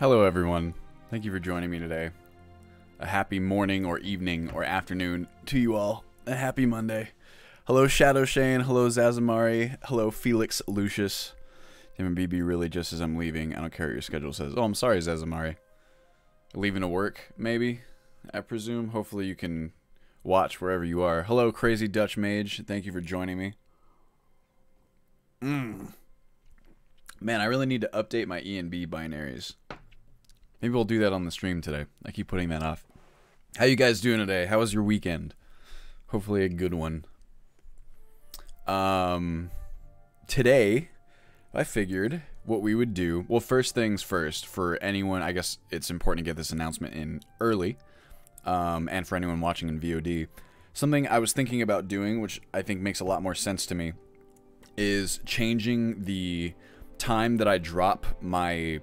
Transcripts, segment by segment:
Hello everyone, thank you for joining me today. A happy morning or evening or afternoon to you all. A happy Monday. Hello Shadow Shane, hello Zazamari, hello Felix Lucius. Tim and BB really just as I'm leaving. I don't care what your schedule says. Oh, I'm sorry Zazamari. Leaving to work, maybe? I presume. Hopefully you can watch wherever you are. Hello Crazy Dutch Mage, thank you for joining me. Man, I really need to update my E and B binaries. Maybe we'll do that on the stream today. I keep putting that off. How you guys doing today? How was your weekend? Hopefully a good one. Today, I figured what we would do... Well, first things first, for anyone... I guess it's important to get this announcement in early. And for anyone watching in VOD. Something I was thinking about doing, which I think makes a lot more sense to me, is changing the time that I drop my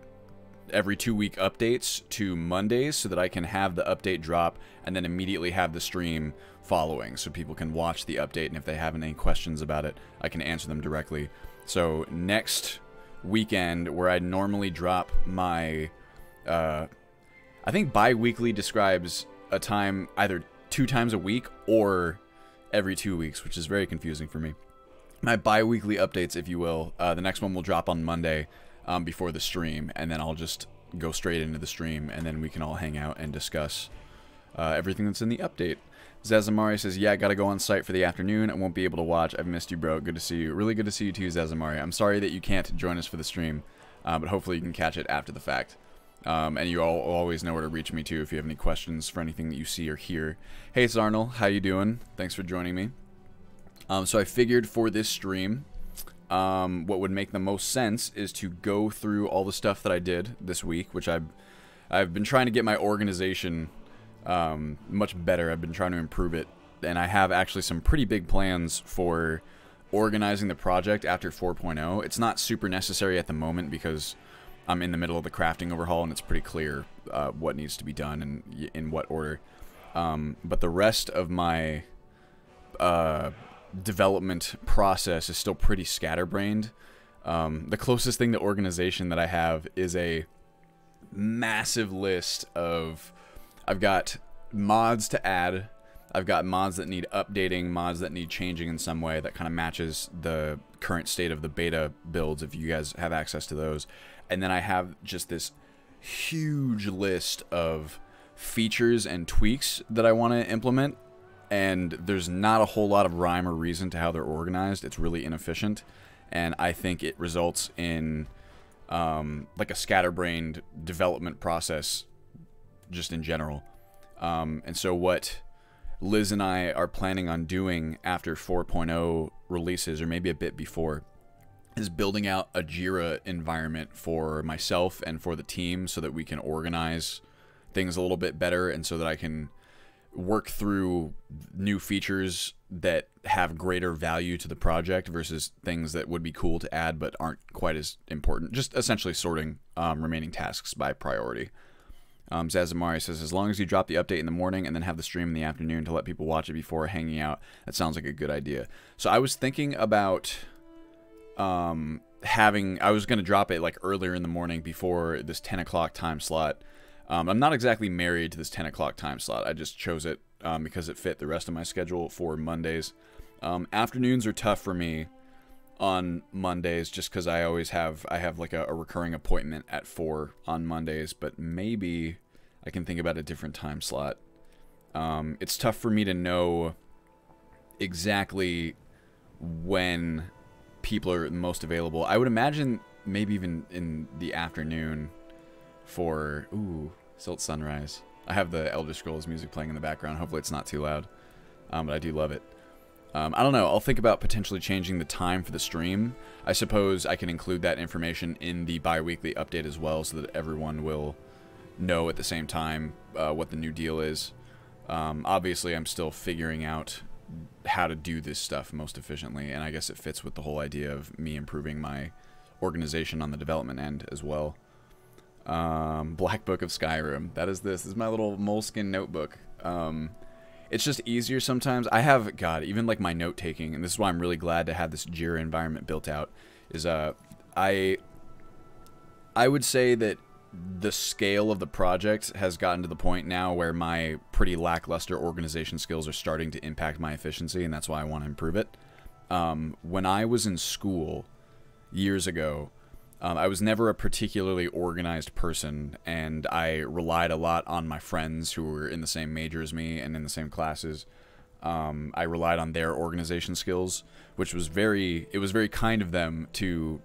every 2-week updates to Mondays so that I can have the update drop and then immediately have the stream following so people can watch the update, and if they have any questions about it, I can answer them directly. So next weekend, where I normally drop my I think bi-weekly describes a time either 2 times a week or every 2 weeks, which is very confusing for me. My bi-weekly updates, if you will, the next one will drop on Monday before the stream, and then I'll just go straight into the stream, and then we can all hang out and discuss everything that's in the update. Zazamari says, yeah, I gotta go on site for the afternoon. I won't be able to watch. I've missed you, bro. Good to see you. Really good to see you too, Zazamari. I'm sorry that you can't join us for the stream, but hopefully you can catch it after the fact. And you all always know where to reach me too if you have any questions for anything that you see or hear. Hey, it's Arnold. How you doing? Thanks for joining me. So I figured for this stream, what would make the most sense is to go through all the stuff that I did this week, which I've been trying to get my organization much better. I've been trying to improve it, and I have actually some pretty big plans for organizing the project after 4.0. It's not super necessary at the moment because I'm in the middle of the crafting overhaul, and it's pretty clear what needs to be done and in what order. But the rest of my development process is still pretty scatterbrained. The closest thing to organization that I have is a massive list of... I've got mods to add, I've got mods that need updating, mods that need changing in some way that kind of matches the current state of the beta builds, if you guys have access to those. And then I have just this huge list of features and tweaks that I want to implement, and there's not a whole lot of rhyme or reason to how they're organized. It's really inefficient, and I think it results in like a scatterbrained development process just in general. And so what Liz and I are planning on doing after 4.0 releases, or maybe a bit before, is building out a Jira environment for myself and for the team so that we can organize things a little bit better, and so that I can work through new features that have greater value to the project versus things that would be cool to add but aren't quite as important. Just essentially sorting remaining tasks by priority. Zazamari says, as long as you drop the update in the morning and then have the stream in the afternoon to let people watch it before hanging out, that sounds like a good idea. So I was thinking about I was going to drop it like earlier in the morning before this 10 o'clock time slot. I'm not exactly married to this 10 o'clock time slot. I just chose it because it fit the rest of my schedule for Mondays. Afternoons are tough for me on Mondays just because I have like a recurring appointment at 4 on Mondays, but maybe I can think about a different time slot. It's tough for me to know exactly when people are most available. I would imagine maybe even in the afternoon for... Ooh, Silt Sunrise. I have the Elder Scrolls music playing in the background. Hopefully it's not too loud, but I do love it. I don't know. I'll think about potentially changing the time for the stream. I suppose I can include that information in the bi-weekly update as well so that everyone will know at the same time what the new deal is. Obviously, I'm still figuring out how to do this stuff most efficiently, and I guess it fits with the whole idea of me improving my organization on the development end as well. Black Book of Skyrim. This is my little moleskin notebook. It's just easier sometimes. I have, God, even like my note taking, and this is why I'm really glad to have this Jira environment built out, is I would say that the scale of the project has gotten to the point now where my pretty lackluster organization skills are starting to impact my efficiency, and that's why I want to improve it. When I was in school years ago, I was never a particularly organized person, and I relied a lot on my friends who were in the same major as me and in the same classes. I relied on their organization skills, which was very kind of them to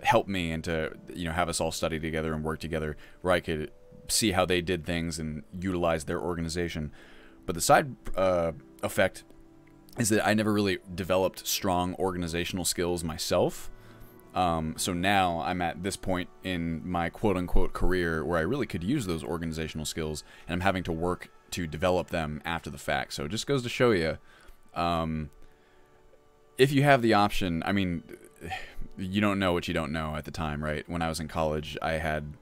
help me and to, you know, have us all study together and work together, where I could see how they did things and utilize their organization. But the side effect is that I never really developed strong organizational skills myself. So now I'm at this point in my quote-unquote career where I really could use those organizational skills, and I'm having to work to develop them after the fact. So it just goes to show you, if you have the option, I mean, you don't know what you don't know at the time, right? When I was in college, I had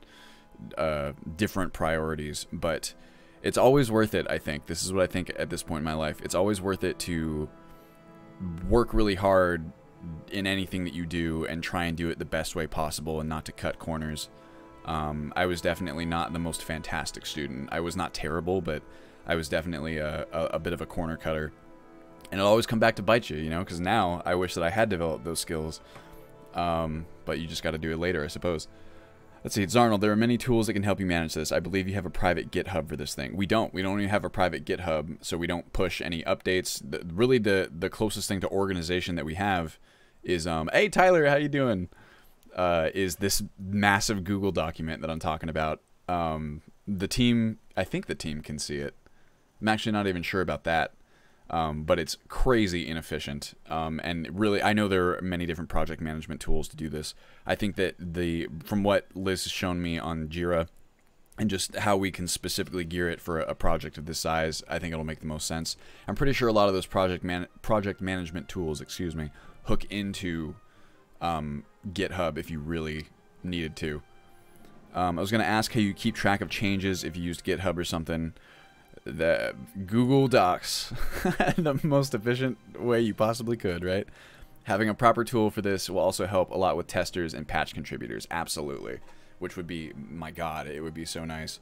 different priorities, but it's always worth it, I think. This is what I think at this point in my life. It's always worth it to work really hard in anything that you do and try and do it the best way possible and not to cut corners. I was definitely not the most fantastic student. I was not terrible, but I was definitely a bit of a corner cutter. And it'll always come back to bite you, you know, because now I wish that I had developed those skills. But you just got to do it later, I suppose. Let's see, Zarnel, there are many tools that can help you manage this. I believe you have a private GitHub for this thing. We don't. We don't even have a private GitHub, so we don't push any updates. Really, the closest thing to organization that we have is, hey, Tyler, how you doing? Is this massive Google document that I'm talking about. The team, I think the team can see it. I'm actually not even sure about that. But it's crazy inefficient. And really, I know there are many different project management tools to do this. I think that from what Liz has shown me on Jira and just how we can specifically gear it for a project of this size, I think it'll make the most sense. I'm pretty sure a lot of those project management tools, excuse me, hook into GitHub if you really needed to. I was going to ask how you keep track of changes if you used GitHub or something. The Google Docs, the most efficient way you possibly could, right? Having a proper tool for this will also help a lot with testers and patch contributors. Absolutely. Which would be, my God, it would be so nice.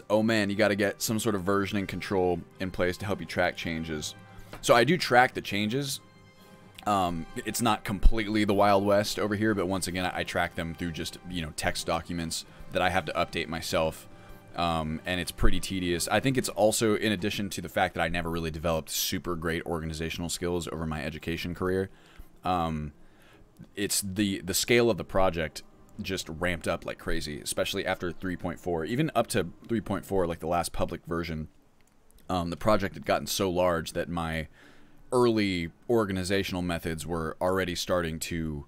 Oh man, you got to get some sort of versioning control in place to help you track changes. So I do track the changes. It's not completely the Wild West over here, but once again, I track them through just, you know, text documents that I have to update myself. And it's pretty tedious. I think it's also in addition to the fact that I never really developed super great organizational skills over my education career. It's the scale of the project just ramped up like crazy, especially after 3.4, even up to 3.4, like the last public version. The project had gotten so large that my early organizational methods were already starting to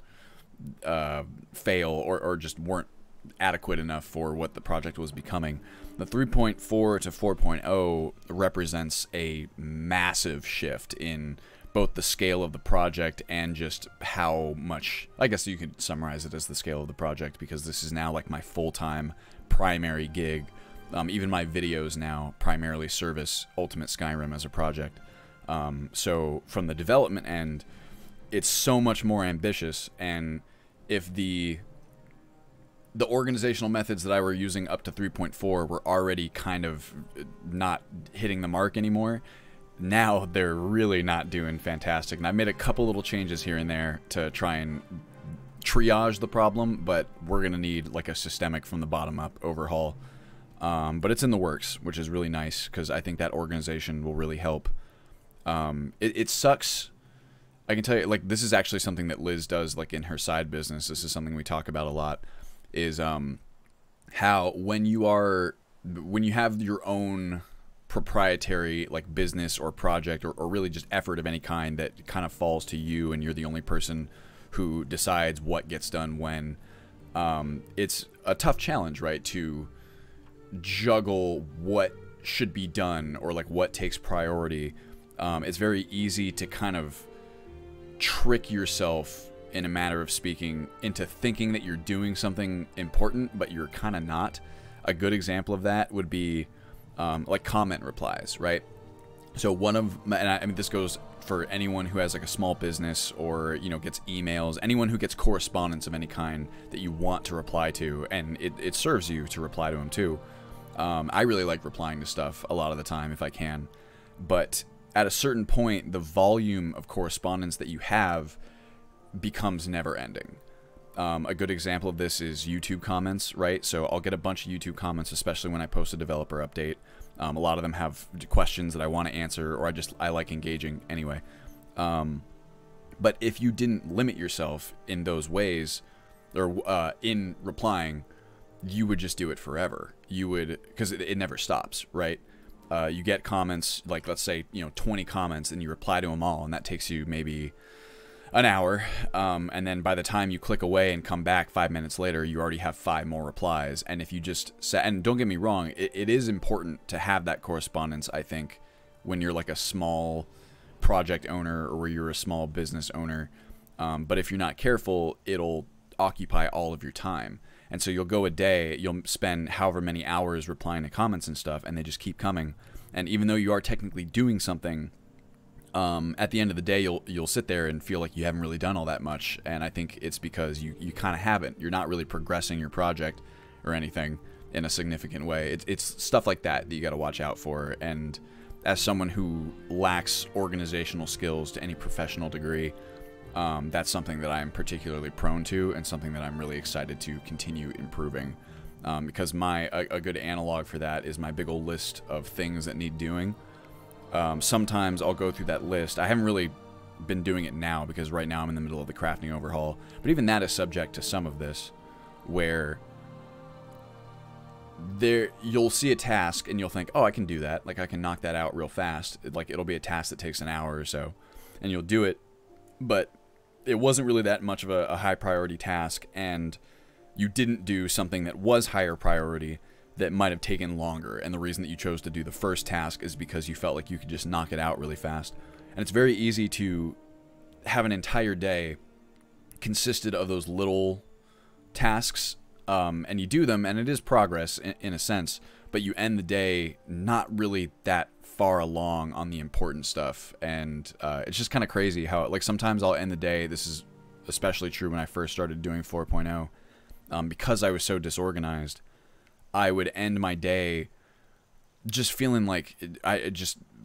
fail or just weren't adequate enough for what the project was becoming. The 3.4 to 4.0 represents a massive shift in both the scale of the project and just how much, I guess you could summarize it as the scale of the project, because this is now like my full-time primary gig. Even my videos now primarily service Ultimate Skyrim as a project. So from the development end, it's so much more ambitious, and if the organizational methods that I were using up to 3.4 were already kind of not hitting the mark anymore, now they're really not doing fantastic. And I made a couple little changes here and there to try and triage the problem, but we're going to need like a systemic from the bottom up overhaul. But it's in the works, which is really nice, because I think that organization will really help. It sucks. I can tell you, like, this is actually something that Liz does, like, in her side business. This is something we talk about a lot, is how when you have your own proprietary, like, business or project or really just effort of any kind that kind of falls to you and you're the only person who decides what gets done when, it's a tough challenge, right, to juggle what should be done or, like, what takes priority. It's very easy to kind of trick yourself, in a matter of speaking, into thinking that you're doing something important, but you're kind of not. A good example of that would be like comment replies, right? So one of my, and I mean, this goes for anyone who has like a small business or, you know, gets emails, anyone who gets correspondence of any kind that you want to reply to, and it serves you to reply to them too. I really like replying to stuff a lot of the time if I can, but at a certain point, the volume of correspondence that you have becomes never ending. A good example of this is YouTube comments, right? So I'll get a bunch of YouTube comments, especially when I post a developer update. A lot of them have questions that I want to answer, or I like engaging anyway. But if you didn't limit yourself in those ways, or in replying, you would just do it forever. You would, because it never stops, right? You get comments, like let's say, you know, 20 comments, and you reply to them all, and that takes you maybe an hour, and then by the time you click away and come back 5 minutes later, you already have 5 more replies. And if you just and don't get me wrong, it is important to have that correspondence, I think, when you're like a small project owner or where you're a small business owner. But if you're not careful, it'll occupy all of your time. And so you'll go a day, you'll spend however many hours replying to comments and stuff, and they just keep coming. And even though you are technically doing something, at the end of the day, you'll sit there and feel like you haven't really done all that much. And I think it's because you kind of haven't. You're not really progressing your project or anything in a significant way. It's stuff like that you got to watch out for. And as someone who lacks organizational skills to any professional degree, that's something that I'm particularly prone to, and something that I'm really excited to continue improving. Because a good analog for that is my big old list of things that need doing. Sometimes I'll go through that list. I haven't really been doing it now because right now I'm in the middle of the crafting overhaul. But even that is subject to some of this, where you'll see a task and you'll think, oh, I can do that. Like I can knock that out real fast. Like it'll be a task that takes an hour or so, and you'll do it. But it wasn't really that much of a high priority task, and you didn't do something that was higher priority that might have taken longer. And the reason that you chose to do the first task is because you felt like you could just knock it out really fast. And it's very easy to have an entire day consisted of those little tasks, and you do them, and it is progress in a sense, but you end the day not really that far along on the important stuff. And it's just kind of crazy how, like, sometimes I'll end the day, this is especially true when I first started doing 4.0, because I was so disorganized, I would end my day just feeling like,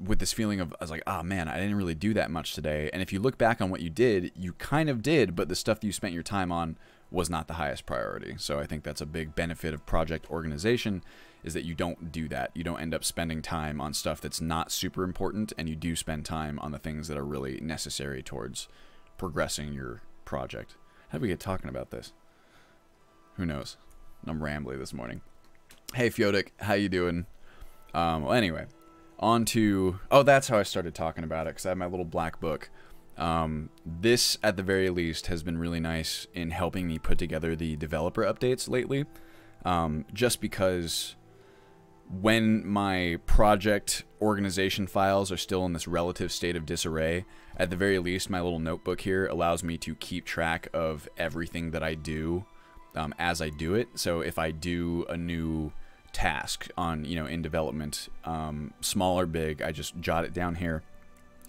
with this feeling of, I was like, oh man, I didn't really do that much today. And if you look back on what you did, you kind of did, but the stuff that you spent your time on was not the highest priority. So I think that's a big benefit of project organization, is that you don't do that. You don't end up spending time on stuff that's not super important, and you do spend time on the things that are really necessary towards progressing your project. How did we get talking about this? Who knows? I'm rambly this morning. Hey Fyodik, how you doing? Well, anyway, on to... Oh, that's how I started talking about it, because I have my little black book. This, at the very least, has been really nice in helping me put together the developer updates lately. Just because when my project organization files are still in this relative state of disarray, at the very least, my little notebook here allows me to keep track of everything that I do as I do it. So if I do a new task on, in development, small or big, I just jot it down here.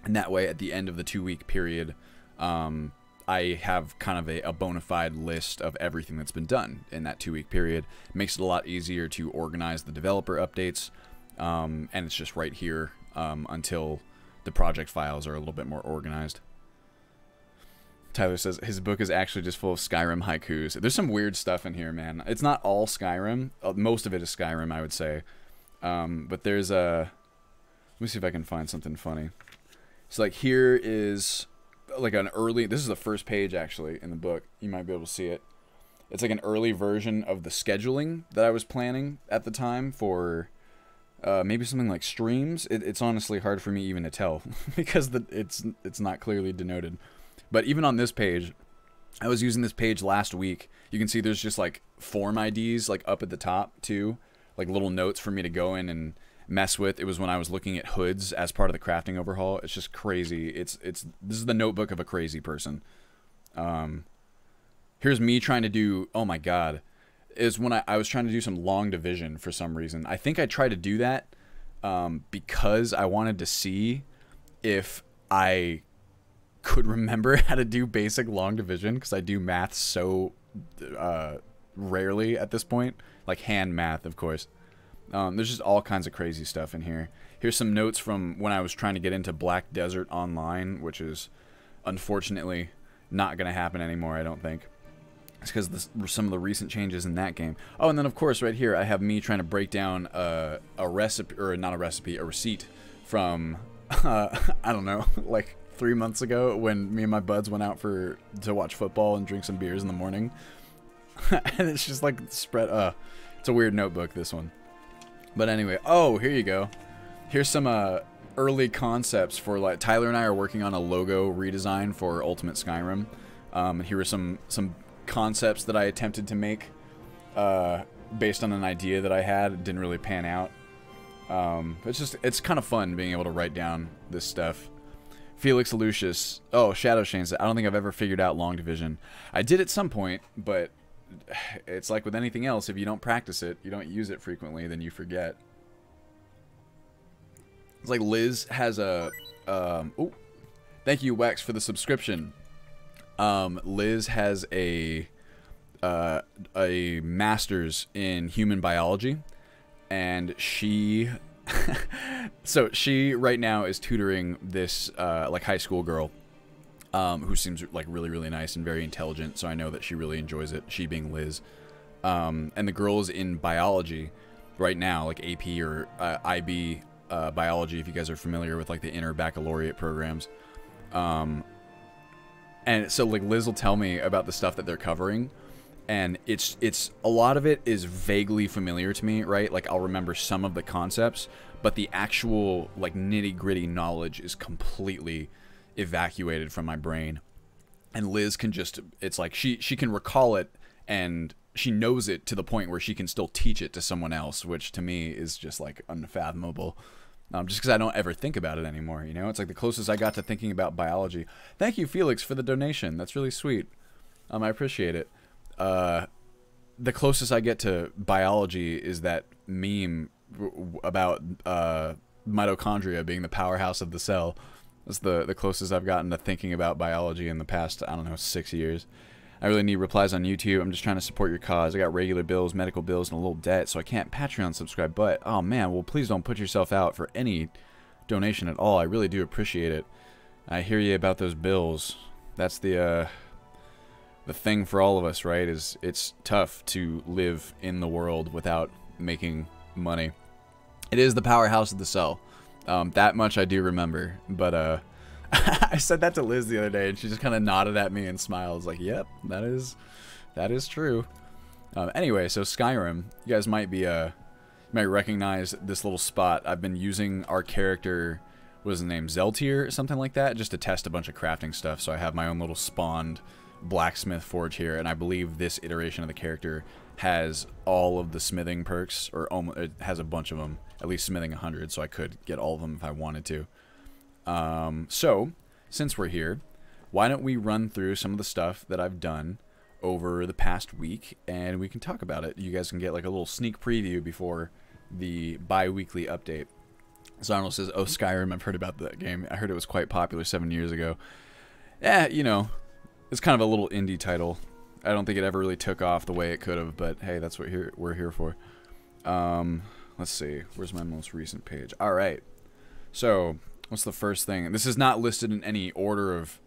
And that way, at the end of the 2-week period, I have kind of a bona fide list of everything that's been done in that 2-week period. It makes it a lot easier to organize the developer updates, and it's just right here until the project files are a little bit more organized. Tyler says his book is actually just full of Skyrim haikus. There's some weird stuff in here, man. It's not all Skyrim. Most of it is Skyrim, I would say. But there's a... Let me see if I can find something funny. So, like, here is, like, an early... This is the first page, actually, in the book. You might be able to see it. It's, like, an early version of the scheduling that I was planning at the time for... maybe something like streams. It's honestly hard for me even to tell because it's not clearly denoted. But even on this page, I was using this page last week. You can see there's just like form IDs like up at the top too, like little notes for me to go in and mess with. It was when I was looking at hoods as part of the crafting overhaul. It's just crazy. This is the notebook of a crazy person. Here's me trying to do, oh my god, is when I was trying to do some long division for some reason. I think I tried to do that because I wanted to see if I could remember how to do basic long division, because I do math so rarely at this point, like hand math, of course. There's just all kinds of crazy stuff in here. Here's some notes from when I was trying to get into Black Desert Online, which is unfortunately not going to happen anymore, I don't think. It's because some of the recent changes in that game. Oh, and then of course right here I have me trying to break down a recipe, or not a recipe, a receipt from, I don't know, like 3 months ago when me and my buds went out to watch football and drink some beers in the morning. And it's just like spread, it's a weird notebook, this one. But anyway, oh, here you go. Here's some early concepts for, like, Tyler and I are working on a logo redesign for Ultimate Skyrim. And here are some concepts that I attempted to make based on an idea that I had. It didn't really pan out. It's kind of fun being able to write down this stuff. Felix Lucius. Oh, Shadow Shane said, I don't think I've ever figured out long division. I did at some point, but it's like with anything else, if you don't practice it, you don't use it frequently, then you forget. It's like Liz has a oh, thank you Wax for the subscription. Liz has a master's in human biology, and she so she right now is tutoring this like high school girl who seems like really nice and very intelligent, so I know that she really enjoys it, she being Liz. And the girl's in biology right now, like AP or IB biology, if you guys are familiar with like the inner baccalaureate programs. And so like Liz will tell me about the stuff that they're covering, and it's a lot of it is vaguely familiar to me, right? Like I'll remember some of the concepts, but the actual like nitty-gritty knowledge is completely evacuated from my brain. And Liz can just, it's like she can recall it, and she knows it to the point where she can still teach it to someone else, which to me is just like unfathomable. Just because I don't ever think about it anymore, you know? It's like the closest I got to thinking about biology. Thank you, Felix, for the donation. That's really sweet. I appreciate it. The closest I get to biology is that meme about mitochondria being the powerhouse of the cell. That's the closest I've gotten to thinking about biology in the past, I don't know, 6 years. I really need replies on YouTube. I'm just trying to support your cause. I got regular bills, medical bills, and a little debt, so I can't Patreon subscribe. But, oh man, well, please don't put yourself out for any donation at all. I really do appreciate it. I hear you about those bills. That's the thing for all of us, right? Is it's tough to live in the world without making money. It is the powerhouse of the cell. That much I do remember. But, I said that to Liz the other day, and she just kind of nodded at me and smiled. Like, yep, that is true. Anyway, so Skyrim, you guys might recognize this little spot. I've been using our character, what was his name, Zeltier or something like that, just to test a bunch of crafting stuff. So I have my own little spawned blacksmith forge here, and I believe this iteration of the character has all of the smithing perks, or almost, it has a bunch of them, at least smithing 100, so I could get all of them if I wanted to. So, since we're here, why don't we run through some of the stuff that I've done over the past week, and we can talk about it. You guys can get like a little sneak preview before the bi-weekly update. Zarnell says, oh, Skyrim, I've heard about that game. I heard it was quite popular 7 years ago. Yeah, you know, it's kind of a little indie title. I don't think it ever really took off the way it could have, but hey, that's what we're here for. Let's see, where's my most recent page? All right, so what's the first thing? This is not listed in any order of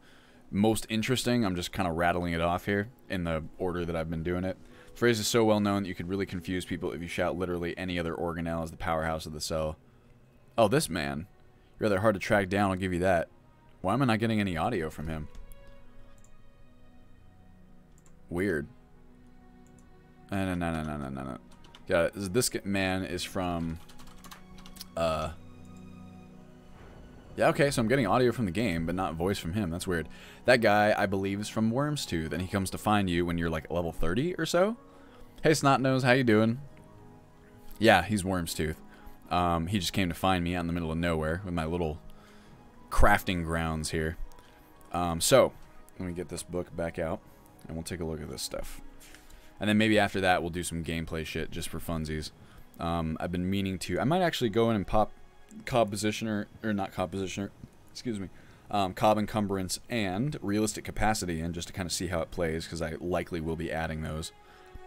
most interesting. I'm just kind of rattling it off here in the order that I've been doing it. The phrase is so well known that you could really confuse people if you shout literally any other organelle as the powerhouse of the cell. Oh, this man. You're rather hard to track down, I'll give you that. Why am I not getting any audio from him? Weird. No. Yeah, this man is from... Yeah, okay, so I'm getting audio from the game, but not voice from him. That's weird. That guy, I believe, is from Worm's Tooth, and he comes to find you when you're like level 30 or so. Hey, Snotnose, how you doing? Yeah, he's Worm's Tooth. He just came to find me out in the middle of nowhere with my little crafting grounds here. So, let me get this book back out, and we'll take a look at this stuff. And then maybe after that, we'll do some gameplay shit just for funsies. I've been meaning to... I might actually go in and pop... Compositioner, or not compositioner, excuse me, Cob encumbrance and realistic capacity in, just to kind of see how it plays, because I likely will be adding those.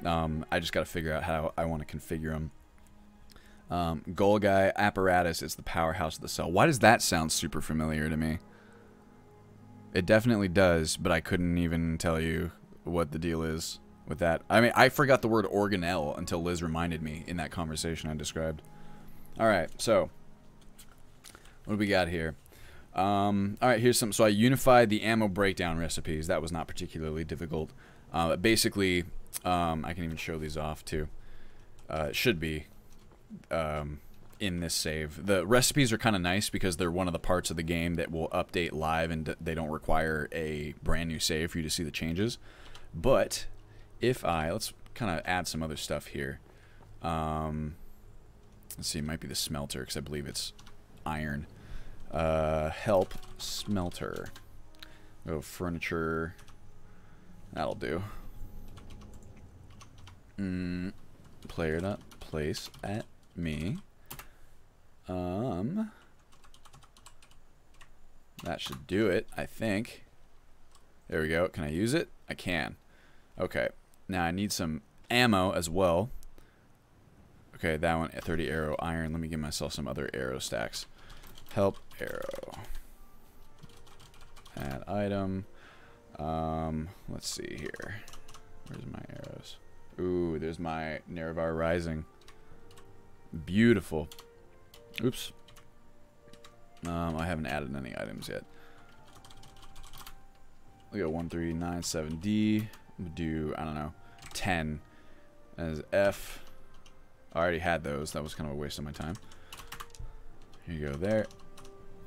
I just got to figure out how I want to configure them. Golgai apparatus is the powerhouse of the cell. Why does that sound super familiar to me? It definitely does, but I couldn't even tell you what the deal is with that. I mean, I forgot the word organelle until Liz reminded me in that conversation I described. Alright, so what do we got here? Alright, here's some. So I unified the ammo breakdown recipes. That was not particularly difficult. Basically, I can even show these off too. It should be in this save. The recipes are kind of nice because they're one of the parts of the game that will update live, and they don't require a brand new save for you to see the changes. But if let's kind of add some other stuff here. Let's see, it might be the smelter because I believe it's iron. Help smelter. Go furniture. That'll do. Player dot place at me. That should do it, I think. There we go. Can I use it? I can. Okay. Now I need some ammo as well. Okay, that one, 30 arrow iron. Let me give myself some other arrow stacks. Help arrow. Add item. Let's see here. Where's my arrows? Ooh, there's my Nerevar Rising. Beautiful. Oops. I haven't added any items yet. We got 1397D. I'm gonna do, I don't know, 10 as F. I already had those. That was kind of a waste of my time. Here you go there.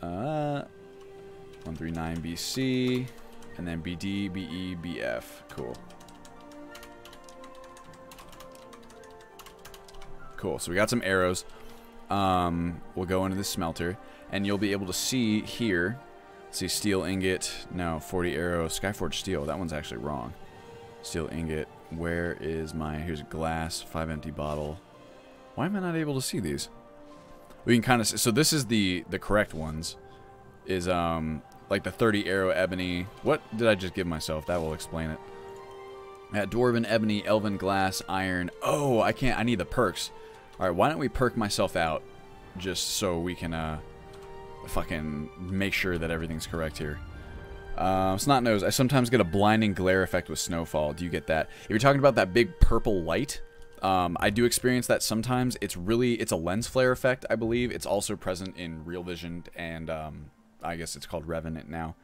139 BC. And then BD, BE, BF. Cool. Cool. So we got some arrows. We'll go into the smelter. And you'll be able to see here. See, steel ingot. No, 40 arrow. Skyforge steel. That one's actually wrong. Steel ingot. Where is my... Here's glass. 5 empty bottle. Why am I not able to see these? We can kind of... So this is the correct ones. Is, like the 30 arrow ebony. What did I just give myself? That will explain it. Dwarven, ebony, elven, glass, iron. Oh, I can't... I need the perks. Alright, why don't we perk myself out? Just so we can, fucking make sure that everything's correct here. Snot nose. I sometimes get a blinding glare effect with snowfall. Do you get that? If you're talking about that big purple light, I do experience that sometimes. It's a lens flare effect, I believe. It's also present in Real Vision, and I guess it's called Revenant now.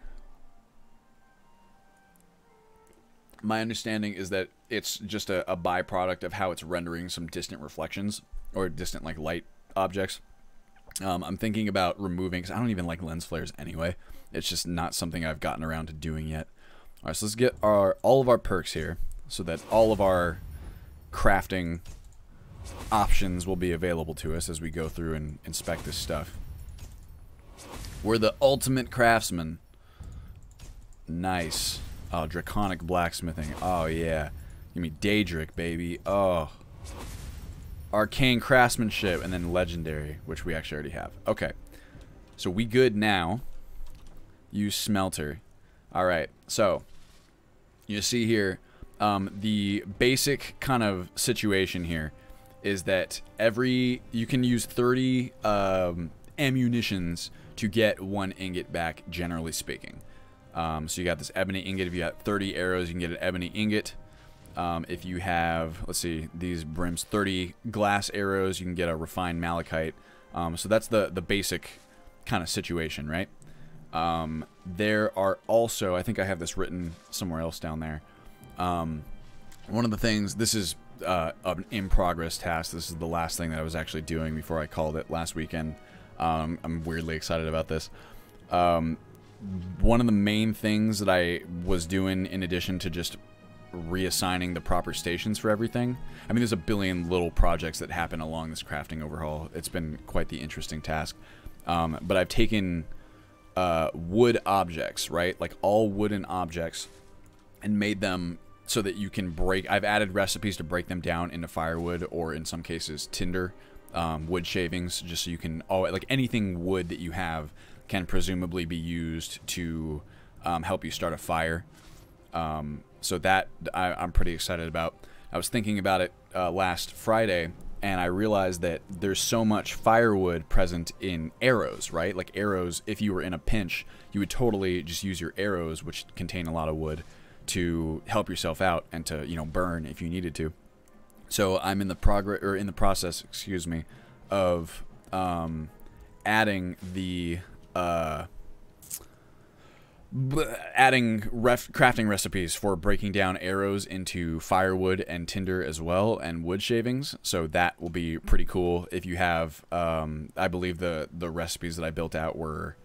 My understanding is that it's just a byproduct of how it's rendering some distant reflections, or distant, like, light objects. I'm thinking about removing, because I don't even like lens flares anyway. It's just not something I've gotten around to doing yet. Alright, so let's get all of our perks here, so that all of our crafting options will be available to us as we go through and inspect this stuff. We're the ultimate craftsman. Nice. Oh, draconic blacksmithing. Oh, yeah. Give me Daedric, baby. Oh. Arcane craftsmanship, and then legendary, which we actually already have. Okay. So we good now. Use smelter. Alright, so you see here, the basic kind of situation here is that you can use 30 ammunitions to get 1 ingot back, generally speaking. So you got this ebony ingot. If you got 30 arrows, you can get an ebony ingot. If you have, let's see, these brims, 30 glass arrows, you can get a refined malachite. So that's the basic kind of situation, right? There are also, I think I have this written somewhere else down there. One of the things, this is an in-progress task. This is the last thing that I was actually doing before I called it last weekend. I'm weirdly excited about this. One of the main things that I was doing, in addition to just reassigning the proper stations for everything. I mean, there's a billion little projects that happen along this crafting overhaul. It's been quite the interesting task. But I've taken wood objects, right? Like all wooden objects, and made them so that you can break... I've added recipes to break them down into firewood, or in some cases tinder, wood shavings, just so you can... like anything wood that you have can presumably be used to help you start a fire. So that I'm pretty excited about. I was thinking about it last Friday, and I realized that there's so much firewood present in arrows, right? Like arrows, if you were in a pinch, you would totally just use your arrows, which contain a lot of wood, to help yourself out and to, you know, burn if you needed to. So I'm in the process, excuse me, of adding the crafting recipes for breaking down arrows into firewood and tinder as well, and wood shavings. So that will be pretty cool. If you have, I believe the recipes that I built out were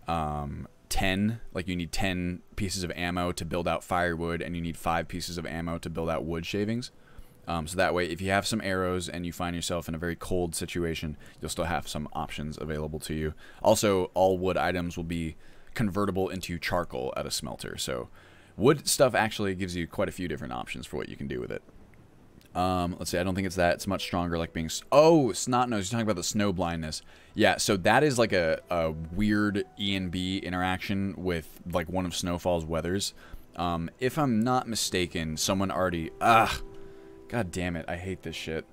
10. Like you need 10 pieces of ammo to build out firewood, and you need 5 pieces of ammo to build out wood shavings. So that way, if you have some arrows and you find yourself in a very cold situation, you'll still have some options available to you. Also, all wood items will be convertible into charcoal at a smelter. So wood stuff actually gives you quite a few different options for what you can do with it. Let's see, I don't think it's that. It's much stronger, like being... Oh, snot nose. You're talking about the snow blindness. Yeah, so that is like a weird E and B interaction with like one of Snowfall's weathers. If I'm not mistaken, someone already... God damn it, I hate this shit.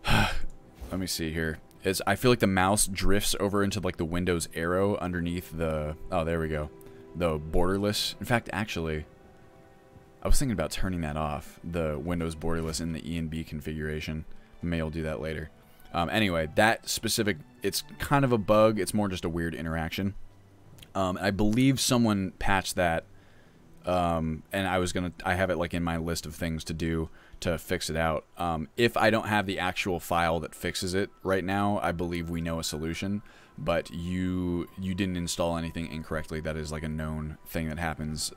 Let me see here. I feel like the mouse drifts over into like the Windows arrow underneath the... Oh, there we go. The borderless. In fact, actually, I was thinking about turning that off. The Windows borderless in the E and B configuration. Maybe I'll do that later. Anyway, that specific... It's kind of a bug. It's more just a weird interaction. I believe someone patched that. And I have it like in my list of things to do to fix it out. If I don't have the actual file that fixes it right now, I believe we know a solution, but you didn't install anything incorrectly. That is like a known thing that happens.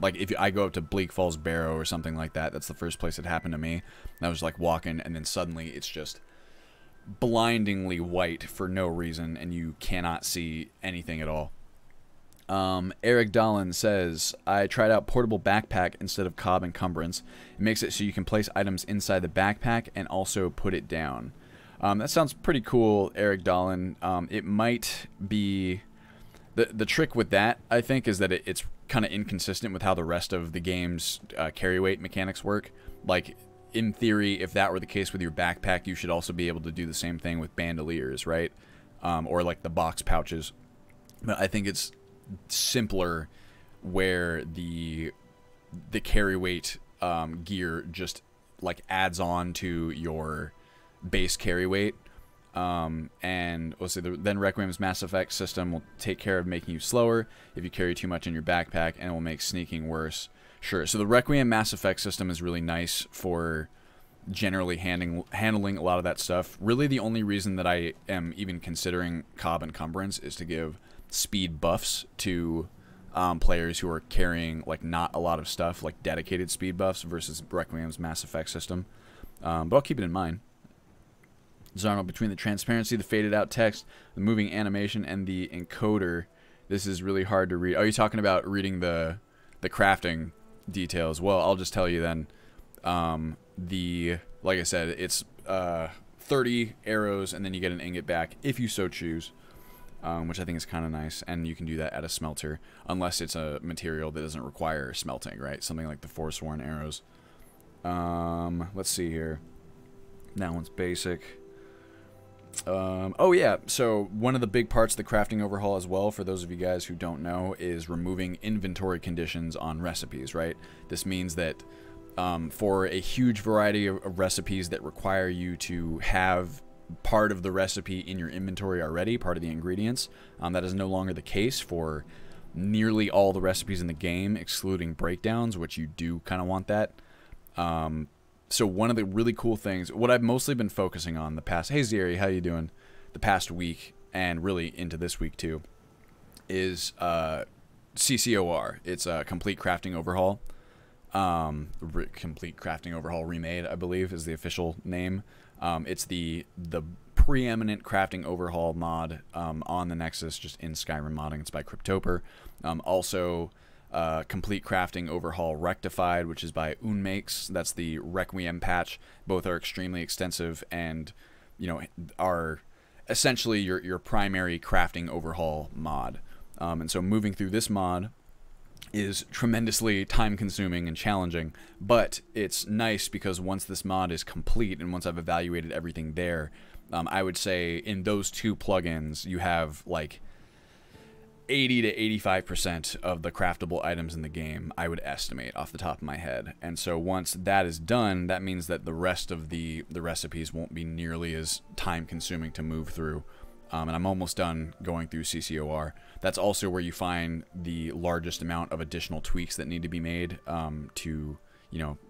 Like if I go up to Bleak Falls Barrow or something like that, that's the first place it happened to me. And I was like walking, and then suddenly it's just blindingly white for no reason, and you cannot see anything at all. Eric Dolan says, I tried out portable backpack instead of cob encumbrance. It makes it so you can place items inside the backpack and also put it down. That sounds pretty cool, Eric Dolan. It might be... The trick with that, I think, is that it's kind of inconsistent with how the rest of the game's carry weight mechanics work. Like, in theory, if that were the case with your backpack, you should also be able to do the same thing with bandoliers, right? Or like the box pouches. But I think it's simpler where the carry weight gear just like adds on to your base carry weight, and let's see, then Requiem's Mass Effect system will take care of making you slower if you carry too much in your backpack, and it will make sneaking worse. Sure, so the Requiem Mass Effect system is really nice for generally handling a lot of that stuff. Really the only reason that I am even considering cob encumbrance is to give speed buffs to players who are carrying like not a lot of stuff, like dedicated speed buffs versus Requiem's Mass Effect system. But I'll keep it in mind. Zarno, between the transparency, the faded out text, the moving animation, and the encoder, this is really hard to read. Are you talking about reading the crafting details? Well, I'll just tell you then. Like I said, it's 30 arrows, and then you get an ingot back if you so choose. Which I think is kind of nice, and you can do that at a smelter, unless it's a material that doesn't require smelting, right? Something like the Forsworn arrows. Let's see here. That one's basic. Oh yeah, so one of the big parts of the crafting overhaul as well, for those of you guys who don't know, is removing inventory conditions on recipes, right? This means that for a huge variety of recipes that require you to have part of the recipe in your inventory already, part of the ingredients, that is no longer the case for nearly all the recipes in the game, excluding breakdowns, which you do kind of want that. So one of the really cool things, what I've mostly been focusing on the past, hey Zeri, how you doing, the past week, and really into this week too, is CCOR. It's a complete crafting overhaul. Complete crafting overhaul remade, I believe, is the official name. It's the preeminent crafting overhaul mod on the Nexus, just in Skyrim modding. It's by Cryptoper. Also, complete crafting overhaul rectified, which is by Unmakes. That's the Requiem patch. Both are extremely extensive and, you know, are essentially your primary crafting overhaul mod. And so moving through this mod is tremendously time consuming and challenging, but it's nice because once this mod is complete and once I've evaluated everything there, I would say in those 2 plugins you have like 80 to 85% of the craftable items in the game, I would estimate off the top of my head. And so once that is done, that means that the rest of the recipes won't be nearly as time consuming to move through. And I'm almost done going through CCOR. That's also where you find the largest amount of additional tweaks that need to be made to,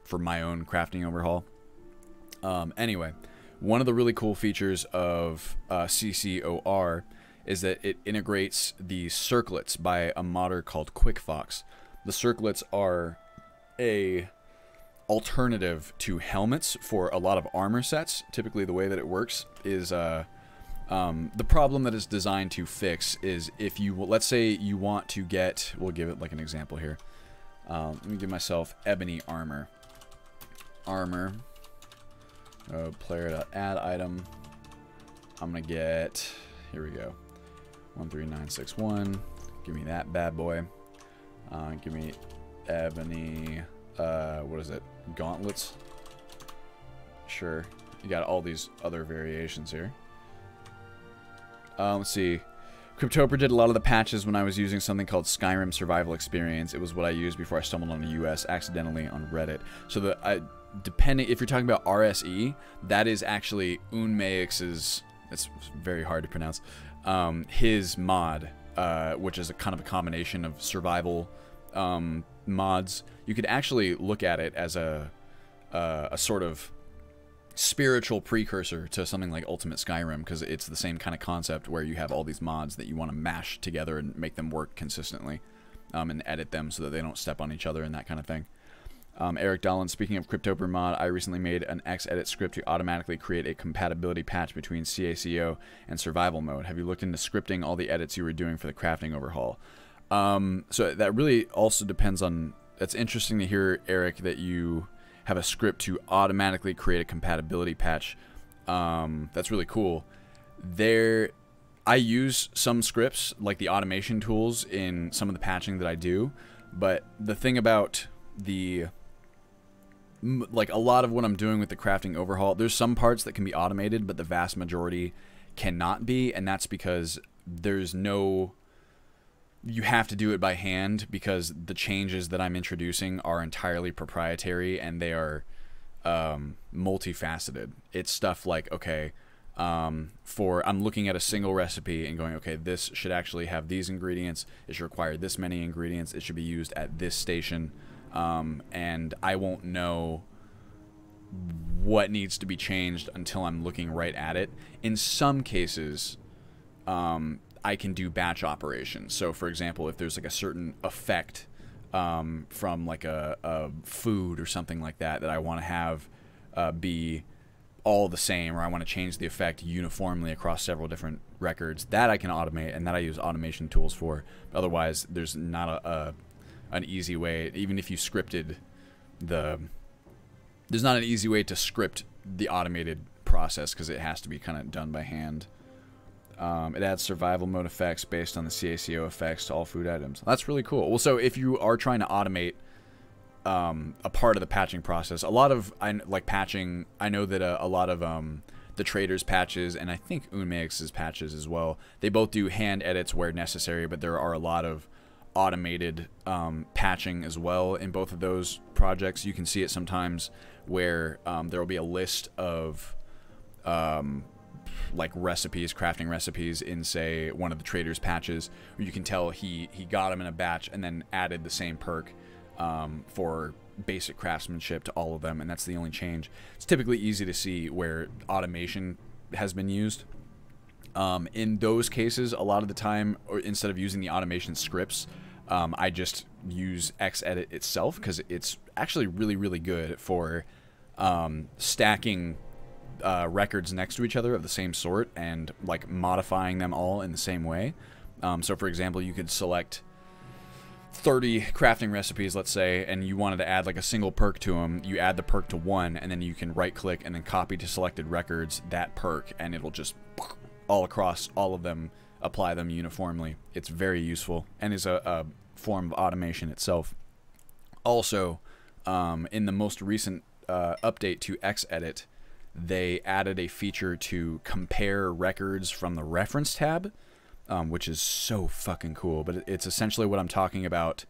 for my own crafting overhaul. Anyway, one of the really cool features of CCOR is that it integrates the circlets by a modder called QuickFox. The circlets are a alternative to helmets for a lot of armor sets. Typically the way that it works is the problem that it's designed to fix is if you, let's say you want to get, we'll give it like an example here. Let me give myself ebony armor. Player.add item. I'm gonna get, here we go, 13961. Give me that bad boy. Give me ebony, what is it, gauntlets? Sure, you got all these other variations here. Let's see. Cryptoper did a lot of the patches when I was using something called Skyrim Survival Experience. It was what I used before I stumbled on the US accidentally on Reddit. So depending, if you're talking about RSE, that is actually Unmeix's, it's very hard to pronounce, his mod, which is a kind of a combination of survival mods. You could actually look at it as a sort of spiritual precursor to something like Ultimate Skyrim, because it's the same kind of concept where you have all these mods that you want to mash together and make them work consistently, and edit them so that they don't step on each other and that kind of thing. Eric Dolan, speaking of Cryptoper mod, I recently made an Xedit script to automatically create a compatibility patch between CACO and survival mode. Have you looked into scripting all the edits you were doing for the crafting overhaul? So that really also depends on, that's interesting to hear, Eric, that you have a script to automatically create a compatibility patch. That's really cool. I use some scripts, like the automation tools, in some of the patching that I do, but the thing about like a lot of what I'm doing with the crafting overhaul, there's some parts that can be automated, but the vast majority cannot be, and that's because there's no, you have to do it by hand because the changes that I'm introducing are entirely proprietary and they are multifaceted. It's stuff like, okay, I'm looking at a single recipe and going, okay, this should actually have these ingredients, it should require this many ingredients, it should be used at this station, and I won't know what needs to be changed until I'm looking right at it. In some cases, I can do batch operations. So for example, if there's like a certain effect from like a food or something like that that I want to have be all the same, or I want to change the effect uniformly across several different records, that I can automate, and that I use automation tools for. Otherwise, there's not an easy way. Even if you scripted there's not an easy way to script the automated process because it has to be kind of done by hand. It adds survival mode effects based on the CACO effects to all food items. That's really cool. Well, so if you are trying to automate a part of the patching process, a lot of patching, I know that a lot of the traders patches, and I think Unmeix's patches as well, they both do hand edits where necessary, but there are a lot of automated patching as well in both of those projects. You can see it sometimes where there will be a list of like recipes, crafting recipes in, say, one of the traders patches, where you can tell he got them in a batch and then added the same perk for basic craftsmanship to all of them, and that's the only change. It's typically easy to see where automation has been used. In those cases, a lot of the time, or instead of using the automation scripts, I just use Xedit itself, because it's actually really, really good for stacking records next to each other of the same sort and like modifying them all in the same way. So for example, you could select 30 crafting recipes, let's say, and you wanted to add like a single perk to them. You add the perk to one, and then you can right click and then copy to selected records that perk, and it'll just all across all of them, apply them uniformly. It's very useful and is a form of automation itself. Also, in the most recent update to Xedit, they added a feature to compare records from the reference tab, which is so fucking cool. But it's essentially what I'm talking about,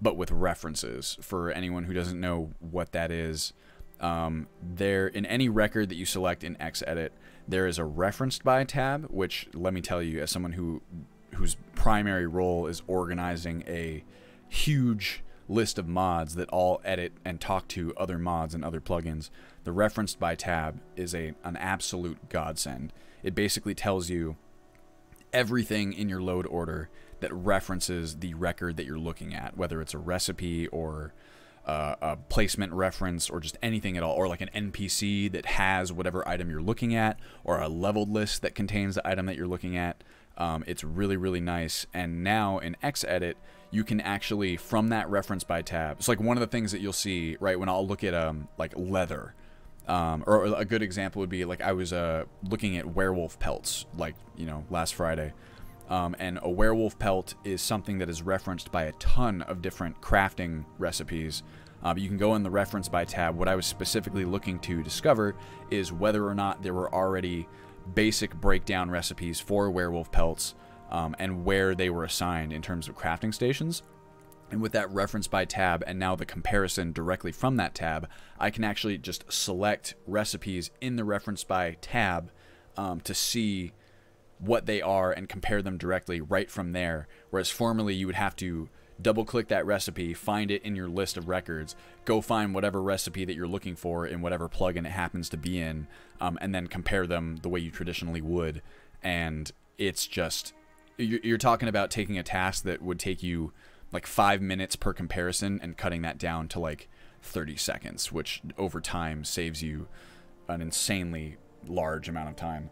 but with references. For anyone who doesn't know what that is, there in any record that you select in Xedit, there is a referenced by tab, which, let me tell you, as someone whose primary role is organizing a huge list of mods that all edit and talk to other mods and other plugins, the referenced by tab is an absolute godsend. It basically tells you everything in your load order that references the record that you're looking at, whether it's a recipe or a placement reference or just anything at all, or like an NPC that has whatever item you're looking at, or a leveled list that contains the item that you're looking at. It's really, really nice. And now in Xedit, you can actually, from that reference by tab, it's like one of the things that you'll see, right, when I'll look at like leather, or a good example would be like I was looking at werewolf pelts, like, you know, last Friday. And a werewolf pelt is something that is referenced by a ton of different crafting recipes. But you can go in the reference by tab. What I was specifically looking to discover is whether or not there were already basic breakdown recipes for werewolf pelts, and where they were assigned in terms of crafting stations. And with that reference by tab and now the comparison directly from that tab, I can actually just select recipes in the reference by tab to see what they are and compare them directly right from there. Whereas formerly you would have to double click that recipe, find it in your list of records, go find whatever recipe that you're looking for in whatever plugin it happens to be in, and then compare them the way you traditionally would. And it's just, you're talking about taking a task that would take you like 5 minutes per comparison and cutting that down to like 30 seconds, which over time saves you an insanely large amount of time.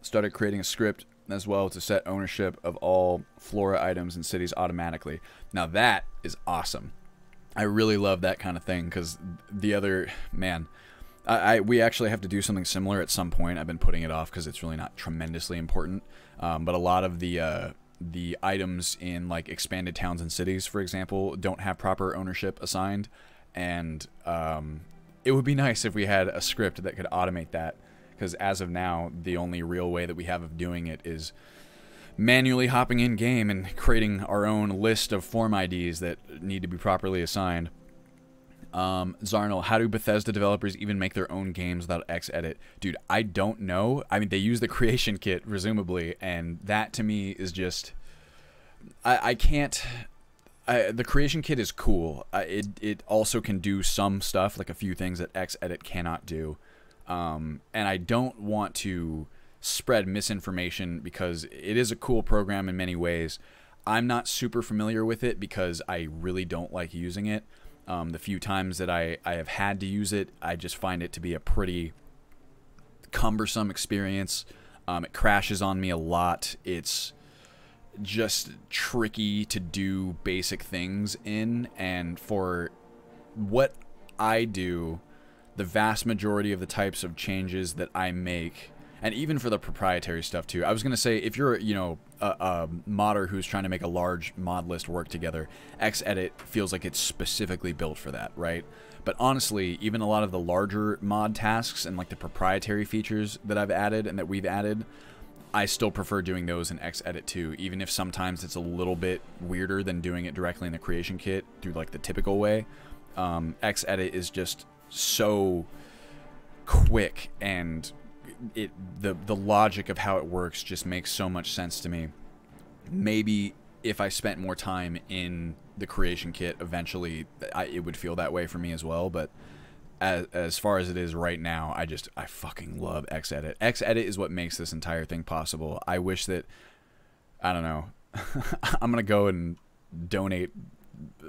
Started creating a script as well to set ownership of all flora items in cities automatically. Now that is awesome. I really love that kind of thing, because the other, man, we actually have to do something similar at some point. I've been putting it off because it's really not tremendously important. But a lot of the items in like expanded towns and cities, for example, don't have proper ownership assigned. And it would be nice if we had a script that could automate that. Because as of now, the only real way that we have of doing it is manually hopping in game and creating our own list of form IDs that need to be properly assigned. Zarnel, how do Bethesda developers even make their own games without Xedit? Dude, I don't know. I mean, they use the creation kit, presumably, and that to me is just... I can't... the creation kit is cool. It also can do some stuff, like a few things that Xedit cannot do. And I don't want to spread misinformation, because it is a cool program in many ways. I'm not super familiar with it because I really don't like using it. The few times that I have had to use it, I just find it to be a pretty cumbersome experience. It crashes on me a lot. It's just tricky to do basic things in, and for what I do, the vast majority of the types of changes that I make, and even for the proprietary stuff too. I was going to say, if you're, you know, a modder who's trying to make a large mod list work together, Xedit feels like it's specifically built for that, right? But honestly, even a lot of the larger mod tasks and like the proprietary features that I've added and that we've added, I still prefer doing those in Xedit too, even if sometimes it's a little bit weirder than doing it directly in the creation kit through like the typical way. Xedit is just so quick, and the logic of how it works just makes so much sense to me. Maybe if I spent more time in the creation kit, eventually it would feel that way for me as well, but as far as it is right now, I fucking love Xedit. Xedit is what makes this entire thing possible. I wish that, I don't know, I'm gonna go and donate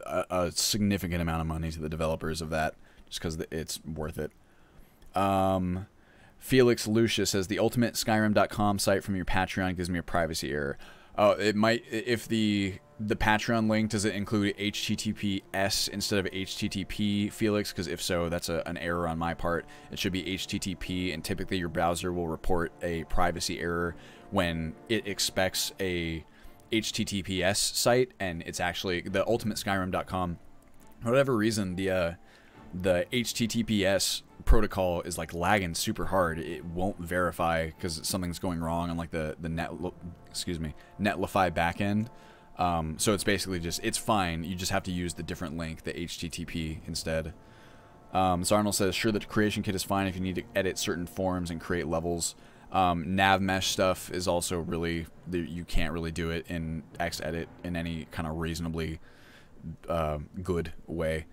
a significant amount of money to the developers of that, just because it's worth it. Felix Lucius says, the ultimate Skyrim.com site from your Patreon gives me a privacy error. Oh, it might, if the the Patreon link, does it include HTTPS instead of HTTP, Felix? Because if so, that's an error on my part. It should be HTTP, and typically your browser will report a privacy error when it expects a HTTPS site, and it's actually the ultimateskyrim.com. For whatever reason, the HTTPS protocol is like lagging super hard. It won't verify because something's going wrong on like the Netlify backend. So it's basically just, it's fine. You just have to use the different link, the HTTP instead. So Arnold says, sure, the creation kit is fine if you need to edit certain forms and create levels. Nav mesh stuff is also really, you can't really do it in Xedit in any kind of reasonably good way.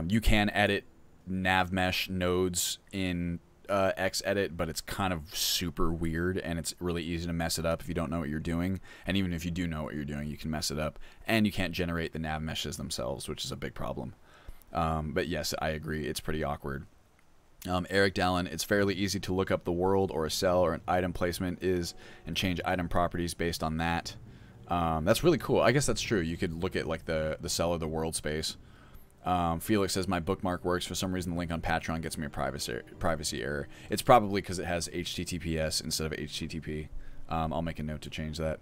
You can edit nav mesh nodes in Xedit, but it's kind of super weird, and it's really easy to mess it up if you don't know what you're doing. And even if you do know what you're doing, you can mess it up. And you can't generate the nav meshes themselves, which is a big problem. But yes, I agree. It's pretty awkward. Eric Dallin, it's fairly easy to look up the world or a cell or an item placement is and change item properties based on that. That's really cool. I guess that's true. You could look at like the cell or the world space. Felix says, my bookmark works. For some reason, the link on Patreon gets me a privacy error. It's probably because it has HTTPS instead of HTTP. I'll make a note to change that.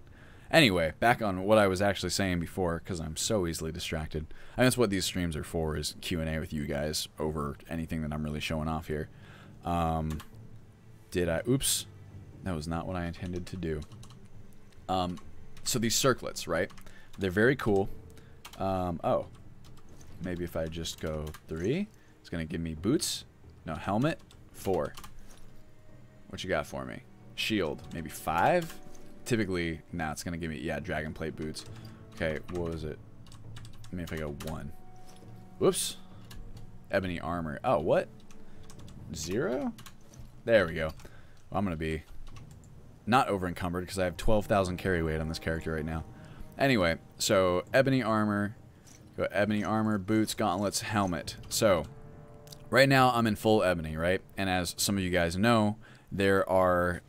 Anyway, back on what I was actually saying before, because I'm so easily distracted. I guess what these streams are for is Q&A with you guys over anything that I'm really showing off here. Oops. That was not what I intended to do. So these circlets, right? They're very cool. Oh. Maybe if I just go 3, it's going to give me boots. No, helmet. 4. What you got for me? Shield. Maybe 5? Typically, now it's going to give me, yeah, dragon plate boots. Okay, what was it? Maybe if I go 1. Whoops. Ebony armor. Oh, what? 0? There we go. Well, I'm going to be not over encumbered because I have 12,000 carry weight on this character right now. Anyway, so ebony armor. Go ebony armor, boots, gauntlets, helmet. So, right now I'm in full ebony, right? And as some of you guys know, there are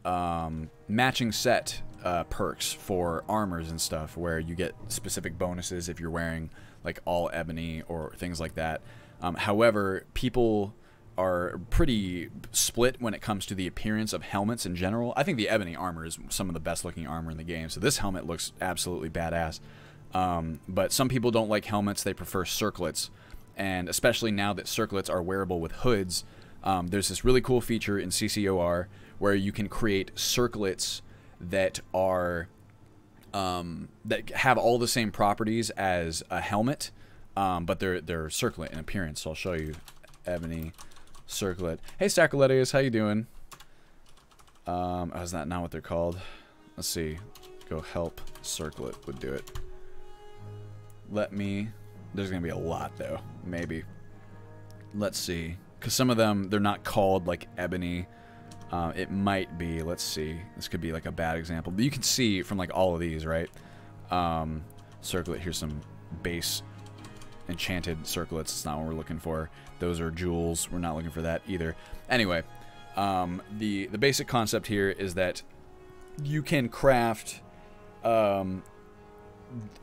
matching set perks for armors and stuff where you get specific bonuses if you're wearing like all ebony or things like that. However, people are pretty split when it comes to the appearance of helmets in general. I think the ebony armor is some of the best looking armor in the game, so this helmet looks absolutely badass. But some people don't like helmets, they prefer circlets, and especially now that circlets are wearable with hoods, there's this really cool feature in CCOR where you can create circlets that are that have all the same properties as a helmet, but they're circlet in appearance. So I'll show you ebony circlet. Hey Sacroletus, how you doing? Oh, is that not what they're called? Let's see. Go help circlet would do it. Let me, there's going to be a lot though, maybe. Let's see, because some of them, they're not called like ebony. It might be, let's see, this could be like a bad example, but you can see from like all of these, right? Circlet, here's some base enchanted circlets, it's not what we're looking for. Those are jewels, we're not looking for that either. Anyway, the basic concept here is that you can craft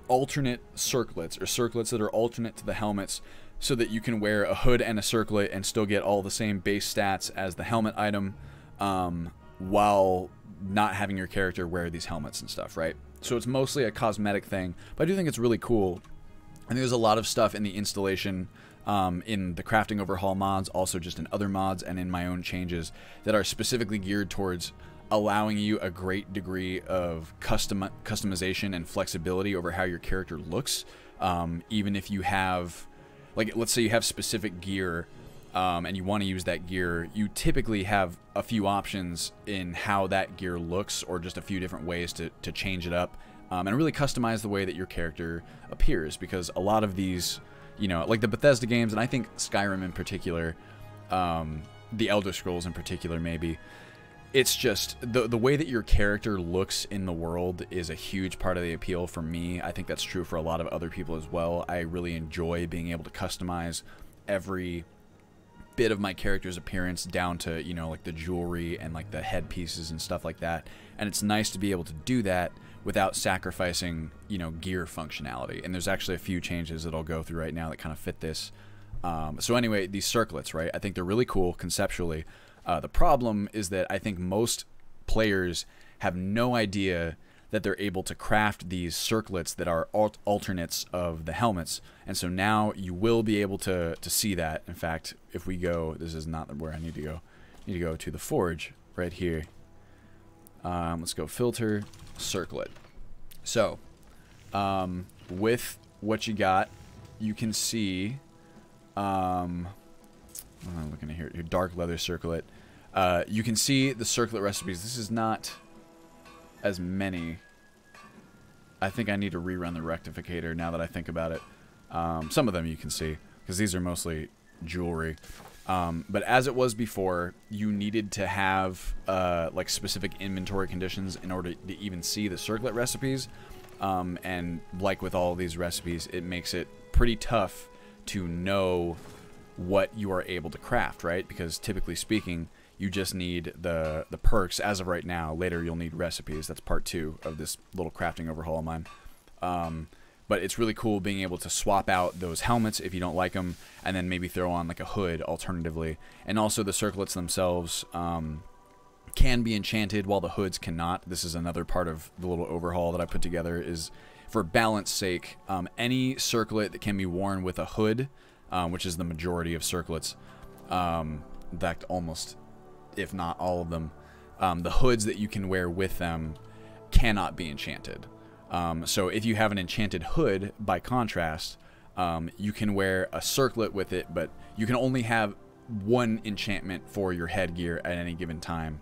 alternate circlets, or circlets that are alternate to the helmets, so that you can wear a hood and a circlet and still get all the same base stats as the helmet item, while not having your character wear these helmets and stuff, right? So it's mostly a cosmetic thing, but I do think it's really cool. And there's a lot of stuff in the installation, in the crafting overhaul mods, also just in other mods and in my own changes, that are specifically geared towards allowing you a great degree of customization and flexibility over how your character looks. Even if you have, like, let's say you have specific gear, and you want to use that gear, you typically have a few options in how that gear looks, or just a few different ways to change it up, and really customize the way that your character appears. Because a lot of these, you know, like the Bethesda games, and I think Skyrim in particular, the Elder Scrolls in particular maybe, it's just the way that your character looks in the world is a huge part of the appeal for me. I think that's true for a lot of other people as well. I really enjoy being able to customize every bit of my character's appearance down to, you know, like the jewelry and like the headpieces and stuff like that. And it's nice to be able to do that without sacrificing, you know, gear functionality. And there's actually a few changes that I'll go through right now that kind of fit this. So anyway, these circlets, right? I think they're really cool conceptually. The problem is that I think most players have no idea that they're able to craft these circlets that are alternates of the helmets. And so now you will be able to see that. In fact, if we go, this is not where I need to go. I need to go to the forge right here. Let's go filter, circlet. So, with what you got, you can see, I'm looking at here, your dark leather circlet. You can see the circlet recipes. This is not as many. I think I need to rerun the rectificator now that I think about it. Some of them you can see, because these are mostly jewelry. But as it was before, you needed to have like specific inventory conditions in order to even see the circlet recipes. And like with all of these recipes, it makes it pretty tough to know what you are able to craft, right? Because typically speaking, you just need the perks as of right now. Later you'll need recipes. That's part 2 of this little crafting overhaul of mine. But it's really cool being able to swap out those helmets if you don't like them, and then maybe throw on like a hood alternatively. And also the circlets themselves can be enchanted while the hoods cannot. This is another part of the little overhaul that I put together, is for balance sake, any circlet that can be worn with a hood, which is the majority of circlets, in fact almost, if not all of them, the hoods that you can wear with them cannot be enchanted. So if you have an enchanted hood, by contrast, you can wear a circlet with it, but you can only have one enchantment for your headgear at any given time,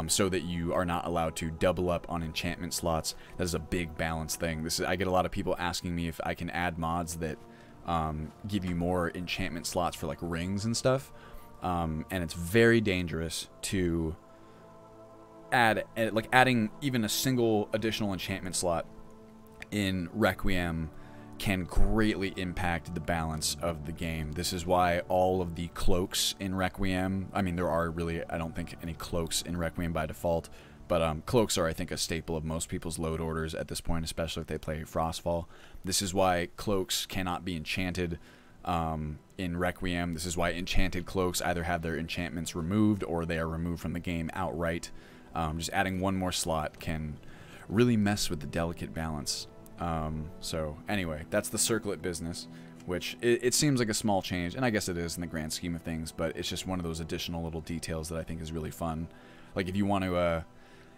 so that you are not allowed to double up on enchantment slots. That is a big balance thing. I get a lot of people asking me if I can add mods that give you more enchantment slots for like rings and stuff. And it's very dangerous to adding even a single additional enchantment slot in Requiem can greatly impact the balance of the game. This is why all of the cloaks in Requiem, I mean, there are really, I don't think, any cloaks in Requiem by default, but cloaks are, I think, a staple of most people's load orders at this point, especially if they play Frostfall. This is why cloaks cannot be enchanted in Requiem. This is why enchanted cloaks either have their enchantments removed or they are removed from the game outright. Just adding one more slot can really mess with the delicate balance. So anyway, that's the circlet business, which it seems like a small change, and I guess it is in the grand scheme of things, but it's just one of those additional little details that I think is really fun. Like if you want to,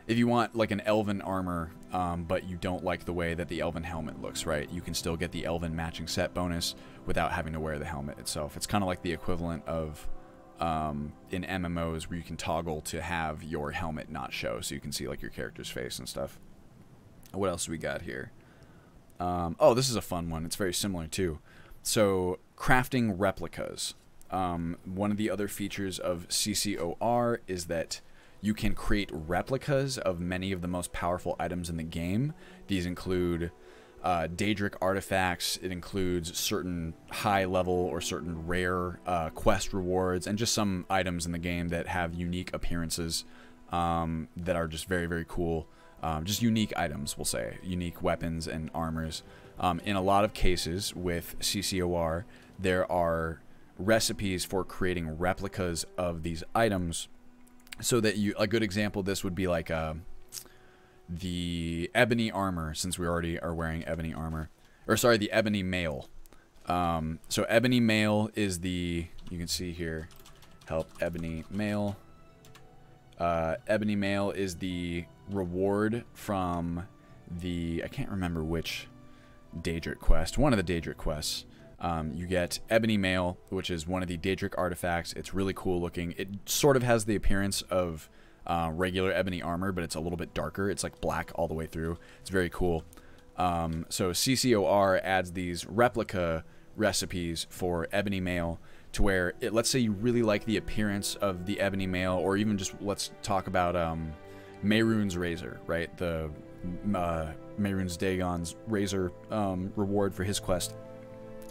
if you want like an elven armor, but you don't like the way that the elven helmet looks, right? You can still get the elven matching set bonus without having to wear the helmet itself. It's kind of like the equivalent of in MMOs where you can toggle to have your helmet not show, so you can see like your character's face and stuff. What else do we got here? Oh, this is a fun one. It's very similar too. So, crafting replicas. One of the other features of CCOR is that you can create replicas of many of the most powerful items in the game. These include Daedric artifacts. It includes certain high-level or certain rare quest rewards, and just some items in the game that have unique appearances that are just very, very cool. Just unique items, we'll say. Unique weapons and armors. In a lot of cases with CCOR, there are recipes for creating replicas of these items, so that a good example of this would be like the ebony armor, since we already are wearing ebony armor. Or sorry, the ebony mail. So ebony mail is you can see here, help ebony mail. Ebony mail is the reward from I can't remember which Daedric quest, one of the Daedric quests. You get ebony mail, which is one of the Daedric artifacts. It's really cool looking. It sort of has the appearance of regular ebony armor, but it's a little bit darker. It's like black all the way through. It's very cool. So CCOR adds these replica recipes for ebony mail to where, let's say you really like the appearance of the ebony mail, or even just let's talk about Mehrunes Razor, right? The Mehrunes Dagon's Razor reward for his quest.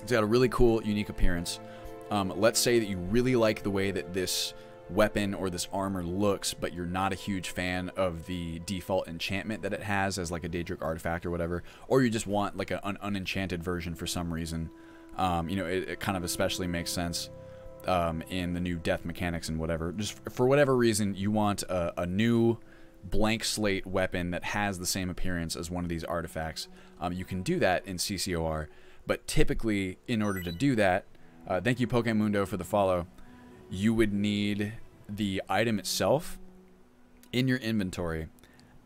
It's got a really cool, unique appearance. Let's say that you really like the way that this weapon or this armor looks, but you're not a huge fan of the default enchantment that it has as like a Daedric artifact or whatever, or you just want like an unenchanted version for some reason. You know, it kind of especially makes sense in the new death mechanics and whatever. Just for whatever reason, you want a new blank slate weapon that has the same appearance as one of these artifacts. You can do that in CCOR, but typically in order to do that, thank you Pokemundo for the follow, you would need the item itself in your inventory.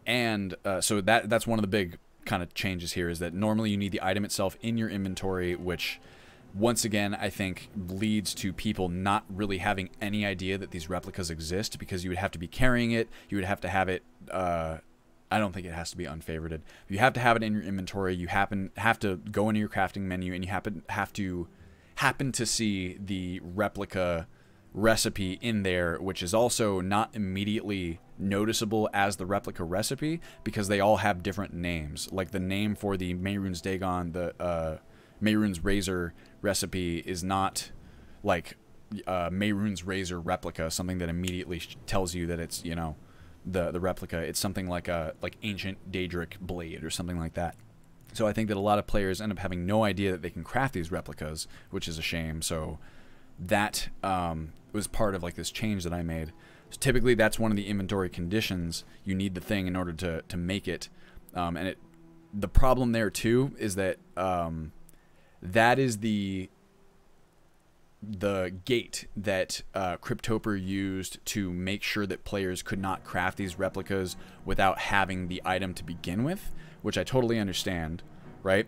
And so that's one of the big kind of changes here, is that normally you need the item itself in your inventory, which once again I think leads to people not really having any idea that these replicas exist, because you would have to be carrying it, you would have to have it, I don't think it has to be unfavorited. You have to have it in your inventory, you have to go into your crafting menu, and you happen to see the replica recipe in there, which is also not immediately noticeable as the replica recipe, because they all have different names. Like the name for the Mehrunes Dagon, the Mehrunes Razor recipe is not like Mehrunes Razor replica, something that immediately tells you that it's, you know, the replica. It's something like a ancient Daedric blade or something like that. So I think that a lot of players end up having no idea that they can craft these replicas, which is a shame. So that was part of like this change that I made. So typically that's one of the inventory conditions. You need the thing in order to make it. And the problem there too is that that is the gate that Cryptoper used to make sure that players could not craft these replicas without having the item to begin with, which I totally understand, right?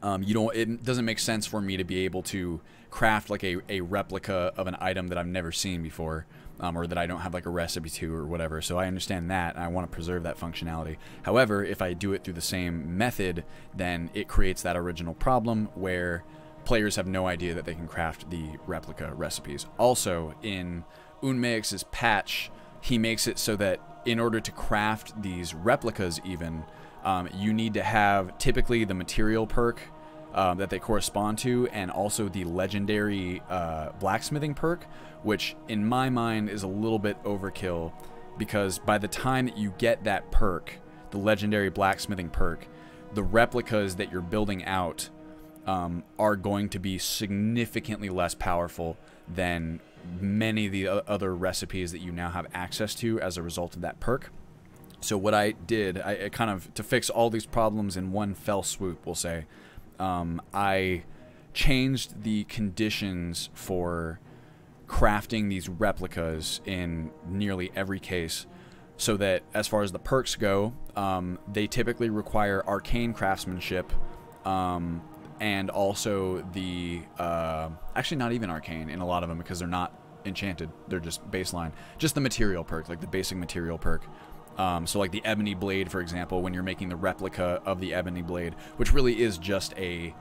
It doesn't make sense for me to be able to craft like a replica of an item that I've never seen before, or that I don't have like a recipe to or whatever. So I understand that, and I want to preserve that functionality. However, if I do it through the same method, then it creates that original problem where players have no idea that they can craft the replica recipes. Also, in Unmeix's patch, he makes it so that in order to craft these replicas even, you need to have typically the material perk that they correspond to, and also the legendary blacksmithing perk, which in my mind is a little bit overkill, because by the time that you get that perk, the legendary blacksmithing perk, the replicas that you're building out are going to be significantly less powerful than many of the other recipes that you now have access to as a result of that perk. So what I did, I kind of, to fix all these problems in one fell swoop, we'll say, I changed the conditions for crafting these replicas in nearly every case, so that as far as the perks go, they typically require arcane craftsmanship, and also the, actually not even arcane in a lot of them, because they're not enchanted, they're just baseline. Just the material perk, like the basic material perk. So like the ebony blade, for example, when you're making the replica of the ebony blade, which really is just a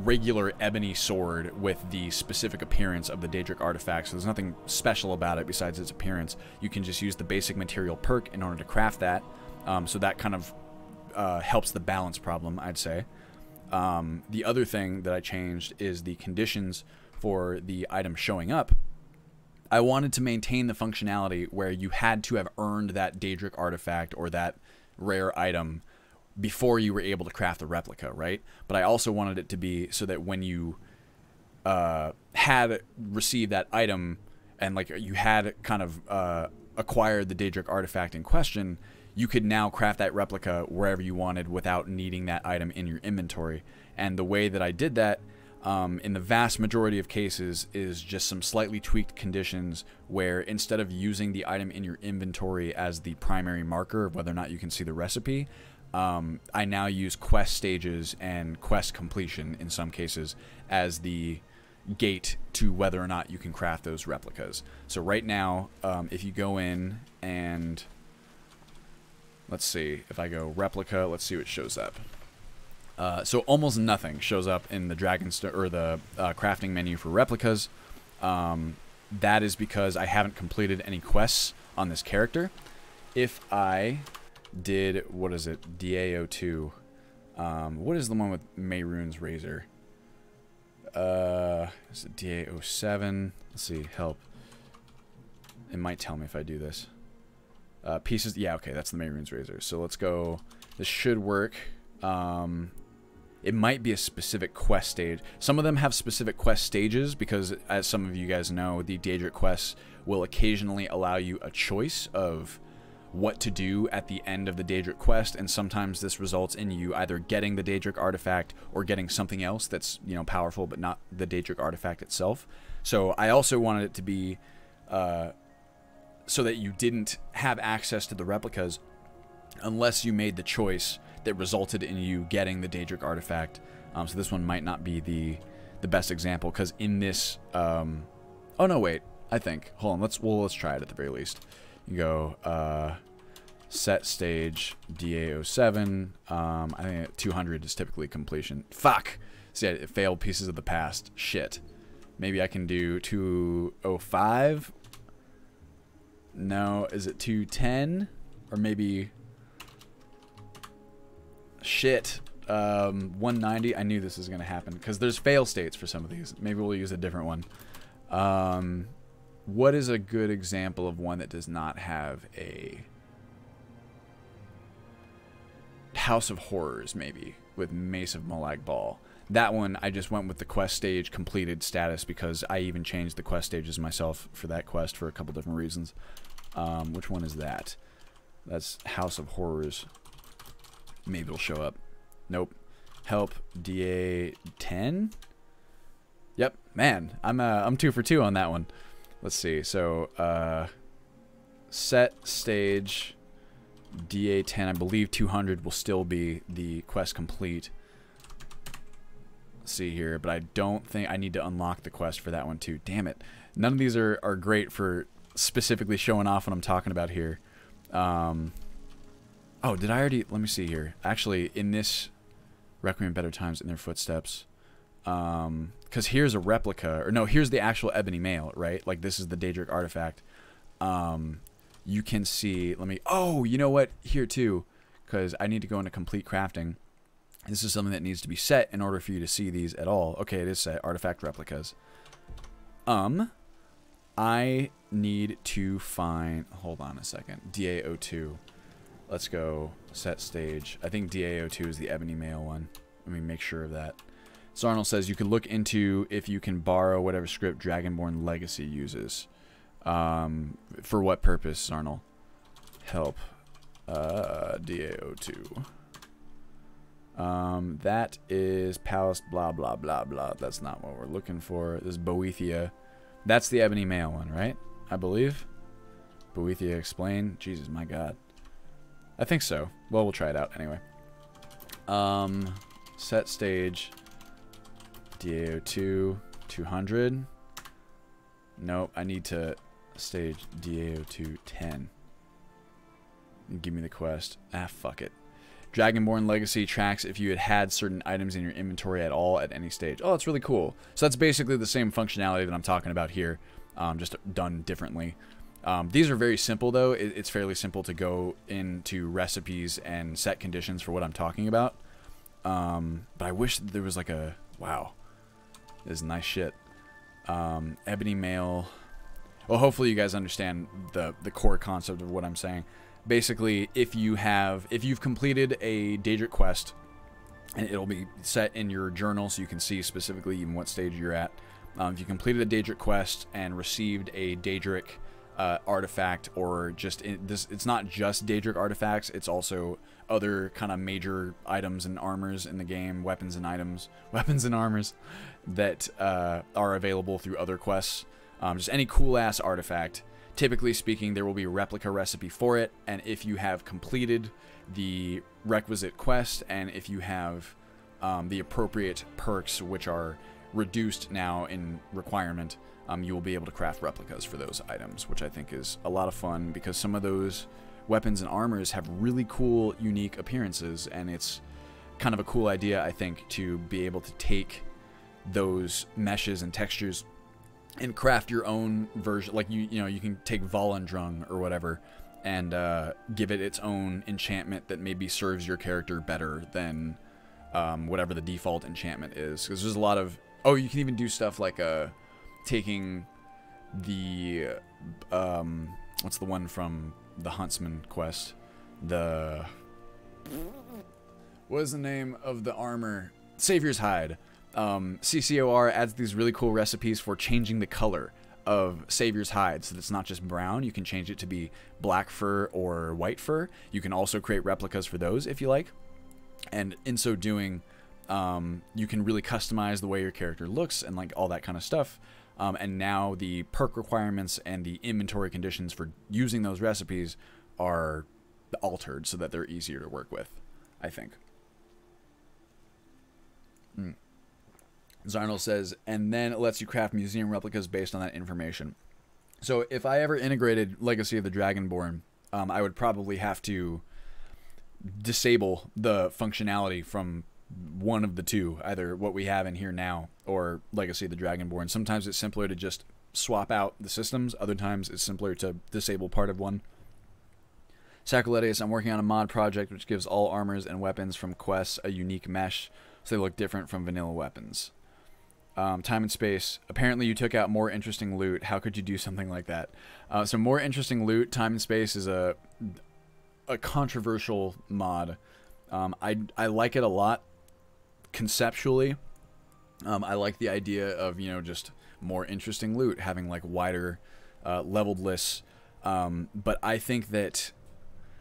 regular ebony sword with the specific appearance of the Daedric artifact, so there's nothing special about it besides its appearance. You can just use the basic material perk in order to craft that, so that kind of helps the balance problem, I'd say. The other thing that I changed is the conditions for the item showing up. I wanted to maintain the functionality where you had to have earned that Daedric artifact or that rare item before you were able to craft the replica, right? But I also wanted it to be so that when you had received that item and like you had kind of acquired the Daedric artifact in question, you could now craft that replica wherever you wanted without needing that item in your inventory. And the way that I did that, in the vast majority of cases, is just some slightly tweaked conditions where instead of using the item in your inventory as the primary marker of whether or not you can see the recipe, I now use quest stages and quest completion in some cases as the gate to whether or not you can craft those replicas. So right now, if you go in and let's see, if I go replica, let's see what shows up. So almost nothing shows up in the or the crafting menu for replicas. That is because I haven't completed any quests on this character. If I did, what is it, DAO2, what is the one with Mehrunes Razor? Is it DA07? Let's see, help. It might tell me if I do this. Pieces, yeah, okay, that's the Mayrune's Razor. So let's go, this should work. It might be a specific quest stage. Some of them have specific quest stages because, as some of you guys know, the Daedric quests will occasionally allow you a choice of what to do at the end of the Daedric quest, and sometimes this results in you either getting the Daedric artifact or getting something else that's, you know, powerful but not the Daedric artifact itself. So I also wanted it to be so that you didn't have access to the replicas unless you made the choice that resulted in you getting the Daedric artifact. So this one might not be the best example, because in this oh no, wait, I think, hold on, let's try it at the very least. You go set stage DA07. I think 200 is typically completion. Fuck! See, it failed Pieces of the Past. Shit. Maybe I can do 205. No, is it 210? Or maybe... Shit. 190. I knew this was going to happen, because there's fail states for some of these. Maybe we'll use a different one. What is a good example of one that does not have a... House of Horrors, maybe, with Mace of Molag Bal. That one, I just went with the quest stage completed status, because I even changed the quest stages myself for that quest for a couple different reasons. Which one is that? That's House of Horrors. Maybe it'll show up. Nope. Help DA10. Yep, man, I'm 2 for 2 on that one. Let's see. So set stage DA10. I believe 200 will still be the quest complete. Let's see here, but I don't think I need to unlock the quest for that one too. Damn it! None of these are great for specifically showing off what I'm talking about here. Oh, did I already... Let me see here. Actually, in this Requiem Better Times in Their Footsteps, because here's a replica, or no, here's the actual ebony mail, right? Like, this is the Daedric artifact. You can see... Let me... Oh, you know what? Here, too, because I need to go into complete crafting. This is something that needs to be set in order for you to see these at all. Okay, it is set. Artifact replicas. I need to find... Hold on a second. DA02. Let's go set stage. I think DA02 is the ebony mail one. Let me make sure of that. Zarnel says you can look into if you can borrow whatever script Dragonborn Legacy uses. For what purpose, Zarnel? Help. DA02. That is Palace blah blah blah blah. That's not what we're looking for. This is Boethia. That's the ebony mail one, right? I believe. Boethia Explain. Jesus, my God. I think so. Well, we'll try it out anyway. Set stage DA02 200. Nope, I need to stage DA02 10. Give me the quest. Ah, fuck it. Dragonborn Legacy tracks if you had certain items in your inventory at all at any stage. Oh, that's really cool. So that's basically the same functionality that I'm talking about here, just done differently. These are very simple, though. It's fairly simple to go into recipes and set conditions for what I'm talking about. But I wish there was like a... Wow. This is nice shit. Ebony Mail. Well, hopefully you guys understand the core concept of what I'm saying. Basically, if you've completed a Daedric quest, and it'll be set in your journal so you can see specifically even what stage you're at. If you completed a Daedric quest and received a Daedric artifact, or just it's not just Daedric artifacts, it's also other kind of major items and armors in the game, weapons and armors that are available through other quests. Just any cool ass artifact. Typically speaking, there will be a replica recipe for it, and if you have completed the requisite quest, and if you have the appropriate perks, which are reduced now in requirement, you will be able to craft replicas for those items, which I think is a lot of fun, because some of those weapons and armors have really cool, unique appearances, and it's kind of a cool idea, I think, to be able to take those meshes and textures and craft your own version. Like, you know, you can take Volendrung or whatever and give it its own enchantment that maybe serves your character better than whatever the default enchantment is. Because there's a lot of Oh, you can even do stuff like taking the what's the one from the Huntsman quest? What is the name of the armor? Savior's Hide. CCOR adds these really cool recipes for changing the color of Savior's Hide, so that it's not just brown. You can change it to be black fur or white fur. You can also create replicas for those if you like, and in so doing, you can really customize the way your character looks and like all that kind of stuff. And now the perk requirements and the inventory conditions for using those recipes are altered so that they're easier to work with, I think. Zarnel says, and then it lets you craft museum replicas based on that information. So if I ever integrated Legacy of the Dragonborn, I would probably have to disable the functionality from one of the two, either what we have in here now or Legacy of the Dragonborn. Sometimes it's simpler to just swap out the systems. Other times it's simpler to disable part of one. Sacroletus, I'm working on a mod project which gives all armors and weapons from quests a unique mesh so they look different from vanilla weapons. Time and space. Apparently you took out more interesting loot. How could you do something like that? So more interesting loot, time and space is a controversial mod. I like it a lot conceptually. I like the idea of, you know, just more interesting loot, having like wider leveled lists. But I think that,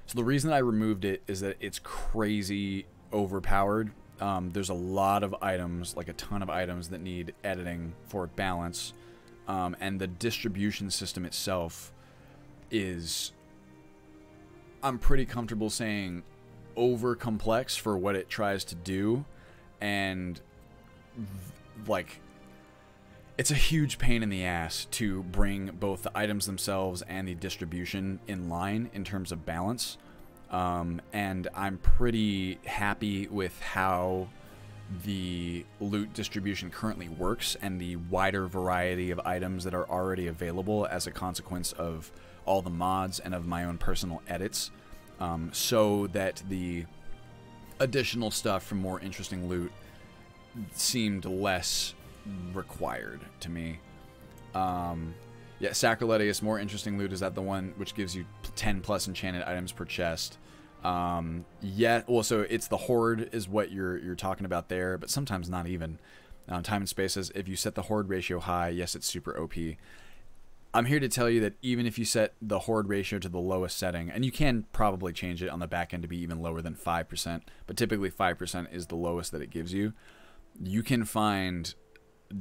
so the reason I removed it is that it's crazy overpowered. There's a lot of items, like a ton of items that need editing for balance. And the distribution system itself is, I'm pretty comfortable saying, over complex for what it tries to do. And like, it's a huge pain in the ass to bring both the items themselves and the distribution in line in terms of balance. And I'm pretty happy with how the loot distribution currently works and the wider variety of items that are already available as a consequence of all the mods and of my own personal edits, so that the additional stuff from more interesting loot seemed less required to me. Yeah, Sacroletus, more interesting loot, is that the one which gives you 10 plus enchanted items per chest? Yeah, well, so it's the Horde is what you're talking about there, but sometimes not even. Time and space says, if you set the Horde ratio high, yes, it's super OP. I'm here to tell you that even if you set the Horde ratio to the lowest setting, and you can probably change it on the back end to be even lower than 5%, but typically 5% is the lowest that it gives you, you can find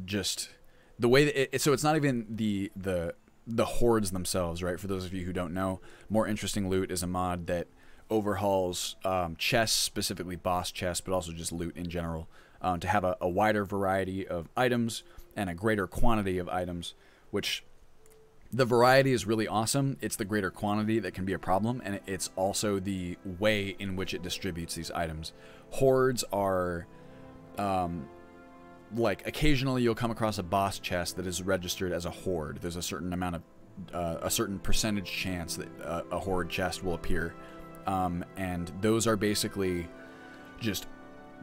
just the way that so it's not even the hordes themselves, right? For those of you who don't know, More Interesting Loot is a mod that overhauls chests, specifically boss chests, but also just loot in general, to have a wider variety of items and a greater quantity of items, which the variety is really awesome. It's the greater quantity that can be a problem, and it's also the way in which it distributes these items. Hordes are like, occasionally you'll come across a boss chest that is registered as a horde. There's a certain amount of a certain percentage chance that a horde chest will appear, and those are basically just,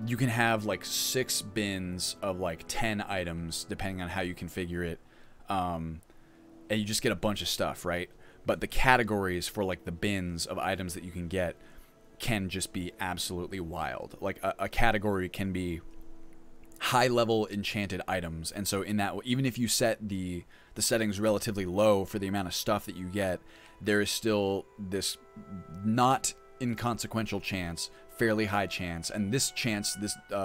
you can have like 6 bins of like 10 items depending on how you configure it, and you just get a bunch of stuff, right? But the categories for like the bins of items that you can get can just be absolutely wild. Like a category can be high level enchanted items, and so in that, even if you set the settings relatively low for the amount of stuff that you get, there is still this not inconsequential chance, fairly high chance, and this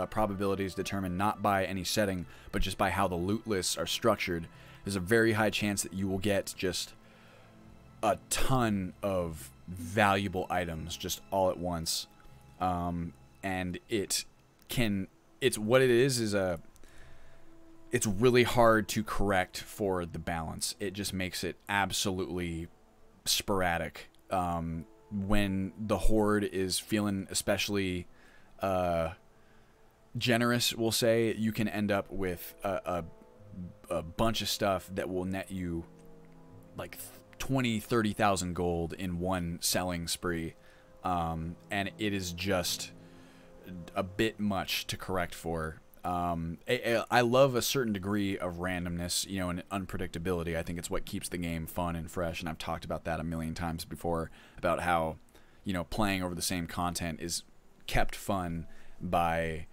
probability is determined not by any setting but just by how the loot lists are structured. There's a very high chance that you will get just a ton of valuable items just all at once, and it's what it is it's really hard to correct for the balance. It just makes it absolutely sporadic. When the horde is feeling especially generous, we'll say, you can end up with a bunch of stuff that will net you like 20,000-30,000 gold in one selling spree, and it is just a bit much to correct for. I love a certain degree of randomness, you know, and unpredictability. I think it's what keeps the game fun and fresh, and I've talked about that a million times before, about how, you know, playing over the same content is kept fun by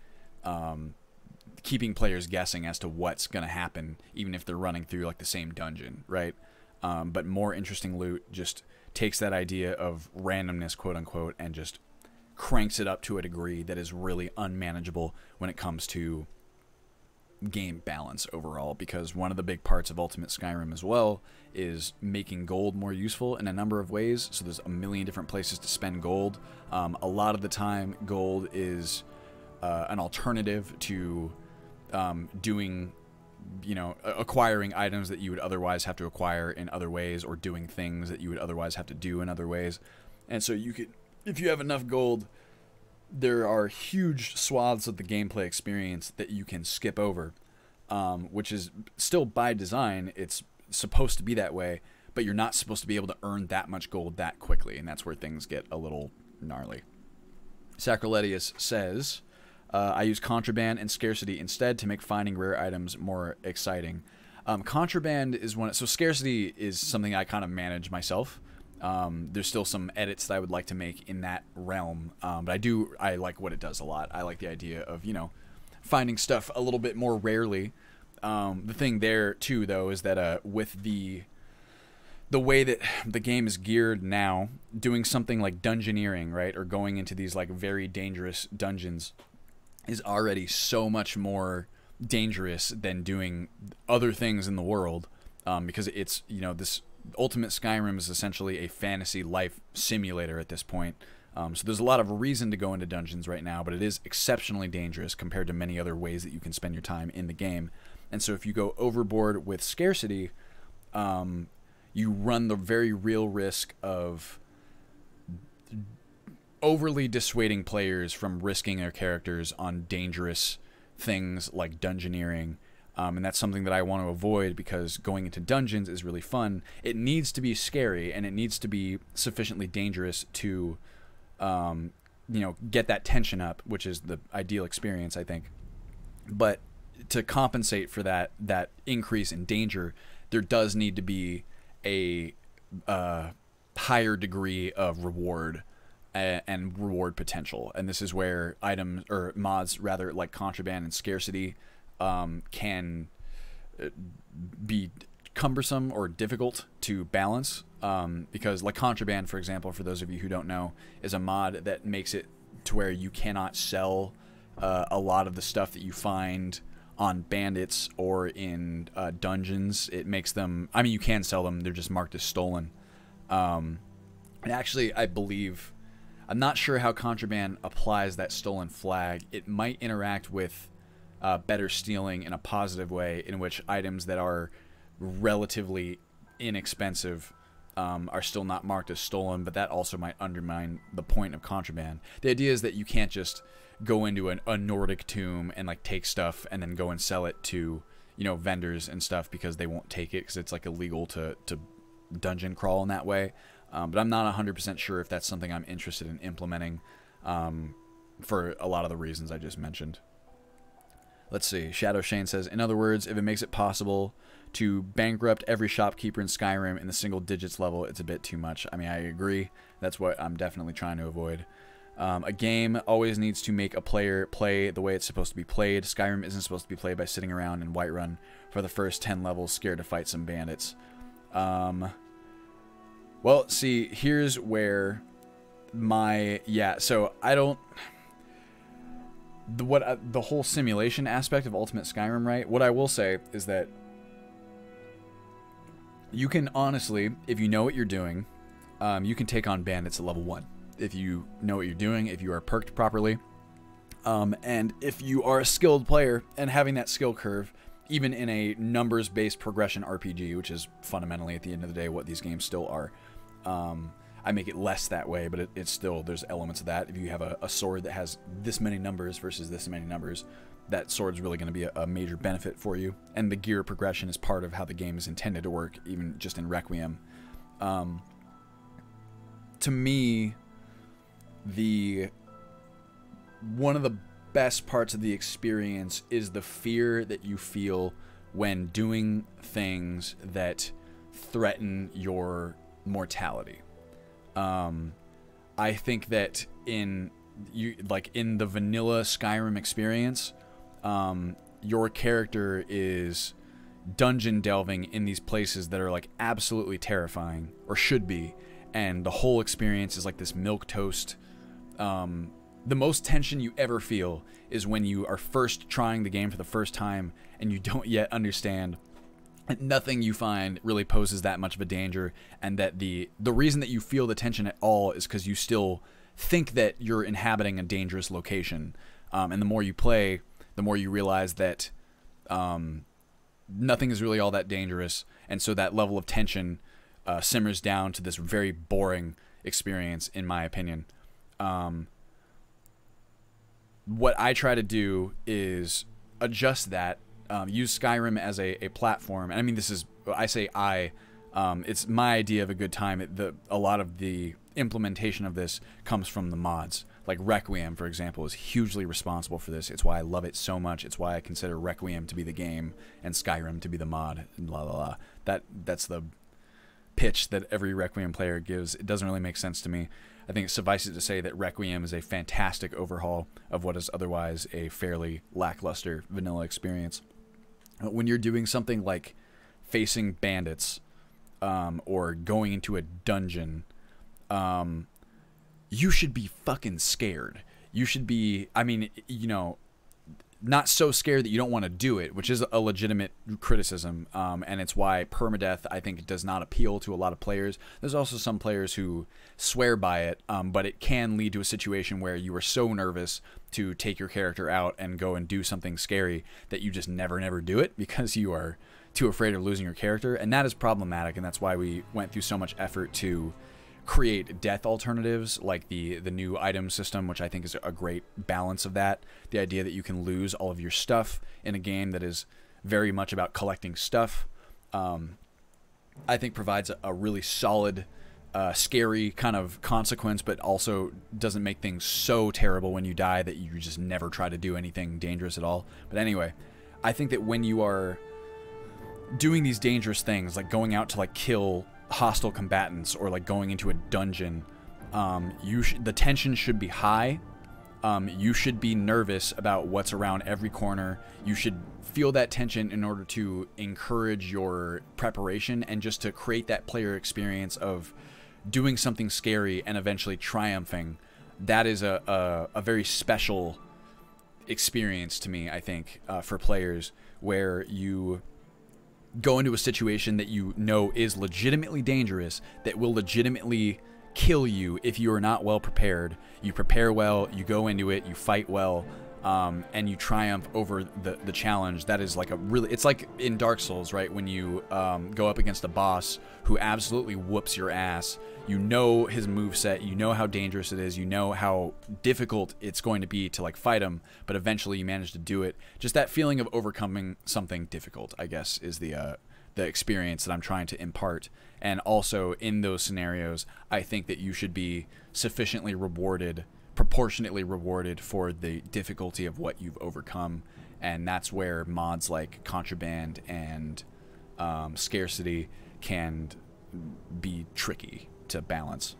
keeping players guessing as to what's going to happen, even if they're running through like the same dungeon, right? But more interesting loot just takes that idea of randomness, quote unquote, and just cranks it up to a degree that is really unmanageable when it comes to game balance overall, because one of the big parts of Ultimate Skyrim as well is making gold more useful in a number of ways. So there's a million different places to spend gold. A lot of the time gold is an alternative to doing, you know, acquiring items that you would otherwise have to acquire in other ways, or doing things that you would otherwise have to do in other ways. And so you could, if you have enough gold, there are huge swaths of the gameplay experience that you can skip over, which is still by design. It's supposed to be that way, but you're not supposed to be able to earn that much gold that quickly, and that's where things get a little gnarly. Sacroletius says, I use contraband and scarcity instead to make finding rare items more exciting. Contraband is one, so scarcity is something I kind of manage myself. There's still some edits that I would like to make in that realm, but I like what it does a lot. I like the idea of, you know, finding stuff a little bit more rarely. The thing there too, though, is that with the way that the game is geared now, doing something like dungeoneering, right, or going into these like very dangerous dungeons is already so much more dangerous than doing other things in the world, because it's, you know, this Ultimate Skyrim is essentially a fantasy life simulator at this point. So there's a lot of reason to go into dungeons right now, but it is exceptionally dangerous compared to many other ways that you can spend your time in the game. And so if you go overboard with scarcity, you run the very real risk of overly dissuading players from risking their characters on dangerous things like dungeoneering. And that's something that I want to avoid, because going into dungeons is really fun. It needs to be scary, and it needs to be sufficiently dangerous to, you know, get that tension up, which is the ideal experience, I think. But to compensate for that increase in danger, there does need to be a higher degree of reward and reward potential. And this is where items, or mods rather, like contraband and scarcity can be cumbersome or difficult to balance, because like contraband, for example, for those of you who don't know, is a mod that makes it to where you cannot sell a lot of the stuff that you find on bandits or in dungeons. It makes them, I mean, you can sell them, they're just marked as stolen. And actually, I believe, I'm not sure how contraband applies that stolen flag. It might interact with better stealing in a positive way, in which items that are relatively inexpensive are still not marked as stolen, but that also might undermine the point of contraband. The idea is that you can't just go into a Nordic tomb and like take stuff and then go and sell it to, you know, vendors and stuff, because they won't take it, because it's like illegal to dungeon crawl in that way. But I'm not 100% sure if that's something I'm interested in implementing, for a lot of the reasons I just mentioned. Let's see. Shadow Shane says, in other words, if it makes it possible to bankrupt every shopkeeper in Skyrim in the single digits level, it's a bit too much. I mean, I agree. That's what I'm definitely trying to avoid. A game always needs to make a player play the way it's supposed to be played. Skyrim isn't supposed to be played by sitting around in Whiterun for the first 10 levels scared to fight some bandits. Well, see, here's where my, so I don't, the whole simulation aspect of Ultimate Skyrim, right? What I will say is that you can honestly, if you know what you're doing, you can take on bandits at level 1. If you know what you're doing, if you are perked properly, and if you are a skilled player and having that skill curve, even in a numbers-based progression RPG, which is fundamentally at the end of the day what these games still are. I make it less that way, but it's still, there's elements of that. If you have a sword that has this many numbers versus this many numbers, that sword's really going to be a major benefit for you. And the gear progression is part of how the game is intended to work, even just in Requiem. To me, one of the best parts of the experience is the fear that you feel when doing things that threaten your mortality. I think that in the vanilla Skyrim experience, your character is dungeon delving in these places that are like absolutely terrifying, or should be, and the whole experience is like this milquetoast. The most tension you ever feel is when you are first trying the game for the first time and you don't yet understand. Nothing you find really poses that much of a danger, and that the reason that you feel the tension at all is because you still think that you're inhabiting a dangerous location. And the more you play, the more you realize that nothing is really all that dangerous, and so that level of tension simmers down to this very boring experience, in my opinion. What I try to do is adjust that. Use Skyrim as a platform, and I mean, it's my idea of a good time. A lot of the implementation of this comes from the mods. Like Requiem, for example, is hugely responsible for this. It's why I love it so much. It's why I consider Requiem to be the game and Skyrim to be the mod. And la la la. That's the pitch that every Requiem player gives. It doesn't really make sense to me. I think it suffices to say that Requiem is a fantastic overhaul of what is otherwise a fairly lackluster vanilla experience. When you're doing something like facing bandits or going into a dungeon, you should be fucking scared. You should be, I mean, you know, not so scared that you don't want to do it, which is a legitimate criticism, and it's why permadeath, I think, does not appeal to a lot of players. There's also some players who swear by it, but it can lead to a situation where you are so nervous to take your character out and go and do something scary that you just never do it because you are too afraid of losing your character, and that is problematic, and that's why we went through so much effort to create death alternatives like the new item system, which I think is a great balance of that. The idea that you can lose all of your stuff in a game that is very much about collecting stuff, I think provides a really solid, scary kind of consequence, but also doesn't make things so terrible when you die that you just never try to do anything dangerous at all. But anyway, I think that when you are doing these dangerous things, like going out to like kill hostile combatants or like going into a dungeon, the tension should be high. You should be nervous about what's around every corner. You should feel that tension in order to encourage your preparation and just to create that player experience of doing something scary and eventually triumphing. That is a very special experience to me, I think, for players, where you go into a situation that you know is legitimately dangerous, that will legitimately kill you if you are not well prepared. You prepare well, you go into it, you fight well, and you triumph over the challenge. That is like it's like in Dark Souls, right? When you go up against a boss who absolutely whoops your ass, you know his moveset, you know how dangerous it is, you know how difficult it's going to be to like fight him, but eventually you manage to do it. Just that feeling of overcoming something difficult, I guess, is the experience that I'm trying to impart. And also in those scenarios, I think that you should be sufficiently rewarded, proportionately rewarded for the difficulty of what you've overcome. And that's where mods like Contraband and Scarcity can be tricky to balance.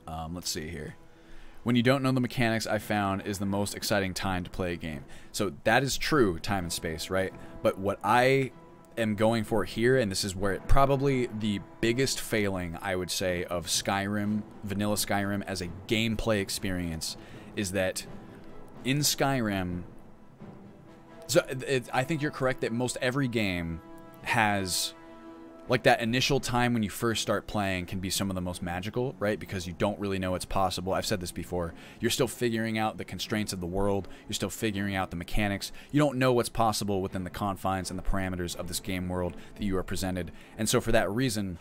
Let's see here. When you don't know the mechanics, I found is the most exciting time to play a game. So that is true, time and space, right? But what I am going for here, and this is where it probably the biggest failing, I would say, of Skyrim, vanilla Skyrim as a gameplay experience, is that in Skyrim, I think you're correct that most every game has, like, that initial time when you first start playing can be some of the most magical, right? Because you don't really know what's possible. I've said this before. You're still figuring out the constraints of the world. You're still figuring out the mechanics. You don't know what's possible within the confines and the parameters of this game world that you are presented. And so for that reason,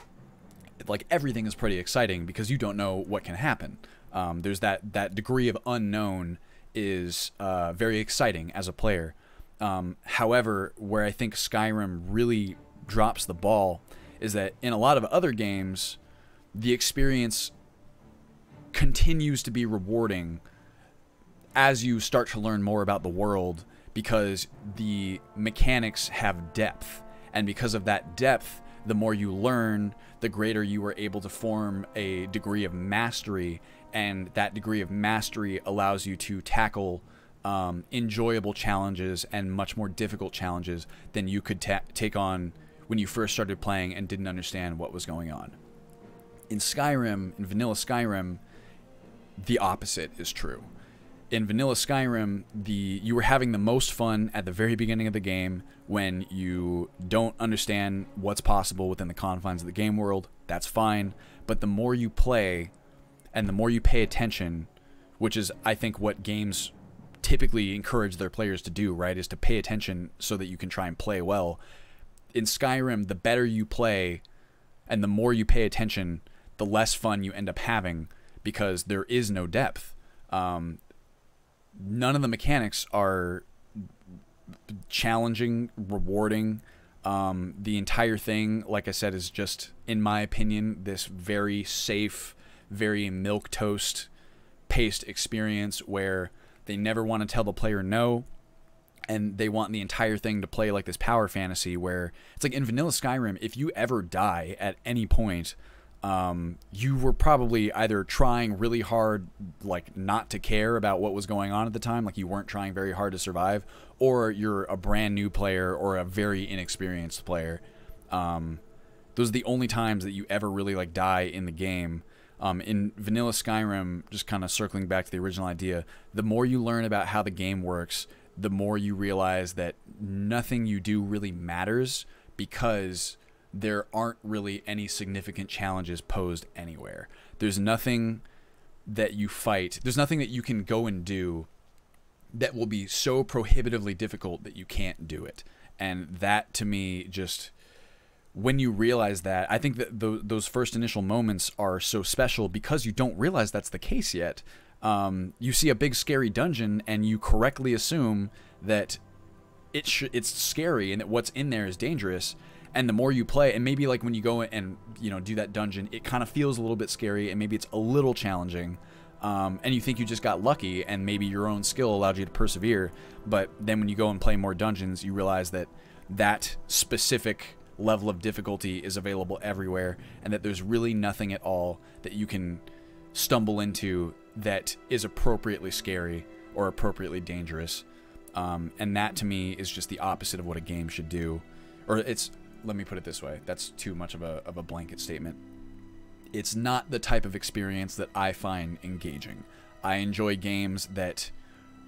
like, everything is pretty exciting because you don't know what can happen. There's that degree of unknown is very exciting as a player. However, where I think Skyrim really drops the ball is that in a lot of other games, the experience continues to be rewarding as you start to learn more about the world, because the mechanics have depth, and because of that depth, the more you learn, the greater you are able to form a degree of mastery, and that degree of mastery allows you to tackle enjoyable challenges and much more difficult challenges than you could take on when you first started playing and didn't understand what was going on. In Skyrim, in vanilla Skyrim, the opposite is true. In vanilla Skyrim, you were having the most fun at the very beginning of the game when you don't understand what's possible within the confines of the game world. That's fine. But the more you play and the more you pay attention, which is, I think, what games typically encourage their players to do, right, is to pay attention so that you can try and play well. In Skyrim, the better you play and the more you pay attention, the less fun you end up having, because there is no depth. None of the mechanics are challenging, rewarding. The entire thing, like I said, is just, in my opinion, this very safe, very milquetoast paced experience where they never want to tell the player no, and they want the entire thing to play like this power fantasy where it's like in vanilla Skyrim, if you ever die at any point, you were probably either trying really hard, like, not to care about what was going on at the time, like you weren't trying very hard to survive, or you're a brand new player or a very inexperienced player. Those are the only times that you ever really, like, die in the game. In vanilla Skyrim, just kind of circling back to the original idea, the more you learn about how the game works, the more you realize that nothing you do really matters, because there aren't really any significant challenges posed anywhere. There's nothing that you fight. There's nothing that you can go and do that will be so prohibitively difficult that you can't do it. And that, to me, just, when you realize that, I think that those first initial moments are so special because you don't realize that's the case yet. You see a big scary dungeon and you correctly assume that it's scary and that what's in there is dangerous. And the more you play, and maybe like when you go and, you know, do that dungeon, it kind of feels a little bit scary and maybe it's a little challenging. And you think you just got lucky and maybe your own skill allowed you to persevere. But then when you go and play more dungeons, you realize that that specific level of difficulty is available everywhere, and that there's really nothing at all that you can stumble into that is appropriately scary or appropriately dangerous. And that, to me, is just the opposite of what a game should do. Or it's, let me put it this way, that's too much of a blanket statement. It's not the type of experience that I find engaging. I enjoy games that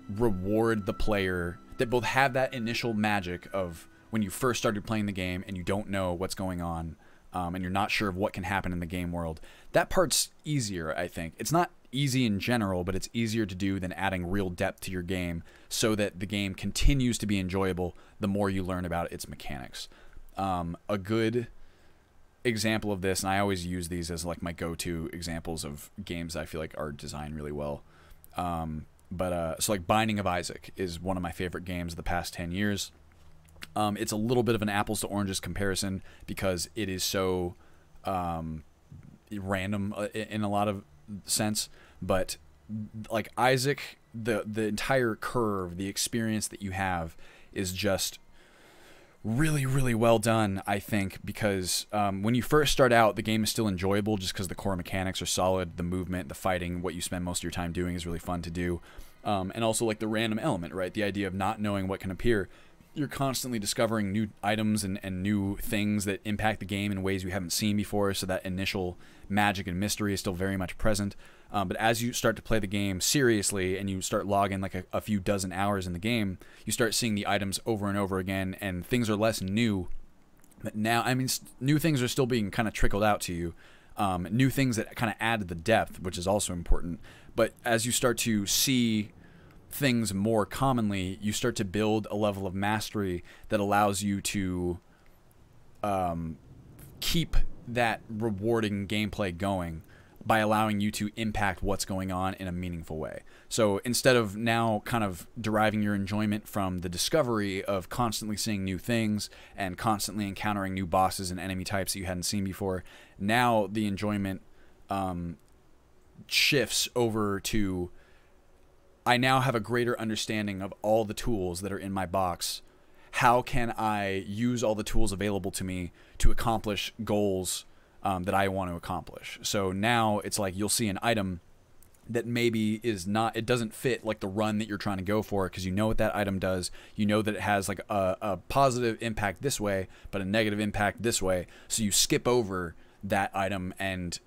reward the player, that both have that initial magic of when you first started playing the game and you don't know what's going on, and you're not sure of what can happen in the game world. That part's easier, I think. It's not easy in general, but it's easier to do than adding real depth to your game so that the game continues to be enjoyable the more you learn about its mechanics. A good example of this, and I always use these as like my go-to examples of games I feel like are designed really well. So like Binding of Isaac is one of my favorite games of the past 10 years. It's a little bit of an apples to oranges comparison because it is so random in a lot of sense, but like Isaac, the entire curve, the experience that you have is just really, really well done, I think, because when you first start out, the game is still enjoyable just because the core mechanics are solid, the movement, the fighting, what you spend most of your time doing is really fun to do, and also like the random element, right? The idea of not knowing what can appear. You're constantly discovering new items and new things that impact the game in ways you haven't seen before, so that initial magic and mystery is still very much present. But as you start to play the game seriously and you start logging like a few dozen hours in the game, you start seeing the items over and over again, and things are less new. But now, I mean, new things are still being kind of trickled out to you. New things that kind of add to the depth, which is also important. But as you start to see things more commonly, you start to build a level of mastery that allows you to keep that rewarding gameplay going by allowing you to impact what's going on in a meaningful way. So instead of now kind of deriving your enjoyment from the discovery of constantly seeing new things and constantly encountering new bosses and enemy types that you hadn't seen before, now the enjoyment shifts over to I now have a greater understanding of all the tools that are in my box. How can I use all the tools available to me to accomplish goals that I want to accomplish? So now it's like you'll see an item that maybe is not, it doesn't fit like the run that you're trying to go for, because you know what that item does. You know that it has like a positive impact this way, but a negative impact this way. So you skip over that item and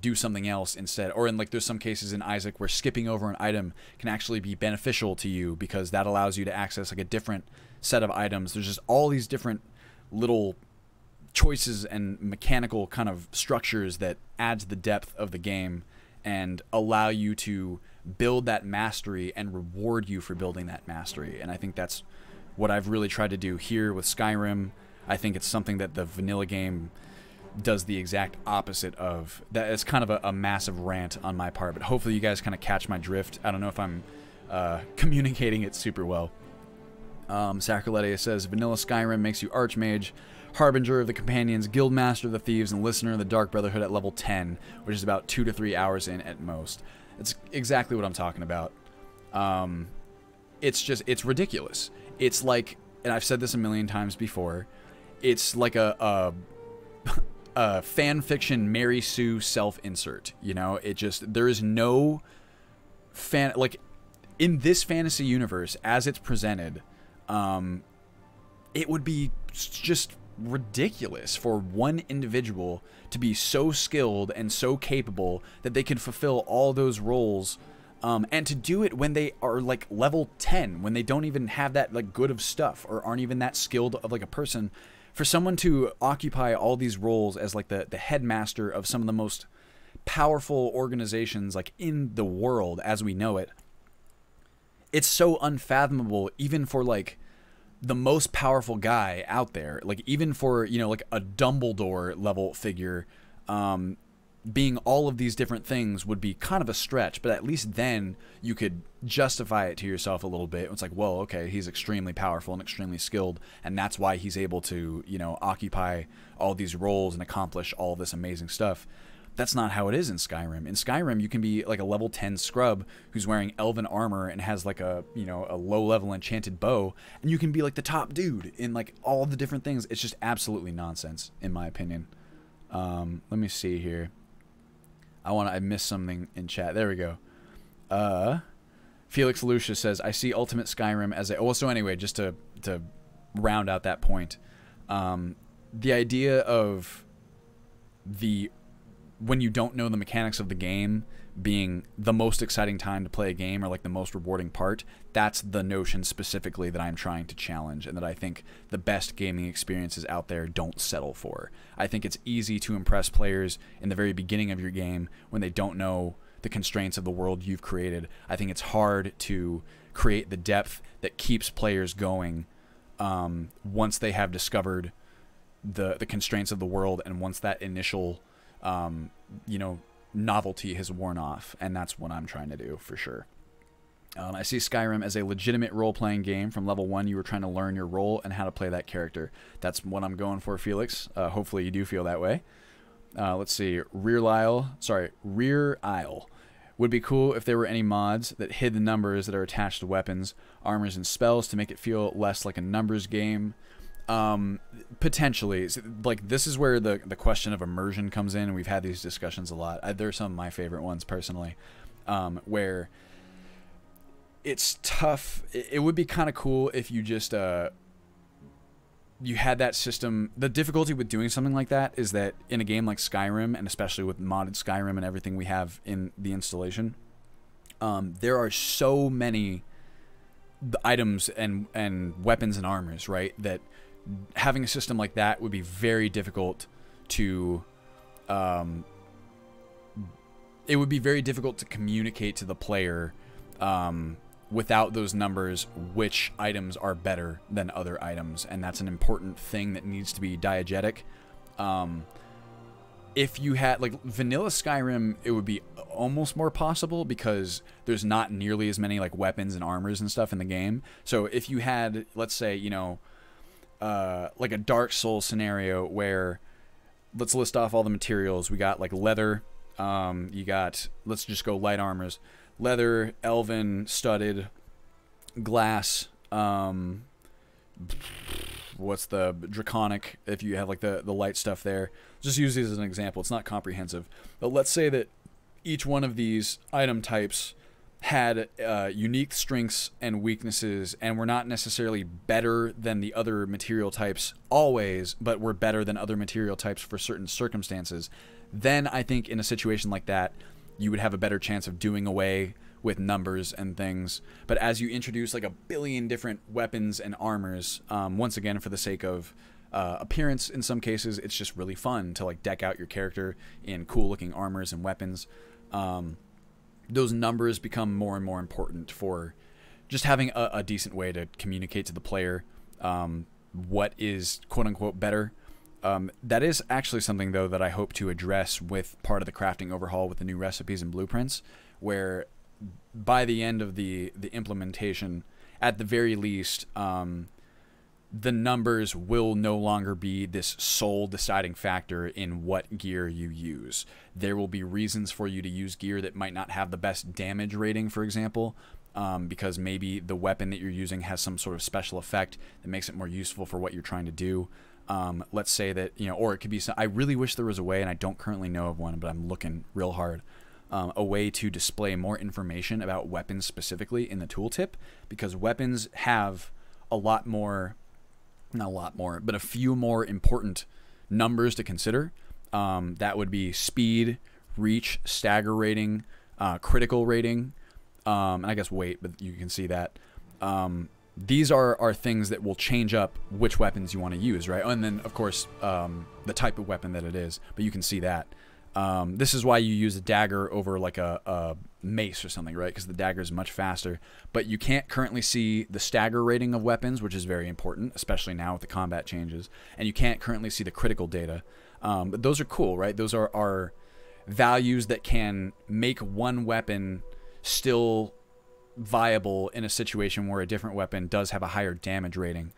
do something else instead. Or in like there's some cases in Isaac where skipping over an item can actually be beneficial to you, because that allows you to access like a different set of items. There's just all these different little choices and mechanical kind of structures that add to the depth of the game and allow you to build that mastery and reward you for building that mastery. And I think that's what I've really tried to do here with Skyrim. I think it's something that the vanilla game does the exact opposite of. That is kind of a massive rant on my part, but hopefully you guys kind of catch my drift. I don't know if I'm communicating it super well. Sacrilete says, vanilla Skyrim makes you Archmage, Harbinger of the Companions, Guildmaster of the Thieves, and Listener of the Dark Brotherhood at level 10, which is about 2 to 3 hours in at most. It's exactly what I'm talking about. It's ridiculous. It's like, and I've said this a million times before, it's like a fan fiction Mary Sue self-insert, you know? It just, there is no like, in this fantasy universe, as it's presented, it would be just ridiculous for one individual to be so skilled and so capable that they can fulfill all those roles, and to do it when they are like level 10, when they don't even have that like good of stuff or aren't even that skilled of like a person. For someone to occupy all these roles as like the headmaster of some of the most powerful organizations like in the world as we know it, it's so unfathomable even for like the most powerful guy out there, like even for, you know, like a Dumbledore level figure, being all of these different things would be kind of a stretch, but at least then you could justify it to yourself a little bit. It's like, well, okay, he's extremely powerful and extremely skilled, and that's why he's able to, you know, occupy all these roles and accomplish all this amazing stuff. That's not how it is in Skyrim. In Skyrim, you can be like a level 10 scrub who's wearing elven armor and has like a, you know, a low-level enchanted bow, and you can be like the top dude in like all the different things. It's just absolutely nonsense, in my opinion. Let me see here. I missed something in chat. There we go. Felix Lucia says, I see Ultimate Skyrim as a... Well, so anyway, just to round out that point, the idea of when you don't know the mechanics of the game being the most exciting time to play a game, or like the most rewarding part, that's the notion specifically that I'm trying to challenge, and that I think the best gaming experiences out there don't settle for. I think it's easy to impress players in the very beginning of your game when they don't know the constraints of the world you've created. I think it's hard to create the depth that keeps players going once they have discovered the constraints of the world, and once that initial you know, novelty has worn off. And that's what I'm trying to do for sure. I see Skyrim as a legitimate role-playing game. From level 1 you were trying to learn your role and how to play that character. That's what I'm going for, Felix. Hopefully you do feel that way. Let's see, Rear Isle. Would be cool if there were any mods that hid the numbers that are attached to weapons, armors, and spells to make it feel less like a numbers game. Potentially. Like, this is where the question of immersion comes in, and we've had these discussions a lot. They're some of my favorite ones personally, where it's tough. It would be kind of cool if you just you had that system. The difficulty with doing something like that is that in a game like Skyrim, and especially with modded Skyrim and everything we have in the installation, there are so many items and weapons and armors, right, that having a system like that would be very difficult to it would be very difficult to communicate to the player without those numbers which items are better than other items, and that's an important thing that needs to be diegetic. If you had like vanilla Skyrim, it would be almost more possible because there's not nearly as many like weapons and armors and stuff in the game. So if you had, let's say, you know, like a Dark Souls scenario where, let's list off all the materials. We got like leather, you got, let's just go light armors, leather, elven, studded, glass, what's the draconic, if you have like the light stuff there. Just use these as an example. It's not comprehensive. But let's say that each one of these item types had unique strengths and weaknesses, and were not necessarily better than the other material types always, but were better than other material types for certain circumstances. Then I think in a situation like that, you would have a better chance of doing away with numbers and things. But as you introduce like a billion different weapons and armors, once again, for the sake of appearance, in some cases, it's just really fun to like deck out your character in cool looking armors and weapons. Those numbers become more and more important for just having a decent way to communicate to the player what is quote unquote better. That is actually something, though, that I hope to address with part of the crafting overhaul with the new recipes and blueprints, where by the end of the implementation, at the very least, the numbers will no longer be this sole deciding factor in what gear you use. There will be reasons for you to use gear that might not have the best damage rating, for example, because maybe the weapon that you're using has some sort of special effect that makes it more useful for what you're trying to do. Let's say that, you know, or it could be, I really wish there was a way, and I don't currently know of one, but I'm looking real hard, a way to display more information about weapons specifically in the tooltip, because weapons have a lot more, not a lot more, but a few more important numbers to consider. That would be speed, reach, stagger rating, critical rating, and I guess weight, but you can see that. These are things that will change up which weapons you want to use, right? And then, of course, the type of weapon that it is, but you can see that. This is why you use a dagger over like a mace or something, right? Because the dagger is much faster. But you can't currently see the stagger rating of weapons, which is very important, especially now with the combat changes. And you can't currently see the critical data. But those are cool, right? Those are values that can make one weapon still viable in a situation where a different weapon does have a higher damage rating.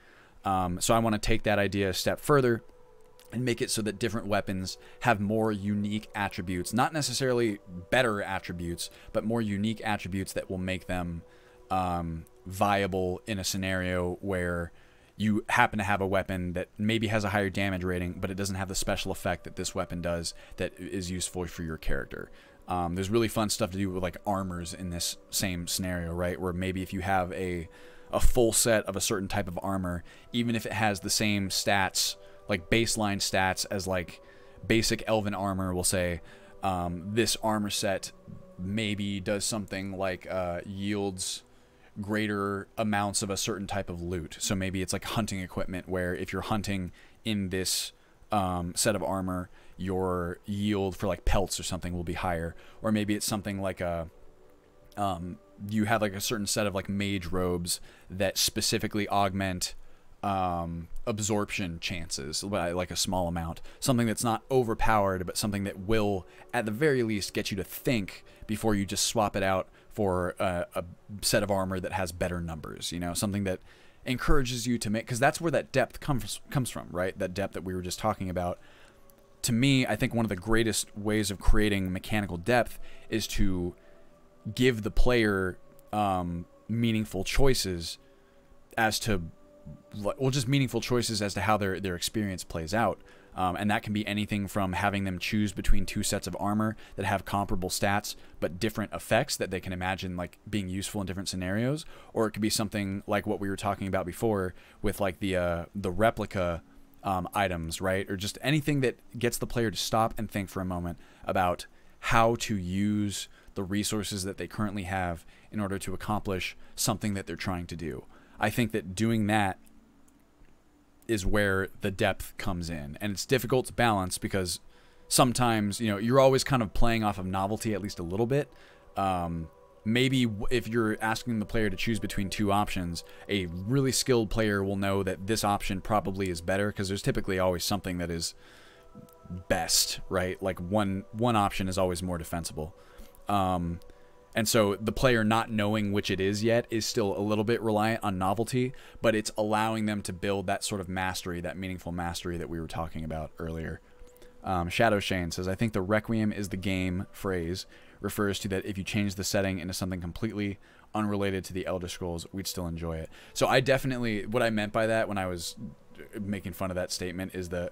So I want to take that idea a step further and make it so that different weapons have more unique attributes, not necessarily better attributes, but more unique attributes that will make them viable in a scenario where you happen to have a weapon that maybe has a higher damage rating, but it doesn't have the special effect that this weapon does that is useful for your character. There's really fun stuff to do with like armors in this same scenario, right? Where maybe if you have a full set of a certain type of armor, even if it has the same stats, like baseline stats as like basic elven armor, we'll say, this armor set maybe does something like yields greater amounts of a certain type of loot. So maybe it's like hunting equipment, where if you're hunting in this set of armor, your yield for like pelts or something will be higher. Or maybe it's something like you have like a certain set of like mage robes that specifically augment absorption chances by like a small amount. Something that's not overpowered, but something that will at the very least get you to think before you just swap it out for a set of armor that has better numbers, you know, something that encourages you to make, because that's where that depth comes from, right? That depth that we were just talking about. To me, I think one of the greatest ways of creating mechanical depth is to give the player meaningful choices as to, well, just meaningful choices as to how their experience plays out. And that can be anything from having them choose between two sets of armor that have comparable stats but different effects that they can imagine like being useful in different scenarios, or it could be something like what we were talking about before with like the replica items, right? Or just anything that gets the player to stop and think for a moment about how to use the resources that they currently have in order to accomplish something that they're trying to do. I think that doing that is where the depth comes in, and it's difficult to balance because sometimes, you know, you're always kind of playing off of novelty at least a little bit. Maybe if you're asking the player to choose between two options, a really skilled player will know that this option probably is better because there's typically always something that is best, right? Like one option is always more defensible. And so the player not knowing which it is yet is still a little bit reliant on novelty, but it's allowing them to build that sort of mastery, that meaningful mastery that we were talking about earlier. Shadow Shane says, I think the Requiem is the game phrase refers to that if you change the setting into something completely unrelated to the Elder Scrolls, we'd still enjoy it. So I definitely, what I meant by that when I was making fun of that statement is the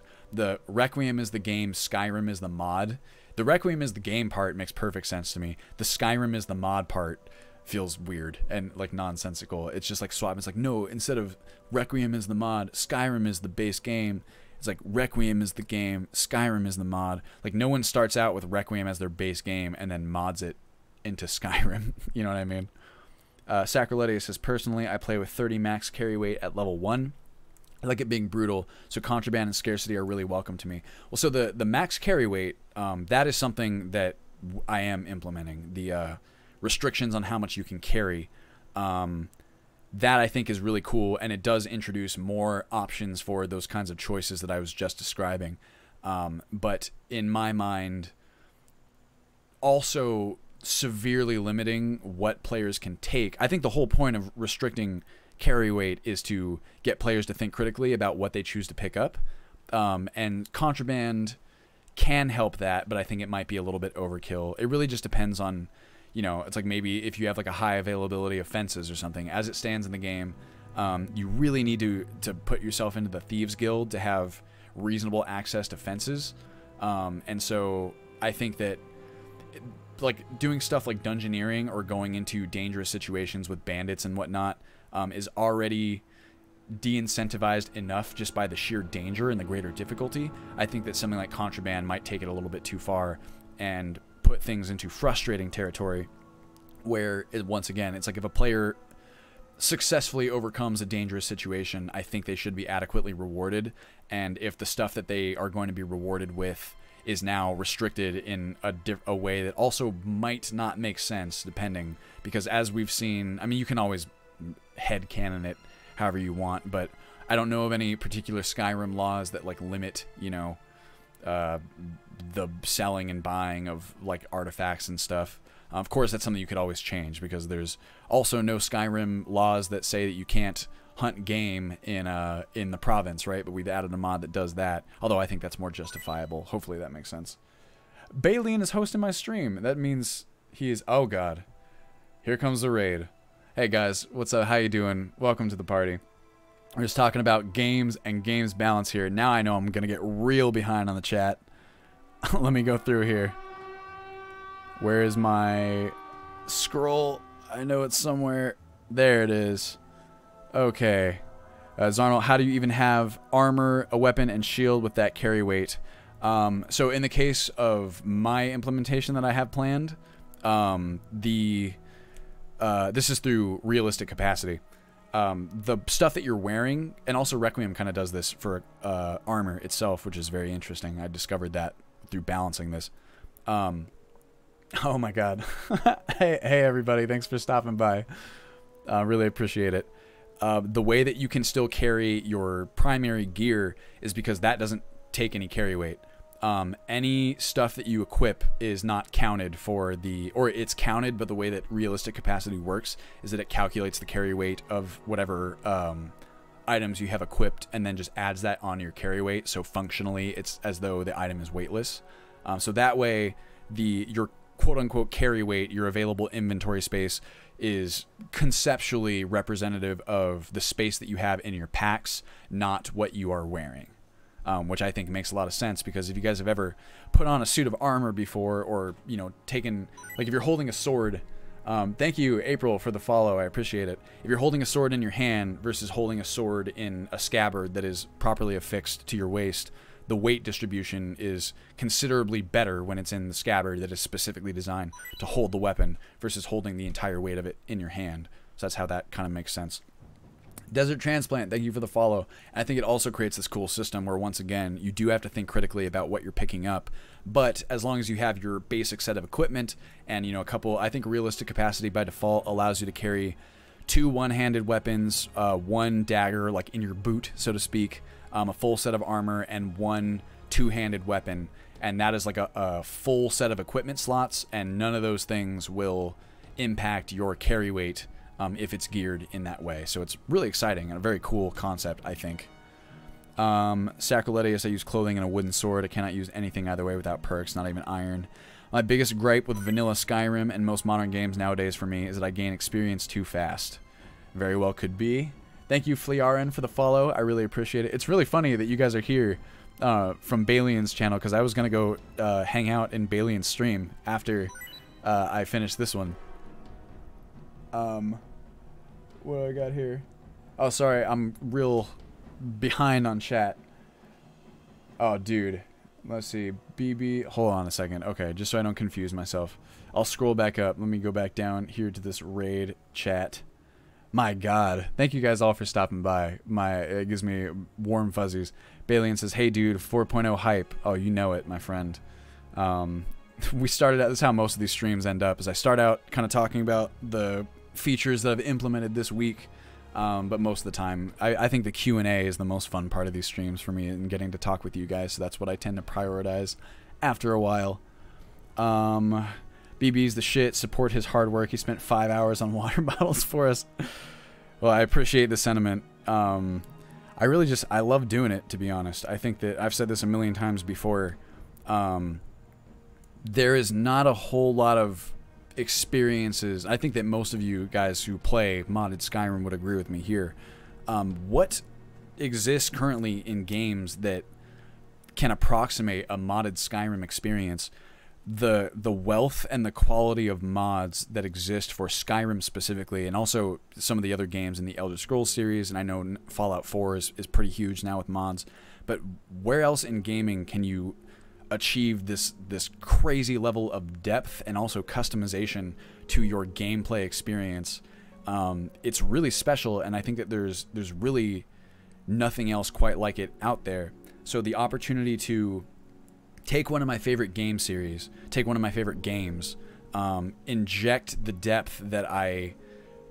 Requiem is the game, Skyrim is the mod. The Requiem is the game part makes perfect sense to me. The Skyrim is the mod part feels weird and like nonsensical. It's just like swap. It's like, no, instead of Requiem is the mod, Skyrim is the base game. It's like Requiem is the game, Skyrim is the mod. Like no one starts out with Requiem as their base game and then mods it into Skyrim. You know what I mean? Sacroletti says, personally, I play with 30 max carry weight at level 1. I like it being brutal, so contraband and scarcity are really welcome to me. Well, so the max carry weight, that is something that I am implementing. The restrictions on how much you can carry, that I think is really cool, and it does introduce more options for those kinds of choices that I was just describing. But in my mind, also severely limiting what players can take. I think the whole point of restricting carry weight is to get players to think critically about what they choose to pick up. And contraband can help that, but I think it might be a little bit overkill. It really just depends on, you know, it's like maybe if you have like a high availability of fences or something. As it stands in the game, you really need to put yourself into the Thieves Guild to have reasonable access to fences. And so I think that like doing stuff like dungeoneering or going into dangerous situations with bandits and whatnot is already de-incentivized enough just by the sheer danger and the greater difficulty. I think that something like contraband might take it a little bit too far and put things into frustrating territory where, once again, it's like if a player successfully overcomes a dangerous situation, I think they should be adequately rewarded. And if the stuff that they are going to be rewarded with is now restricted in a way that also might not make sense, depending, because as we've seen, I mean, you can always headcanon it however you want, but I don't know of any particular Skyrim laws that like limit, you know, the selling and buying of like artifacts and stuff. Of course, that's something you could always change, because there's also no Skyrim laws that say that you can't hunt game in the province, right? But we've added a mod that does that, although I think that's more justifiable. Hopefully that makes sense. Baleen is hosting my stream. That means he is... Oh, God. Here comes the raid. Hey, guys. What's up? How you doing? Welcome to the party. We're just talking about games and games balance here. Now I know I'm going to get real behind on the chat. Let me go through here. Where is my scroll? I know it's somewhere. There it is. Okay. Zarnal, how do you even have armor, a weapon, and shield with that carry weight? So in the case of my implementation that I have planned, this is through realistic capacity. The stuff that you're wearing, and also Requiem kind of does this for armor itself, which is very interesting. I discovered that through balancing this. Oh my God. Hey everybody, thanks for stopping by. Really appreciate it. The way that you can still carry your primary gear is because that doesn't take any carry weight. Any stuff that you equip is not counted for the, or it's counted, but the way that realistic capacity works is that it calculates the carry weight of whatever items you have equipped and then just adds that on your carry weight. So functionally, it's as though the item is weightless. So that way, your quote-unquote carry weight, your available inventory space, is conceptually representative of the space that you have in your packs, not what you are wearing. Which I think makes a lot of sense, because if you guys have ever put on a suit of armor before, or, you know, taken, like if you're holding a sword, thank you, April, for the follow, I appreciate it. If you're holding a sword in your hand versus holding a sword in a scabbard that is properly affixed to your waist, the weight distribution is considerably better when it's in the scabbard that is specifically designed to hold the weapon versus holding the entire weight of it in your hand. So that's how that kind of makes sense. Desert Transplant, thank you for the follow. I think it also creates this cool system where, once again, you do have to think critically about what you're picking up, but as long as you have your basic set of equipment and, you know, a couple, I think realistic capacity by default allows you to carry 2 one-handed weapons, 1 dagger, like in your boot, so to speak, a full set of armor, and 1 two-handed weapon, and that is like a full set of equipment slots, and none of those things will impact your carry weight if it's geared in that way. So it's really exciting and a very cool concept, I think. Sacriletius, I use clothing and a wooden sword. I cannot use anything either way without perks, not even iron. My biggest gripe with vanilla Skyrim and most modern games nowadays for me is that I gain experience too fast. Very well could be. Thank you, Flearen, for the follow. I really appreciate it. It's really funny that you guys are here from Balian's channel, because I was going to go hang out in Balian's stream after I finish this one. What do I got here? Oh, sorry, I'm real behind on chat. Oh, dude. Let's see. BB. Hold on a second. Okay, just so I don't confuse myself. I'll scroll back up. Let me go back down here to this raid chat. My God. Thank you guys all for stopping by. It gives me warm fuzzies. Balian says, hey, dude, 4.0 hype. Oh, you know it, my friend. We started out, this is how most of these streams end up, is I start out kind of talking about the features that I've implemented this week. But most of the time, I think the Q&A is the most fun part of these streams for me, and getting to talk with you guys, so that's what I tend to prioritize after a while. BB's the shit. Support his hard work. He spent 5 hours on water bottles for us. Well, I appreciate the sentiment. I really just, I love doing it, to be honest. I think that, I've said this a million times before, there is not a whole lot of experiences. I think that most of you guys who play modded Skyrim would agree with me here. What exists currently in games that can approximate a modded Skyrim experience? The wealth and the quality of mods that exist for Skyrim specifically, and also some of the other games in the Elder Scrolls series, and I know Fallout 4 is pretty huge now with mods, but where else in gaming can you achieve this crazy level of depth and also customization to your gameplay experience? It's really special, and I think that there's really nothing else quite like it out there. So the opportunity to take one of my favorite game series, take one of my favorite games, inject the depth that I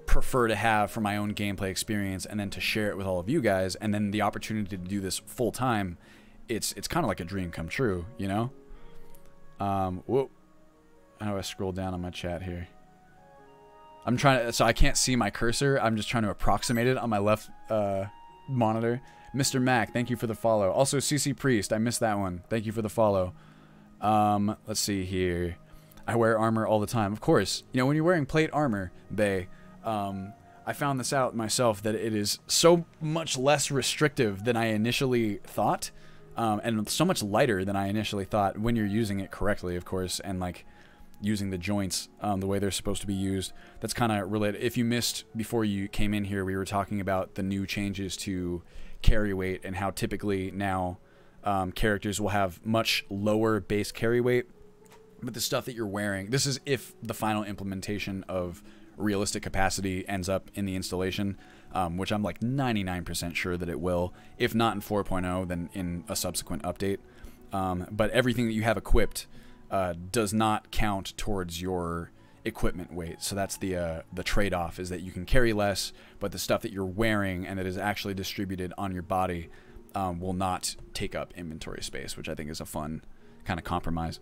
prefer to have for my own gameplay experience, and then to share it with all of you guys, and then the opportunity to do this full time, it's kind of like a dream come true, you know? Whoa. How do I scroll down on my chat here? I'm trying to, so I can't see my cursor. I'm just trying to approximate it on my left monitor. Mr. Mac, thank you for the follow. Also, CC Priest, I missed that one. Thank you for the follow. Let's see here. I wear armor all the time. Of course, you know, when you're wearing plate armor, Bay, I found this out myself, that it is so much less restrictive than I initially thought, and so much lighter than I initially thought when you're using it correctly, of course, and like using the joints the way they're supposed to be used. That's kind of related. If you missed before you came in here, we were talking about the new changes to carry weight and how typically now characters will have much lower base carry weight, but the stuff that you're wearing, this is if the final implementation of realistic capacity ends up in the installation, which I'm like 99% sure that it will. If not in 4.0, then in a subsequent update. But everything that you have equipped does not count towards your equipment weight. So that's the trade-off, is that you can carry less, but the stuff that you're wearing and that is actually distributed on your body will not take up inventory space, which I think is a fun kind of compromise.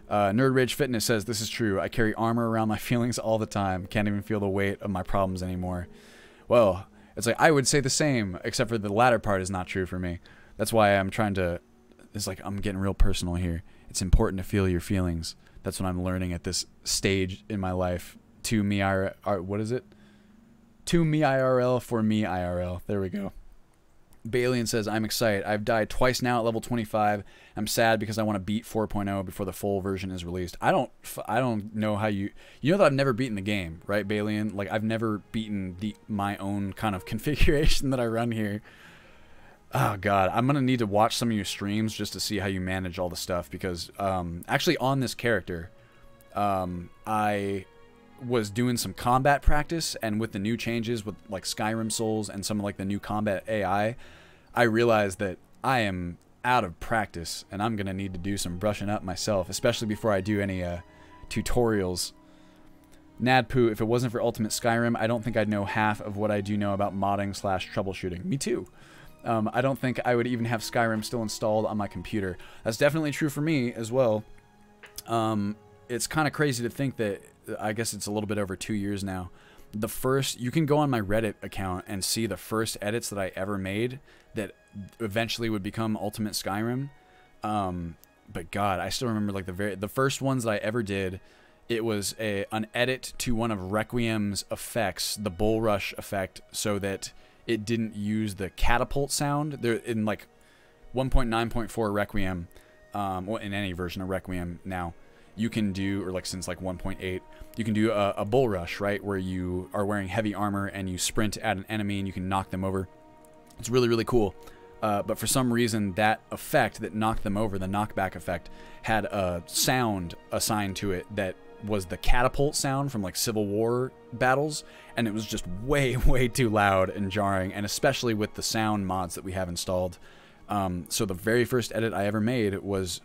Nerd Rage Fitness says, this is true. I carry armor around my feelings all the time. Can't even feel the weight of my problems anymore. Well, it's like, I would say the same, except for the latter part is not true for me. That's why I'm trying to, it's like, I'm getting real personal here. It's important to feel your feelings. That's what I'm learning at this stage in my life. To me, what is it? To me IRL, for me IRL. There we go. Balian says, I'm excited. I've died twice now at level 25. I'm sad because I want to beat 4.0 before the full version is released. I don't know how you know that I've never beaten the game, right, Balian? Like, I've never beaten my own kind of configuration that I run here. Oh god, I'm gonna need to watch some of your streams just to see how you manage all the stuff, because actually on this character, I was doing some combat practice, and with the new changes with like Skyrim Souls and some of like the new combat AI, I realized that I am out of practice, and I'm gonna need to do some brushing up myself, especially before I do any tutorials. Nadpoo, if it wasn't for Ultimate Skyrim, I don't think I'd know half of what I do know about modding / troubleshooting. Me too. I don't think I would even have Skyrim still installed on my computer. That's definitely true for me as well. It's kind of crazy to think that, I guess it's a little bit over 2 years now, you can go on my Reddit account and see the first edits that I ever made that eventually would become Ultimate Skyrim. But God, I still remember like the first ones that I ever did. It was an edit to one of Requiem's effects, the Bull Rush effect, so that it didn't use the catapult sound. There in like 1.9.4 Requiem, well, in any version of Requiem now, you can do, or like since like 1.8, you can do a Bull Rush, right, where you are wearing heavy armor and you sprint at an enemy and you can knock them over. It's really, really cool. But for some reason, that effect that knocked them over, the knockback effect, had a sound assigned to it that was the catapult sound from like Civil War battles, and it was just way, way too loud and jarring, and especially with the sound mods that we have installed. So the very first edit I ever made was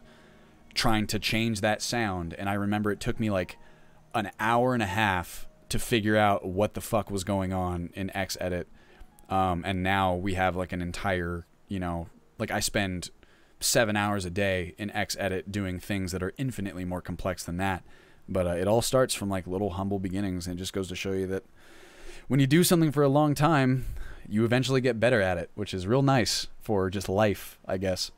trying to change that sound, and I remember it took me like an hour and a half to figure out what the fuck was going on in Xedit. And now we have like an entire, you know, like I spend 7 hours a day in Xedit doing things that are infinitely more complex than that. But it all starts from like little humble beginnings, and it just goes to show you that when you do something for a long time, you eventually get better at it, which is real nice for just life, I guess.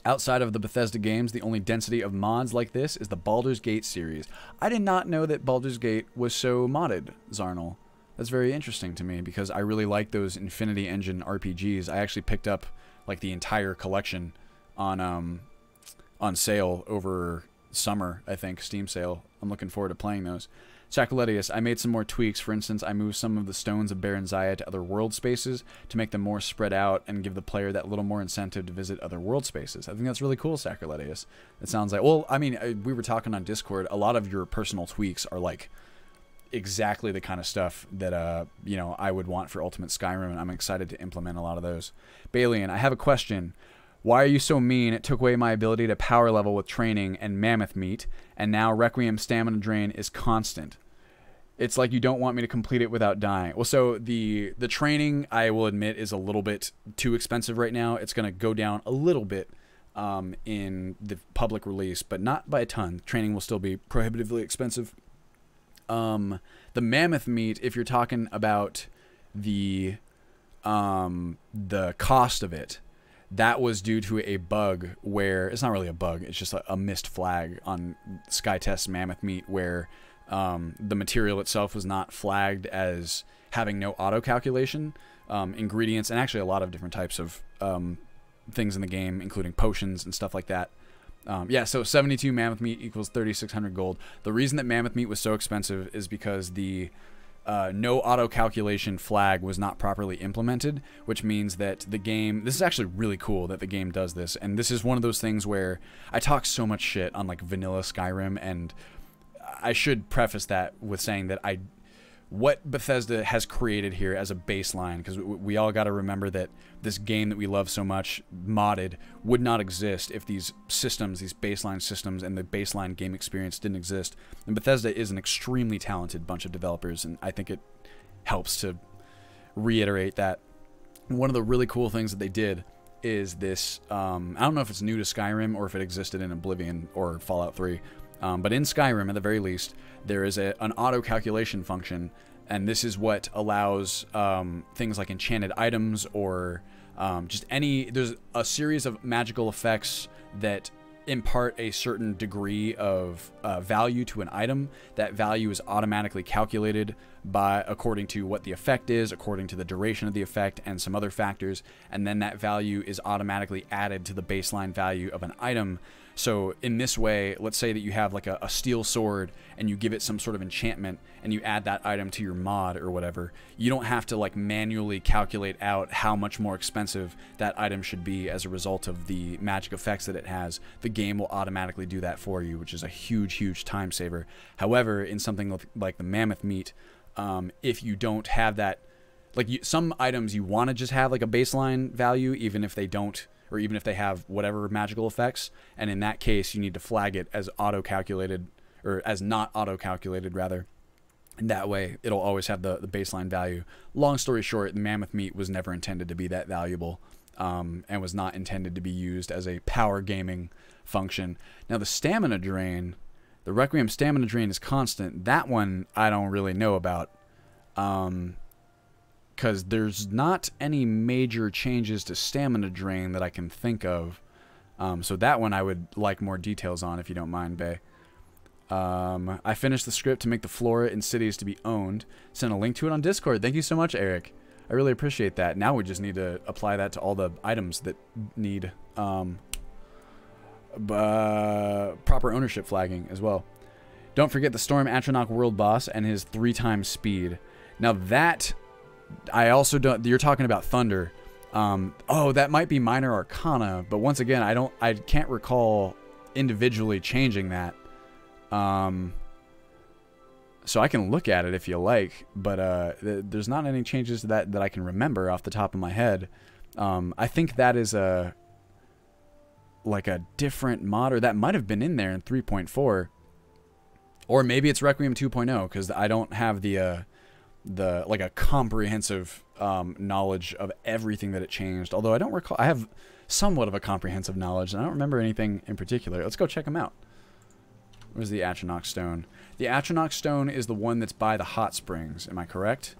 Outside of the Bethesda games, the only density of mods like this is the Baldur's Gate series. I did not know that Baldur's Gate was so modded, Zarnal. That's very interesting to me, because I really like those Infinity Engine RPGs. I actually picked up like the entire collection on sale over summer, I think, Steam sale. I'm looking forward to playing those. Sacriletius, I made some more tweaks. For instance, I moved some of the stones of Baron Zaya to other world spaces to make them more spread out and give the player that little more incentive to visit other world spaces. I think that's really cool, Sacriletius. It sounds like, well, I mean, we were talking on Discord. A lot of your personal tweaks are like exactly the kind of stuff that you know, I would want for Ultimate Skyrim, and I'm excited to implement a lot of those. Balian, I have a question. Why are you so mean? It took away my ability to power level with training and mammoth meat, and now Requiem stamina drain is constant. It's like you don't want me to complete it without dying. Well, so the training, I will admit, is a little bit too expensive right now. It's going to go down a little bit in the public release, but not by a ton. Training will still be prohibitively expensive. The mammoth meat, if you're talking about the cost of it, that was due to a bug where, it's not really a bug, it's just a missed flag on SkyTest's mammoth meat, where the material itself was not flagged as having no auto calculation. Ingredients, and actually a lot of different types of things in the game, including potions and stuff like that. Yeah, so 72 mammoth meat equals 3,600 gold. The reason that mammoth meat was so expensive is because the no auto calculation flag was not properly implemented, which means that the game, this is actually really cool that the game does this, and this is one of those things where I talk so much shit on like vanilla Skyrim, and I should preface that with saying that what Bethesda has created here as a baseline, because we all got to remember that this game that we love so much, modded, would not exist if these systems, these baseline systems, and the baseline game experience didn't exist. And Bethesda is an extremely talented bunch of developers, and I think it helps to reiterate that. One of the really cool things that they did is this, I don't know if it's new to Skyrim or if it existed in Oblivion or Fallout 3, but in Skyrim, at the very least, there is an auto-calculation function, and this is what allows things like enchanted items or just there's a series of magical effects that impart a certain degree of value to an item. That value is automatically calculated according to what the effect is, according to the duration of the effect, and some other factors, and then that value is automatically added to the baseline value of an item. So in this way, let's say that you have like a steel sword and you give it some sort of enchantment and you add that item to your mod or whatever. You don't have to like manually calculate out how much more expensive that item should be as a result of the magic effects that it has. The game will automatically do that for you, which is a huge, huge time saver. However, in something like the mammoth meat, if you don't have that, like some items you want to just have like a baseline value, even if they don't, or even if they have whatever magical effects, and in that case you need to flag it as auto-calculated, or as not auto-calculated rather, and that way it'll always have the baseline value. Long story short, the mammoth meat was never intended to be that valuable, and was not intended to be used as a power gaming function. Now the stamina drain, the Requiem stamina drain is constant. That one I don't really know about. Because there's not any major changes to stamina drain that I can think of. So that one I would like more details on, if you don't mind, Bay. I finished the script to make the flora in cities to be owned. Send a link to it on Discord. Thank you so much, Eric. I really appreciate that. Now we just need to apply that to all the items that need proper ownership flagging as well. Don't forget the Storm Atronach world boss and his 3x speed. Now that, I also don't, you're talking about Thunder. Oh, that might be Minor Arcana, but once again, I can't recall individually changing that. So I can look at it if you like, but there's not any changes to that I can remember off the top of my head. I think that is like a different mod, or that might have been in there in 3.4, or maybe it's Requiem 2.0, because I don't have the like a comprehensive knowledge of everything that it changed. Although I don't recall, I have somewhat of a comprehensive knowledge, and I don't remember anything in particular. Let's go check them out. Where's the Atronach Stone? The Atronach Stone is the one that's by the hot springs. Am I correct?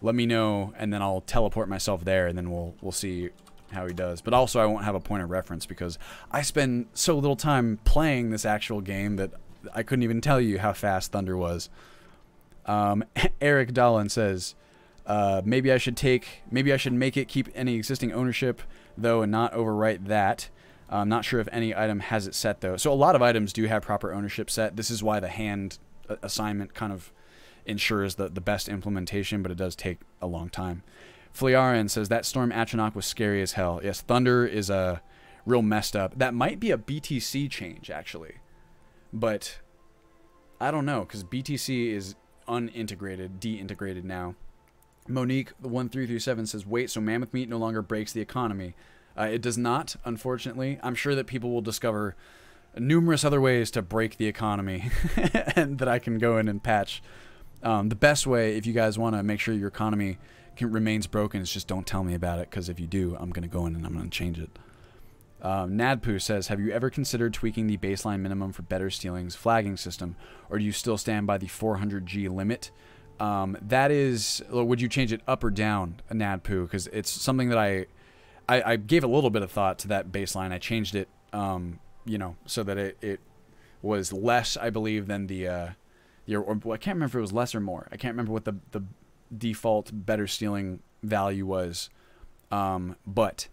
Let me know, and then I'll teleport myself there, and then we'll see how he does. But also, I won't have a point of reference because I spend so little time playing this actual game that I couldn't even tell you how fast Thunder was. Eric Dolan says, maybe I should make it keep any existing ownership though, and not overwrite that. I'm not sure if any item has it set, though. So a lot of items do have proper ownership set. This is why the hand assignment kind of ensures the best implementation, but it does take a long time. Fliarin says, that Storm Atronach was scary as hell. Yes, Thunder is a real messed up. That might be a BTC change, actually. But I don't know, because BTC is unintegrated, de-integrated now. Monique, the 1337, says, wait, so mammoth meat no longer breaks the economy. It does not, unfortunately. I'm sure that people will discover numerous other ways to break the economy and that I can go in and patch. The best way, if you guys want to make sure your economy remains broken, is just don't tell me about it, because if you do, I'm going to go in and I'm going to change it. Nadpoo says, have you ever considered tweaking the baseline minimum for better stealing's flagging system, or do you still stand by the 400G limit? That is, would you change it up or down, Nadpoo? Because it's something that I gave a little bit of thought to that baseline. I changed it, you know, so that it was less, I believe, than I can't remember if it was less or more. I can't remember what the default better stealing value was. But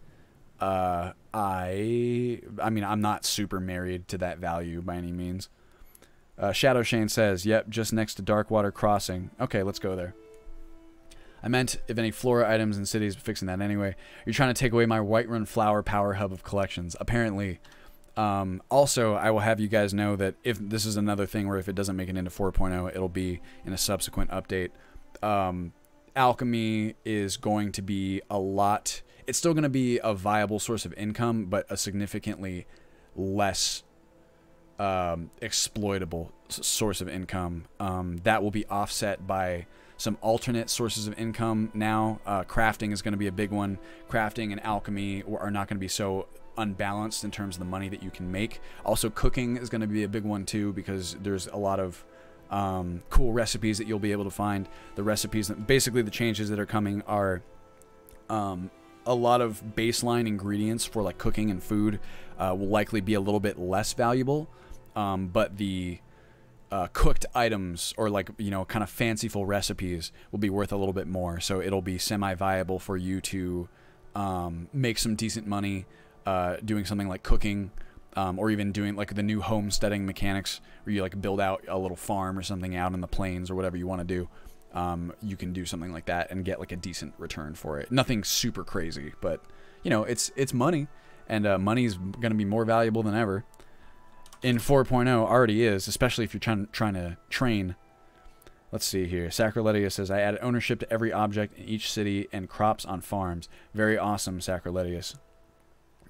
I mean, I'm not super married to that value by any means. Shadow Shane says, yep, just next to Darkwater Crossing. Okay, let's go there. I meant if any flora items in cities, fixing that anyway. You're trying to take away my Whiterun Flower power hub of collections. Apparently. Also, I will have you guys know that if this is another thing where if it doesn't make it into 4.0, it'll be in a subsequent update. Alchemy is going to be a lot... It's still going to be a viable source of income, but a significantly less exploitable source of income. That will be offset by some alternate sources of income now. Crafting is going to be a big one. Crafting and alchemy are not going to be so unbalanced in terms of the money that you can make. Also, cooking is going to be a big one too, because there's a lot of cool recipes that you'll be able to find. The recipes, basically the changes that are coming are a lot of baseline ingredients for like cooking and food will likely be a little bit less valuable, but the cooked items, or like, you know, kind of fanciful recipes, will be worth a little bit more. So it'll be semi-viable for you to make some decent money doing something like cooking, or even doing like the new homesteading mechanics where you like build out a little farm or something out in the plains or whatever you want to do. You can do something like that and get like a decent return for it. Nothing super crazy, but you know, it's money, and money is going to be more valuable than ever. In 4.0 already is, especially if you're trying to train. Let's see here. Sacrilegia says, I added ownership to every object in each city and crops on farms. Very awesome, Sacrilegius.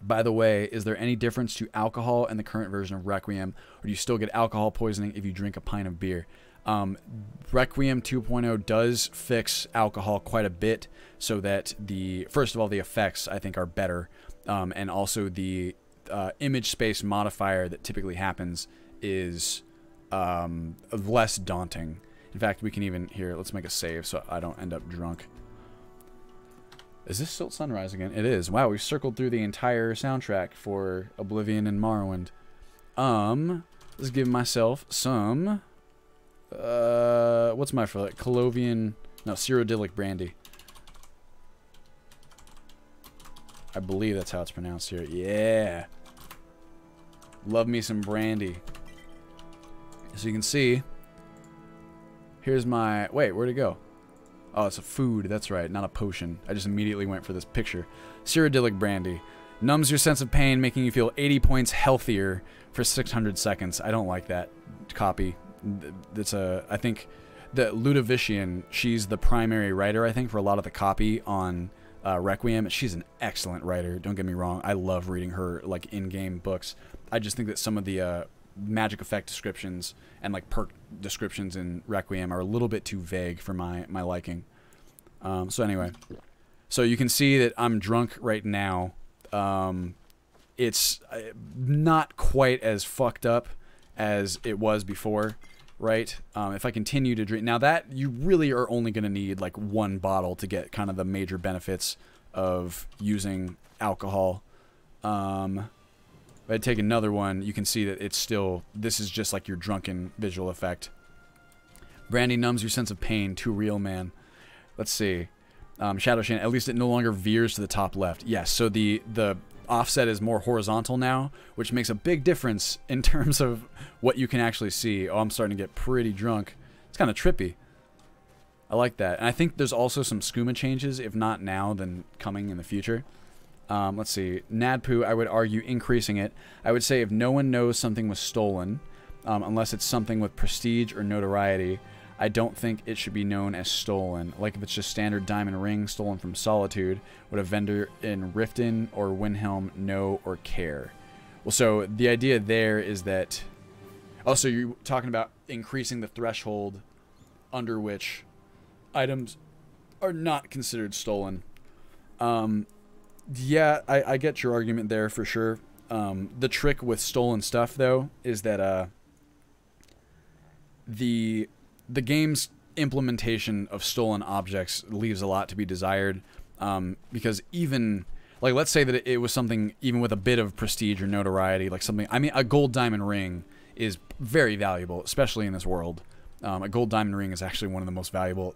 By the way, is there any difference to alcohol in the current version of Requiem, or do you still get alcohol poisoning if you drink a pint of beer? Requiem 2.0 does fix alcohol quite a bit, so that first of all, the effects I think are better, and also the image space modifier that typically happens is less daunting. In fact, we can even, here, let's make a save so I don't end up drunk. Is this still sunrise again? It is. Wow, we've circled through the entire soundtrack for Oblivion and Morrowind. Let's give myself some, what's my for Colovian, no, Cyrodiilic brandy. I believe that's how it's pronounced here. Yeah. Love me some brandy. So you can see, here's my, wait, where'd it go? Oh, it's a food, that's right, not a potion. I just immediately went for this picture. Cyrodiilic brandy. Numbs your sense of pain, making you feel 80 points healthier for 600 seconds. I don't like that copy. It's I think the Ludovician, she's the primary writer, I think, for a lot of the copy on Requiem. She's an excellent writer, don't get me wrong. I love reading her, like, in-game books. I just think that some of the magic effect descriptions and, like, perk descriptions in Requiem are a little bit too vague for my liking. So anyway, so you can see that I'm drunk right now. It's not quite as fucked up as it was before, right? If I continue to drink, now that you really are only going to need like one bottle to get kind of the major benefits of using alcohol. If I take another one, you can see that it's still, this is just like your drunken visual effect. Brandy numbs your sense of pain. Too real, man. Let's see. Shadow Shan, at least it no longer veers to the top left. Yes, so the offset is more horizontal now, which makes a big difference in terms of what you can actually see. Oh, I'm starting to get pretty drunk. It's kind of trippy. I like that. And I think there's also some skooma changes, if not now, then coming in the future. Let's see. Nadpoo, I would argue increasing it. I would say if no one knows something was stolen, unless it's something with prestige or notoriety, I don't think it should be known as stolen. Like if it's just standard diamond ring stolen from Solitude, would a vendor in Riften or Windhelm know or care? Well, so the idea there is that... Also, you're talking about increasing the threshold under which items are not considered stolen. Yeah, I get your argument there for sure. The trick with stolen stuff, though, is that the game's implementation of stolen objects leaves a lot to be desired, because even, like, let's say that it was something even with a bit of prestige or notoriety, like something, I mean, a gold diamond ring is very valuable, especially in this world. A gold diamond ring is actually one of the most valuable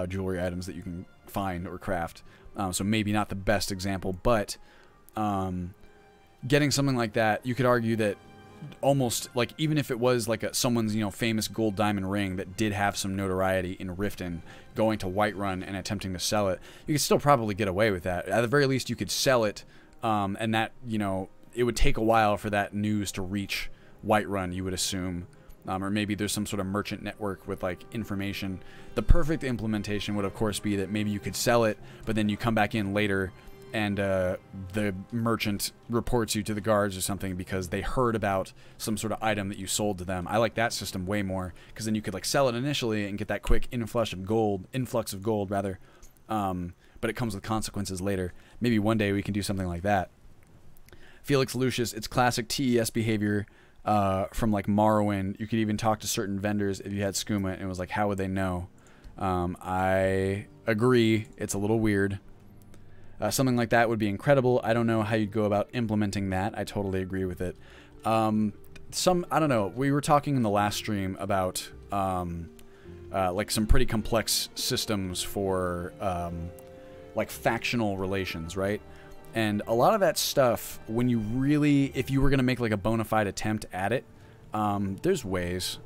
jewelry items that you can find or craft. So maybe not the best example, but getting something like that, you could argue that almost, like, even if it was like someone's, you know, famous gold diamond ring that did have some notoriety in Riften, going to Whiterun and attempting to sell it, you could still probably get away with that. At the very least, you could sell it, and that, you know, it would take a while for that news to reach Whiterun, you would assume. Or maybe there's some sort of merchant network with, like, information. The perfect implementation would, of course, be that maybe you could sell it, but then you come back in later and the merchant reports you to the guards or something because they heard about some sort of item that you sold to them. I like that system way more, because then you could, like, sell it initially and get that quick influx of gold, rather. But it comes with consequences later. Maybe one day we can do something like that. Felix Lucius, it's classic TES behavior from, like, Morrowind. You could even talk to certain vendors if you had skooma, and it was like, how would they know? I agree. It's a little weird. Something like that would be incredible. I don't know how you'd go about implementing that. I totally agree with it. I don't know. We were talking in the last stream about like some pretty complex systems for like factional relations, right? And a lot of that stuff, when you really, if you were going to make like a bona fide attempt at it, there's ways.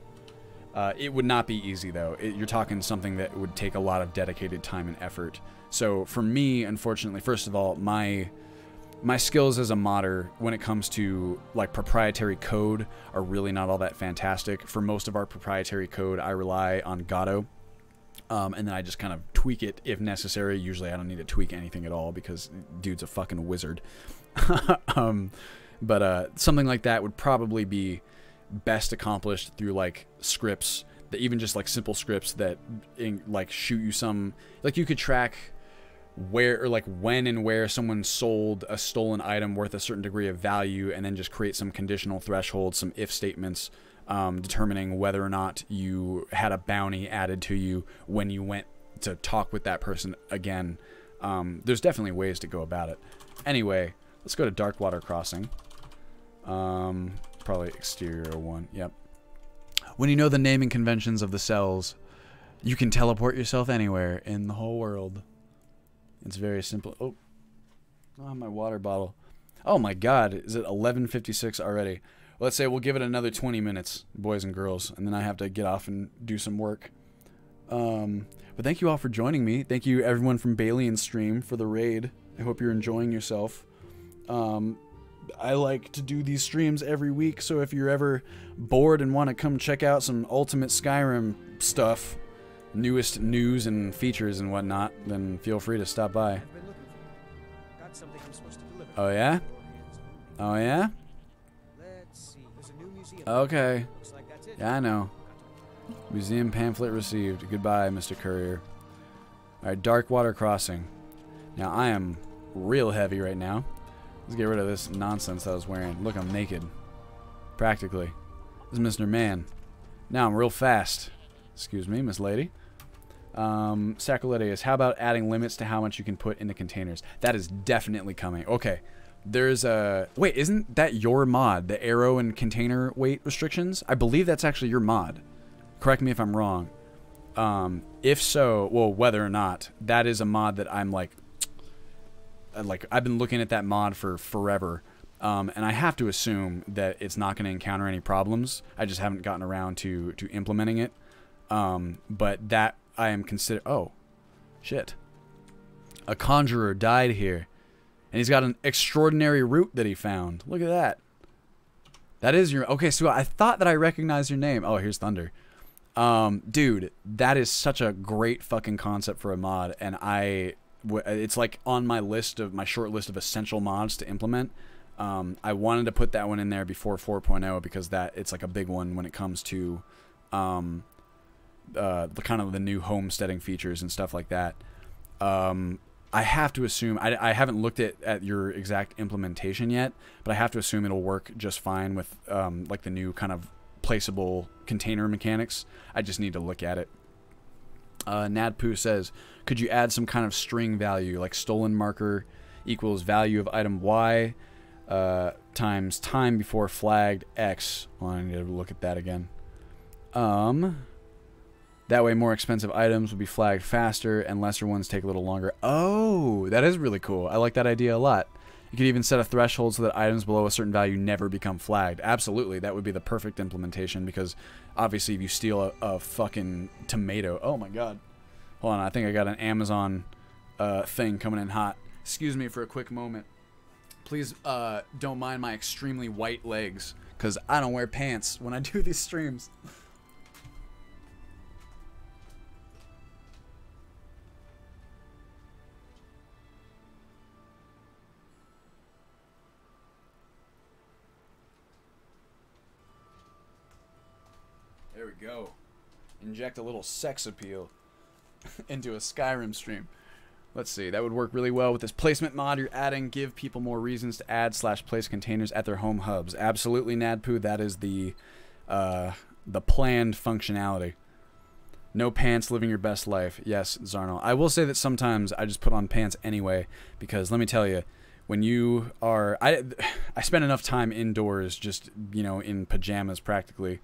It would not be easy, though. You're talking something that would take a lot of dedicated time and effort. So for me, unfortunately, first of all, my skills as a modder when it comes to, like, proprietary code are really not all that fantastic. For most of our proprietary code, I rely on Godot, and then I just kind of tweak it if necessary. Usually I don't need to tweak anything at all because dude's a fucking wizard. But something like that would probably be best accomplished through, like, scripts, that even just, like, simple scripts that like shoot you some, like, you could track where, or like when and where someone sold a stolen item worth a certain degree of value, and then just create some conditional thresholds, some if statements, determining whether or not you had a bounty added to you when you went to talk with that person again. There's definitely ways to go about it. Anyway, let's go to Darkwater Crossing. Probably exterior one. Yep. When you know the naming conventions of the cells, you can teleport yourself anywhere in the whole world. It's very simple. Oh, my water bottle. Oh my God, is it 11:56 already? Let's say we'll give it another 20 minutes, boys and girls, and then I have to get off and do some work. But thank you all for joining me. Thank you everyone from Balian's stream for the raid. I hope you're enjoying yourself. I like to do these streams every week, so if you're ever bored and want to come check out some Ultimate Skyrim stuff, newest news and features and whatnot, then feel free to stop by. Oh yeah? Oh yeah? Okay. Yeah, I know. Museum pamphlet received. Goodbye, Mr. Courier. Alright, Darkwater Crossing. Now, I am real heavy right now. Let's get rid of this nonsense that I was wearing. Look, I'm naked. Practically. This is Mr. Man. Now I'm real fast. Excuse me, Miss Lady. Sacrilegious. How about adding limits to how much you can put into containers? That is definitely coming. Okay. There's a... Wait, isn't that your mod? The arrow and container weight restrictions? I believe that's actually your mod. Correct me if I'm wrong. If so, well, whether or not, that is a mod that I'm like, I've been looking at that mod for forever. And I have to assume that it's not going to encounter any problems. I just haven't gotten around to implementing it. But that I am consider... Oh, shit. A conjurer died here. And he's got an extraordinary root that he found. Look at that. That is your... Okay, so I thought that I recognized your name. Oh, here's Thunder. Dude, that is such a great fucking concept for a mod. And it's like on my list of... My short list of essential mods to implement. I wanted to put that one in there before 4.0 because it's like a big one when it comes to the kind of the new homesteading features and stuff like that. I have to assume, I haven't looked at your exact implementation yet, but I have to assume it'll work just fine with like the new kind of placeable container mechanics. I just need to look at it. Nadpoo says, could you add some kind of string value, like stolen marker equals value of item Y times time before flagged X? Well, I need to look at that again. That way more expensive items will be flagged faster and lesser ones take a little longer. Oh, that is really cool. I like that idea a lot. You could even set a threshold so that items below a certain value never become flagged. Absolutely, that would be the perfect implementation because obviously if you steal a fucking tomato... Oh my god. Hold on, I think I got an Amazon thing coming in hot. Excuse me for a quick moment. Please don't mind my extremely white legs because I don't wear pants when I do these streams. There we go. Inject a little sex appeal into a Skyrim stream. Let's see. That would work really well with this placement mod you're adding. Give people more reasons to add / place containers at their home hubs. Absolutely, Nadpoo. That is the planned functionality. No pants, living your best life. Yes, Zarnal. I will say that sometimes I just put on pants anyway because let me tell you, when you are... I spend enough time indoors just, you know, in pajamas practically.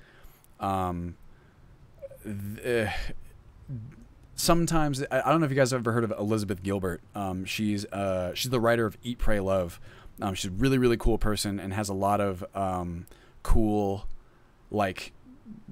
Sometimes I don't know if you guys have ever heard of Elizabeth Gilbert. She's the writer of Eat, Pray, Love. She's a really, really cool person and has a lot of cool, like,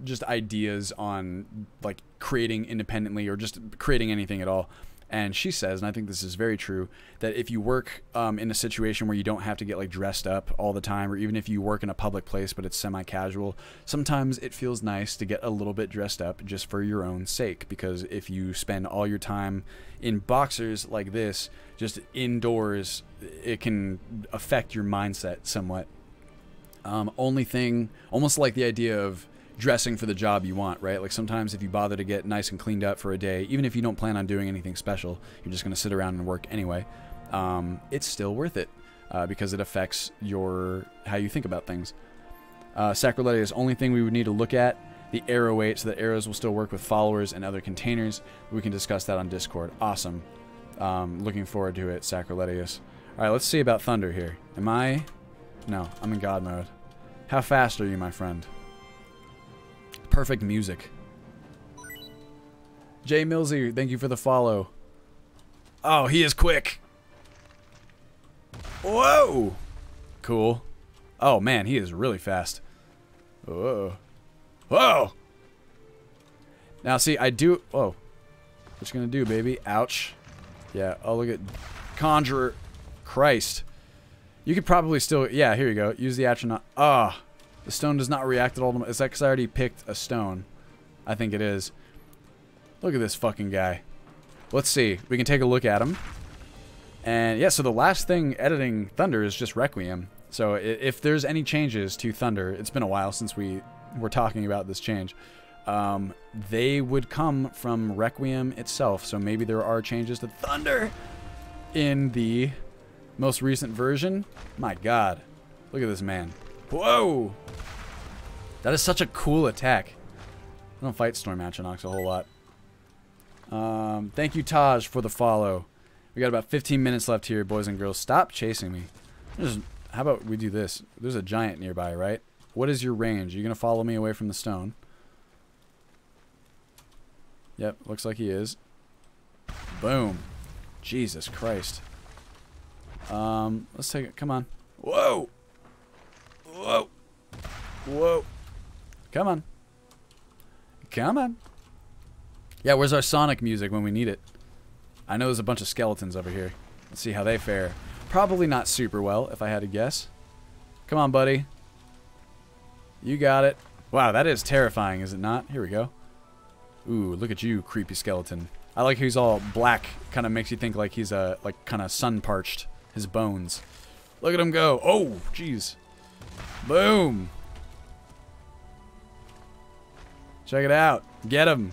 just ideas on like creating independently or just creating anything at all. And she says, and I think this is very true, that if you work in a situation where you don't have to get like dressed up all the time, or even if you work in a public place but it's semi-casual, sometimes it feels nice to get a little bit dressed up just for your own sake. Because if you spend all your time in boxers like this, just indoors, it can affect your mindset somewhat. Only thing, almost like the idea of dressing for the job you want, right? Like sometimes if you bother to get nice and cleaned up for a day, even if you don't plan on doing anything special, you're just going to sit around and work anyway, it's still worth it because it affects how you think about things. Sacrilegia is the only thing we would need to look at. The arrow weight, so that arrows will still work with followers and other containers. We can discuss that on Discord. Awesome. Looking forward to it, Sacrilegius. Alright, let's see about Thunder here. Am I... No, I'm in God mode. How fast are you, my friend? Perfect music. Jay Millsy, thank you for the follow. Oh, he is quick. Whoa! Cool. Oh, man, he is really fast. Whoa. Whoa! Now, see, I do... Whoa. What you gonna do, baby? Ouch. Yeah, oh, look at... Conjurer. Christ. You could probably still... Yeah, here you go. Use the atronach. Ah! The stone does not react at all to my... Is that because I already picked a stone? I think it is. Look at this fucking guy. Let's see. We can take a look at him. And, yeah, so the last thing editing Thunder is just Requiem. So, if there's any changes to Thunder... It's been a while since we... We're talking about this change. They would come from Requiem itself, so maybe there are changes to Thunder in the most recent version. My God, look at this man! Whoa, that is such a cool attack. I don't fight Storm Atronachs a whole lot. Thank you, Taj, for the follow. We got about 15 minutes left here, boys and girls. Stop chasing me. How about we do this? There's a giant nearby, right? What is your range? Are you going to follow me away from the stone? Yep, looks like he is. Boom. Jesus Christ. Let's take it. Come on. Whoa! Whoa! Whoa! Come on. Come on. Yeah, where's our Sonic music when we need it? I know there's a bunch of skeletons over here. Let's see how they fare. Probably not super well, if I had to guess. Come on, buddy. You got it. Wow, that is terrifying, is it not? Here we go. Ooh, look at you, creepy skeleton. I like how he's all black. Kind of makes you think like he's like kind of sun-parched. His bones. Look at him go. Oh, jeez. Boom. Check it out. Get him.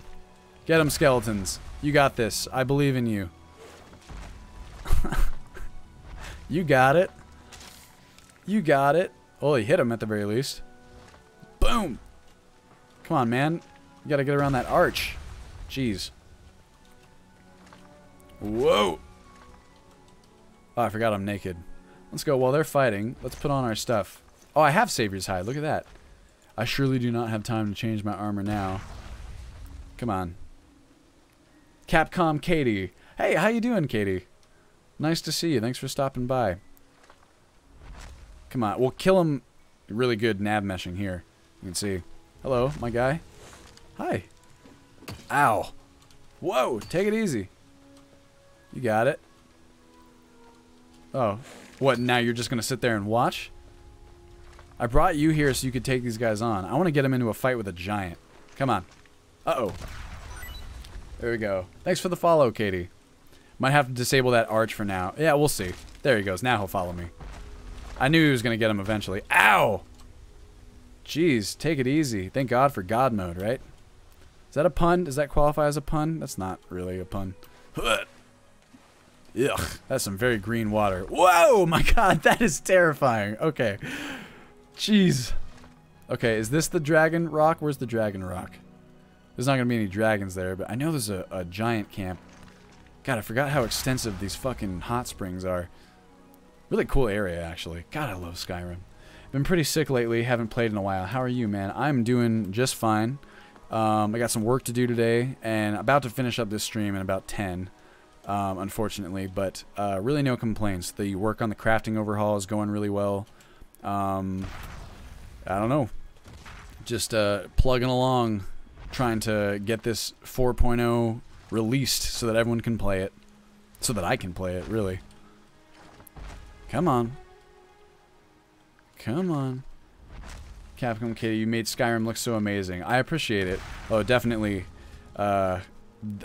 Get him, skeletons. You got this. I believe in you. You got it. You got it. Well, he hit him at the very least. Boom! Come on, man. You gotta get around that arch. Jeez. Whoa! Oh, I forgot I'm naked. Let's go. While they're fighting, let's put on our stuff. Oh, I have Savior's Hide. Look at that. I surely do not have time to change my armor now. Come on. Capcom Katie. Hey, how you doing, Katie? Nice to see you. Thanks for stopping by. Come on. We'll kill him. Really good nav meshing here. You can see. Hello, my guy. Hi. Ow. Whoa, take it easy. You got it. Oh. What, now you're just going to sit there and watch? I brought you here so you could take these guys on. I want to get him into a fight with a giant. Come on. Uh-oh. There we go. Thanks for the follow, Katie. Might have to disable that arch for now. Yeah, we'll see. There he goes. Now he'll follow me. I knew he was going to get him eventually. Ow! Jeez, take it easy. Thank God for God mode, right? Is that a pun? Does that qualify as a pun? That's not really a pun. Ugh, that's some very green water. Whoa, my God, that is terrifying. Okay. Jeez. Okay, is this the dragon rock? Where's the dragon rock? There's not going to be any dragons there, but I know there's a giant camp. God, I forgot how extensive these fucking hot springs are. Really cool area, actually. God, I love Skyrim. Been pretty sick lately. Haven't played in a while. How are you, man? I'm doing just fine. I got some work to do today, and about to finish up this stream in about 10, unfortunately. But really no complaints. The work on the crafting overhaul is going really well. I don't know. Just plugging along, trying to get this 4.0 released so that everyone can play it. So that I can play it, really. Come on. Come on. Capcom Kitty, you made Skyrim look so amazing. I appreciate it. Oh, definitely. I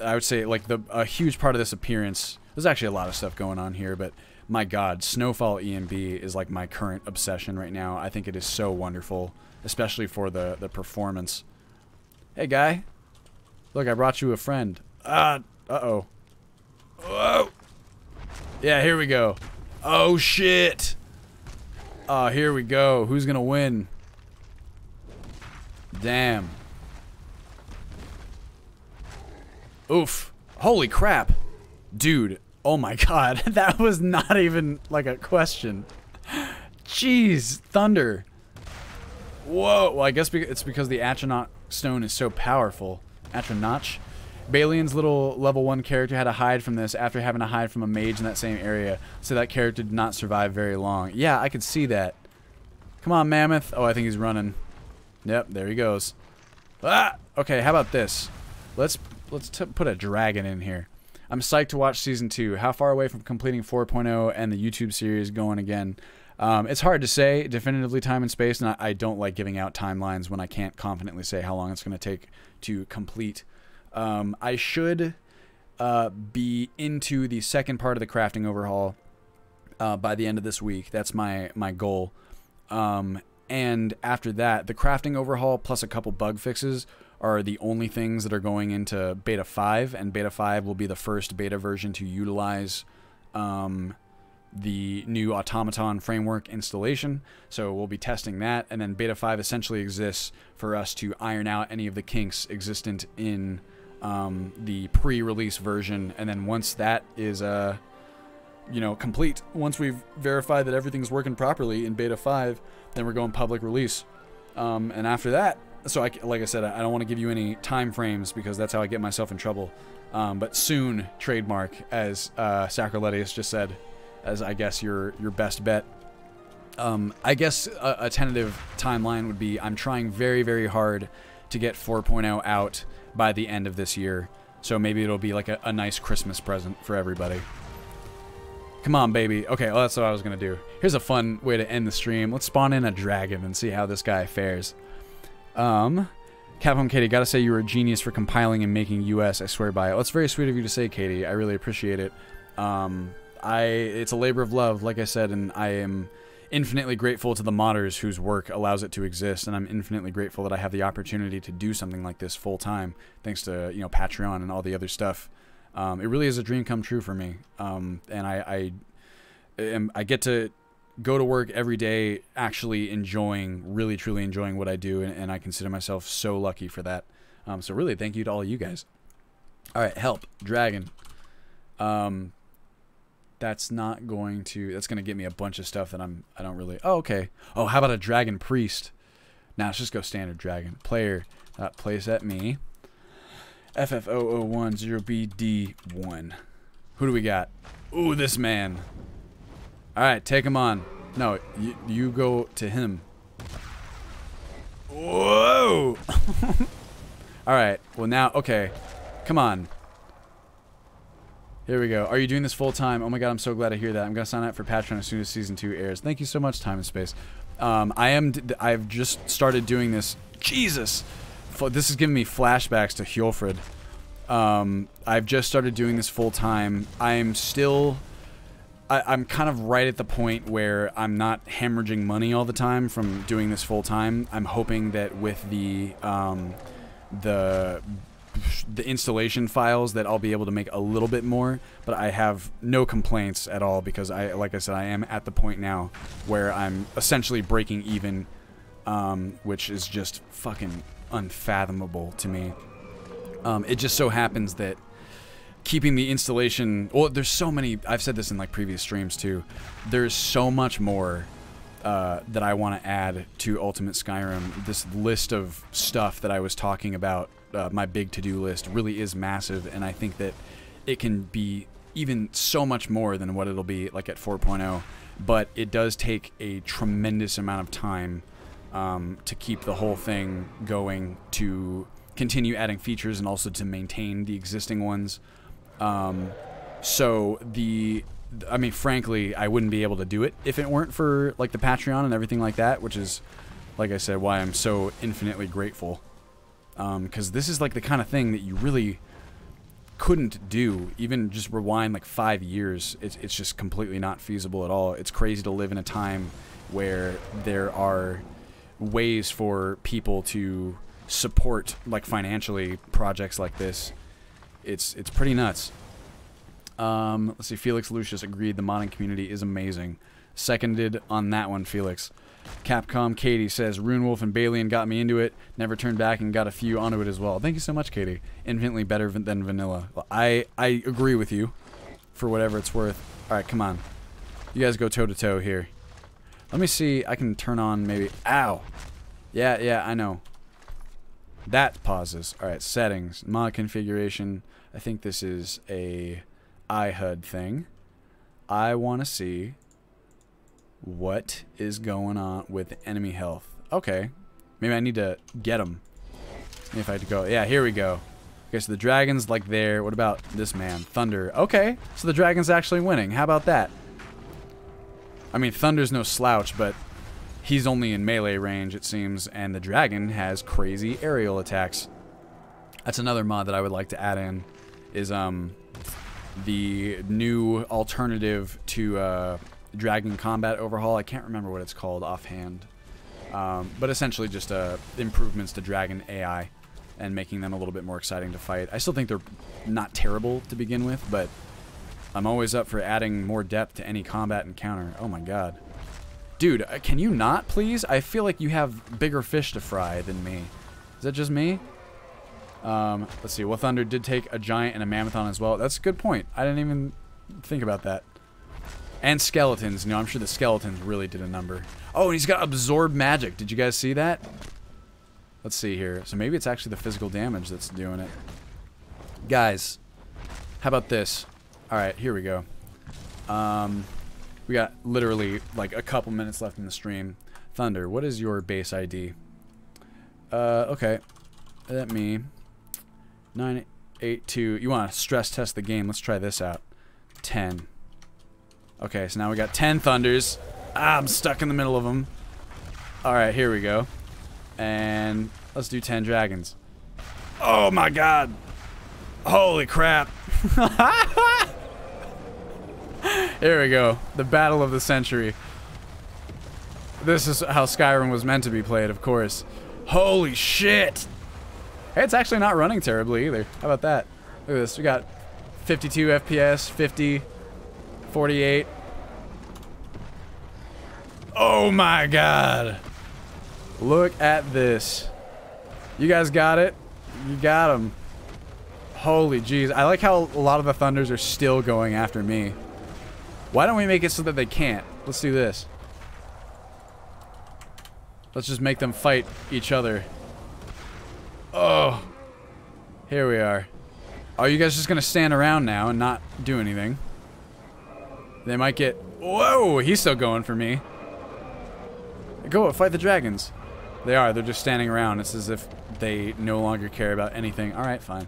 would say, like, a huge part of this appearance... There's actually a lot of stuff going on here, but my God, Snowfall EMB is, like, my current obsession right now. I think it is so wonderful, especially for the performance. Hey, guy. Look, I brought you a friend. Uh-oh. Whoa! Yeah, here we go. Oh, shit! Oh, here we go. Who's gonna win? Damn. Oof. Holy crap. Dude. Oh my god. That was not even like a question. Jeez. Thunder. Whoa. Well, I guess it's because the Atronach stone is so powerful. Atronach. Balian's little level 1 character had to hide from this after having to hide from a mage in that same area. So that character did not survive very long. Yeah, I could see that. Come on, Mammoth. Oh, I think he's running. Yep, there he goes. Ah! Okay, how about this? Let's put a dragon in here. I'm psyched to watch Season 2. How far away from completing 4.0 and the YouTube series going again? It's hard to say definitively time and space, and I don't like giving out timelines when I can't confidently say how long it's going to take to complete. I should be into the second part of the crafting overhaul by the end of this week. That's my goal. And after that, the crafting overhaul plus a couple bug fixes are the only things that are going into Beta 5, and Beta 5 will be the first beta version to utilize the new automaton framework installation. So we'll be testing that, and then Beta 5 essentially exists for us to iron out any of the kinks existent in the pre-release version, and then once that is complete, once we've verified that everything's working properly in Beta 5, then we're going public release. And after that, so like I said, I don't want to give you any time frames because that's how I get myself in trouble. But soon, trademark, as Sacroletius just said, as I guess your best bet. I guess a tentative timeline would be I'm trying very, very hard to get 4.0 out by the end of this year. So maybe it'll be like a nice Christmas present for everybody. Come on, baby. Okay, well, that's what I was going to do. Here's a fun way to end the stream. Let's spawn in a dragon and see how this guy fares. Capcom Katie, gotta say you were a genius for compiling and making US. I swear by it. Well, it's very sweet of you to say, Katie. I really appreciate it. It's a labor of love, like I said, and I am infinitely grateful to the modders whose work allows it to exist, and I'm infinitely grateful that I have the opportunity to do something like this full time, thanks to Patreon and all the other stuff. It really is a dream come true for me, and I get to go to work every day actually really truly enjoying what I do, and I consider myself so lucky for that. So really, thank you to all of you guys. All right, help dragon. That's going to get me a bunch of stuff that I don't really. Oh, okay. Oh, how about a dragon priest? Now let's just go standard dragon player. Place at me. FF0010BD1. Who do we got? Ooh, this man. All right, take him on. No, you go to him. Whoa! All right. Well, now, okay. Come on. Here we go. Are you doing this full time? Oh my god, I'm so glad to hear that. I'm gonna sign up for Patreon as soon as Season 2 airs. Thank you so much, Time and Space. I've just started doing this. Jesus! This is giving me flashbacks to Hjolfred. I've just started doing this full time. I'm kind of right at the point where I'm not hemorrhaging money all the time from doing this full time. I'm hoping that with the installation files that I'll be able to make a little bit more, but I have no complaints at all because like I said, I am at the point now where I'm essentially breaking even, which is just fucking unfathomable to me. It just so happens that keeping the installation, well, there's so many, I've said this in like previous streams too, there's so much more that I want to add to Ultimate Skyrim. This list of stuff that I was talking about, my big to-do list, really is massive, and I think that it can be even so much more than what it'll be like at 4.0, but it does take a tremendous amount of time to keep the whole thing going, to continue adding features and also to maintain the existing ones. So I mean, frankly, I wouldn't be able to do it if it weren't for like the Patreon and everything like that, which is, like I said, why I'm so infinitely grateful. Because this is like the kind of thing that you really couldn't do, even just rewind like 5 years. It's just completely not feasible at all. It's crazy to live in a time where there are ways for people to support, like financially, projects like this. It's pretty nuts. Let's see, Felix Lucius agreed the modding community is amazing. Seconded on that one, Felix. Capcom Katie says, Rune Wolf and Balian got me into it. Never turned back and got a few onto it as well. Thank you so much, Katie. Infinitely better than vanilla. Well, I agree with you for whatever it's worth. Alright, come on. You guys go toe-to-toe here. Let me see. I can turn on maybe... Ow! Yeah, I know. That pauses. Alright, settings. Mod configuration. I think this is a iHUD thing. I want to see what is going on with enemy health. Okay. Maybe I need to get them. If I had to go. Yeah, here we go. Okay, so the dragon's like there. What about this man? Thunder. Okay, so the dragon's actually winning. How about that? I mean, Thunder's no slouch, but he's only in melee range, it seems, and the dragon has crazy aerial attacks. That's another mod that I would like to add in, is the new alternative to dragon combat overhaul. I can't remember what it's called offhand, but essentially just improvements to dragon AI and making them a little bit more exciting to fight. I still think they're not terrible to begin with, but I'm always up for adding more depth to any combat encounter. Oh my god. Dude, can you not, please? I feel like you have bigger fish to fry than me. Is that just me? Let's see. Well, Thunder did take a giant and a mammoth on as well. That's a good point. I didn't even think about that. And skeletons. You know, I'm sure the skeletons really did a number. Oh, and he's got absorb magic. Did you guys see that? Let's see here. So maybe it's actually the physical damage that's doing it. Guys, how about this? Alright, here we go. We got literally like a couple minutes left in the stream. Thunder, what is your base ID? Okay. Let me... 982. You want to stress test the game. Let's try this out. 10. Okay, so now we got 10 Thunders. Ah, I'm stuck in the middle of them. Alright, here we go. And let's do 10 Dragons. Oh my god! Holy crap! Here we go. The battle of the century. This is how Skyrim was meant to be played, of course. Holy shit! Hey, it's actually not running terribly either. How about that? Look at this. We got 52 FPS, 50, 48. Oh my god! Look at this. You guys got it? You got him. Holy jeez. I like how a lot of the Thunders are still going after me. Why don't we make it so that they can't? Let's do this. Let's just make them fight each other. Oh. Here we are. Are you guys just gonna stand around now and not do anything? They might get... Whoa! He's still going for me. Go, fight the dragons. They are. They're just standing around. It's as if they no longer care about anything. Alright, fine.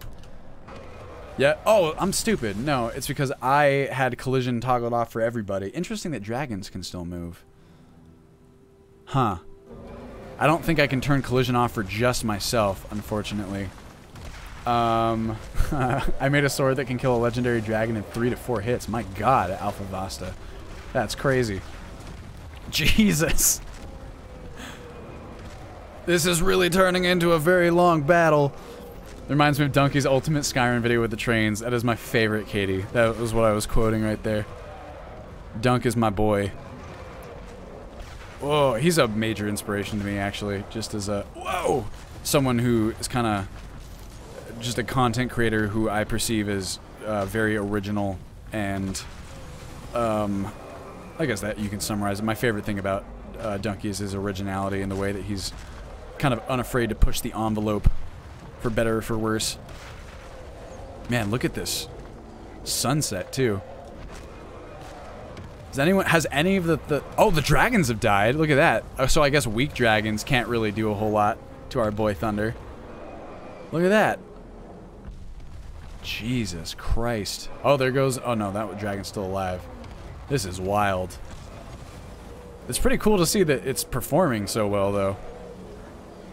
Yeah. Oh, I'm stupid. No, it's because I had collision toggled off for everybody. Interesting that dragons can still move. Huh. I don't think I can turn collision off for just myself, unfortunately. I made a sword that can kill a legendary dragon in 3 to 4 hits. My god, Alpha Vasta. That's crazy. Jesus. This is really turning into a very long battle. It reminds me of Donkey's ultimate Skyrim video with the trains. That is my favorite, Katie. That was what I was quoting right there. Dunk is my boy. Whoa, he's a major inspiration to me, actually. Just as a... Whoa! Someone who is kind of... just a content creator who I perceive as very original and... I guess that you can summarize it. My favorite thing about Donkey is his originality and the way that he's kind of unafraid to push the envelope for better or for worse. Man, look at this sunset too. Has any of the oh, the dragons have died. Look at that. So I guess weak dragons can't really do a whole lot to our boy Thunder. Look at that. Jesus Christ. Oh, there goes... Oh no, that dragon's still alive. This is wild. It's pretty cool to see that it's performing so well, though.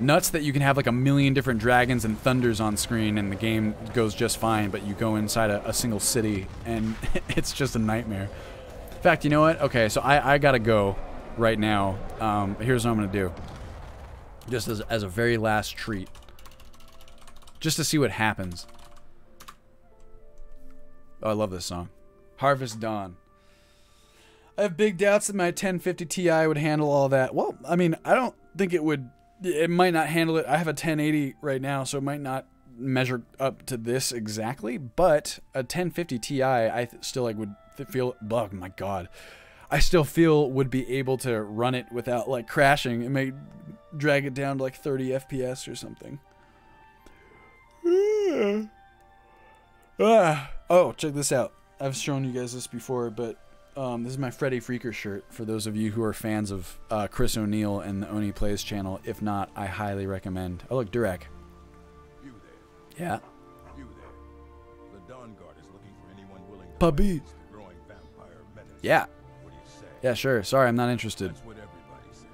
Nuts that you can have like a million different dragons and thunders on screen and the game goes just fine, but you go inside a single city and it's just a nightmare. In fact, you know what? Okay, so I gotta go right now. Here's what I'm gonna do. Just as a very last treat. Just to see what happens. Oh, I love this song. Harvest Dawn. I have big doubts that my 1050 Ti would handle all that. Well, I mean, I don't think it would. It might not handle it. I have a 1080 right now, so it might not measure up to this exactly. But a 1050 Ti, I still like would feel. Oh my god, I still feel would be able to run it without like crashing. It may drag it down to like 30 FPS or something. Oh, check this out. I've shown you guys this before, but this is my Freddy Freaker shirt for those of you who are fans of Chris O'Neill and the Oni Plays channel. If not, I highly recommend. Oh, look, Durek. You there. Yeah. You there. The Dawn Guard is looking for anyone willing to Puppy. face the growing vampire menace. Yeah. What do you say? Yeah, sure. Sorry, I'm not interested. That's what everybody says.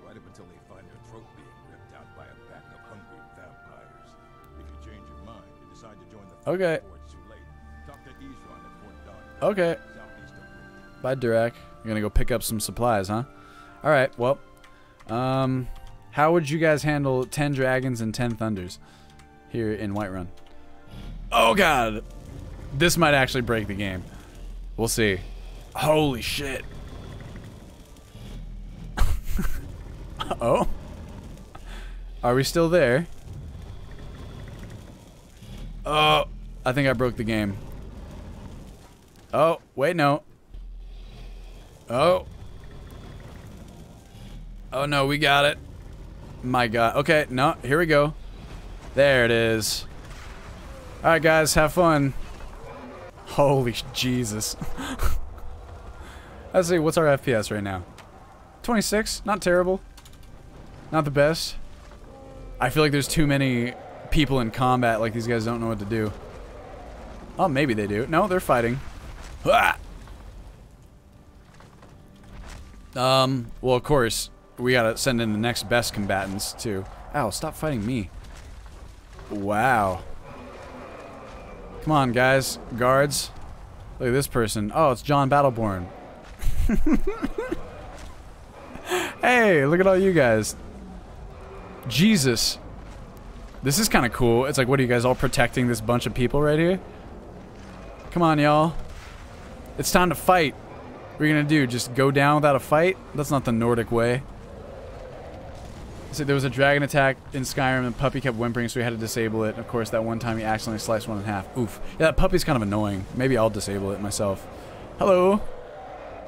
Right up until they find their throat being ripped out by a pack of hungry vampires. If you change your mind and decide to join the fight Okay. before it's too late, talk to Ezron at Fort Dawn. Okay. Southeast of Britain. Bye, Durek. You're gonna go pick up some supplies, huh? Alright, well. How would you guys handle 10 dragons and 10 thunders here in Whiterun? Oh god! This might actually break the game. We'll see. Holy shit. Uh-oh. Are we still there? Oh, I think I broke the game. Oh, wait, no. Oh. Oh no, we got it. My god. Okay, no, here we go. There it is. Alright guys, have fun. Holy Jesus. Let's see, what's our FPS right now? 26, not terrible. Not the best. I feel like there's too many people in combat, like these guys don't know what to do. Oh, maybe they do. No, they're fighting. Ah! Well, of course, we gotta send in the next best combatants, too. Ow, stop fighting me. Wow. Come on, guys. Guards. Look at this person. Oh, it's John Battleborn. Hey, look at all you guys. Jesus. This is kind of cool. It's like, what are you guys all protecting this bunch of people right here? Come on, y'all. It's time to fight. What are you gonna do? Just go down without a fight? That's not the Nordic way. So there was a dragon attack in Skyrim and the puppy kept whimpering, so we had to disable it. Of course, that one time he accidentally sliced one in half. Oof. Yeah, that puppy's kind of annoying. Maybe I'll disable it myself. Hello?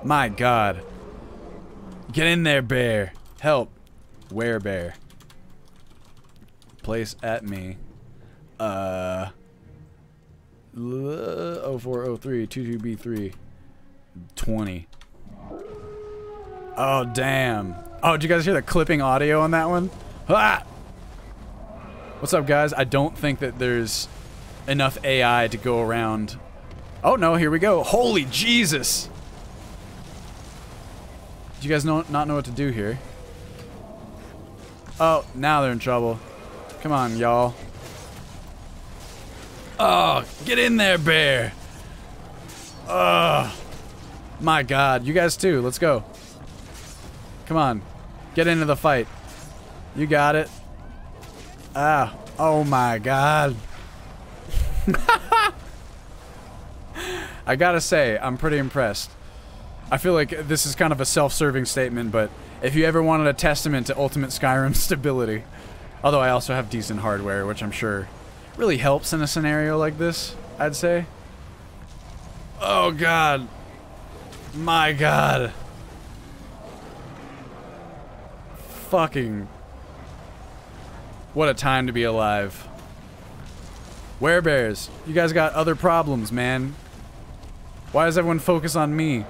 My god. Get in there, bear. Help. Where, bear? Place at me. 0403 22B3 20. Oh damn. Oh, did you guys hear the clipping audio on that one? Ah! What's up, guys? I don't think that there's enough AI to go around. Oh no, here we go. Holy Jesus! Do you guys not know what to do here? Oh, now they're in trouble. Come on, y'all. Oh, get in there, bear. Oh, my God. You guys too. Let's go. Come on. Get into the fight. You got it. Ah. Oh, my God. I gotta say, I'm pretty impressed. I feel like this is kind of a self-serving statement, but if you ever wanted a testament to Ultimate Skyrim stability, although I also have decent hardware, which I'm sure really helps in a scenario like this, I'd say. Oh god. My god. Fucking. What a time to be alive. Werebears, you guys got other problems, man. Why does everyone focus on me?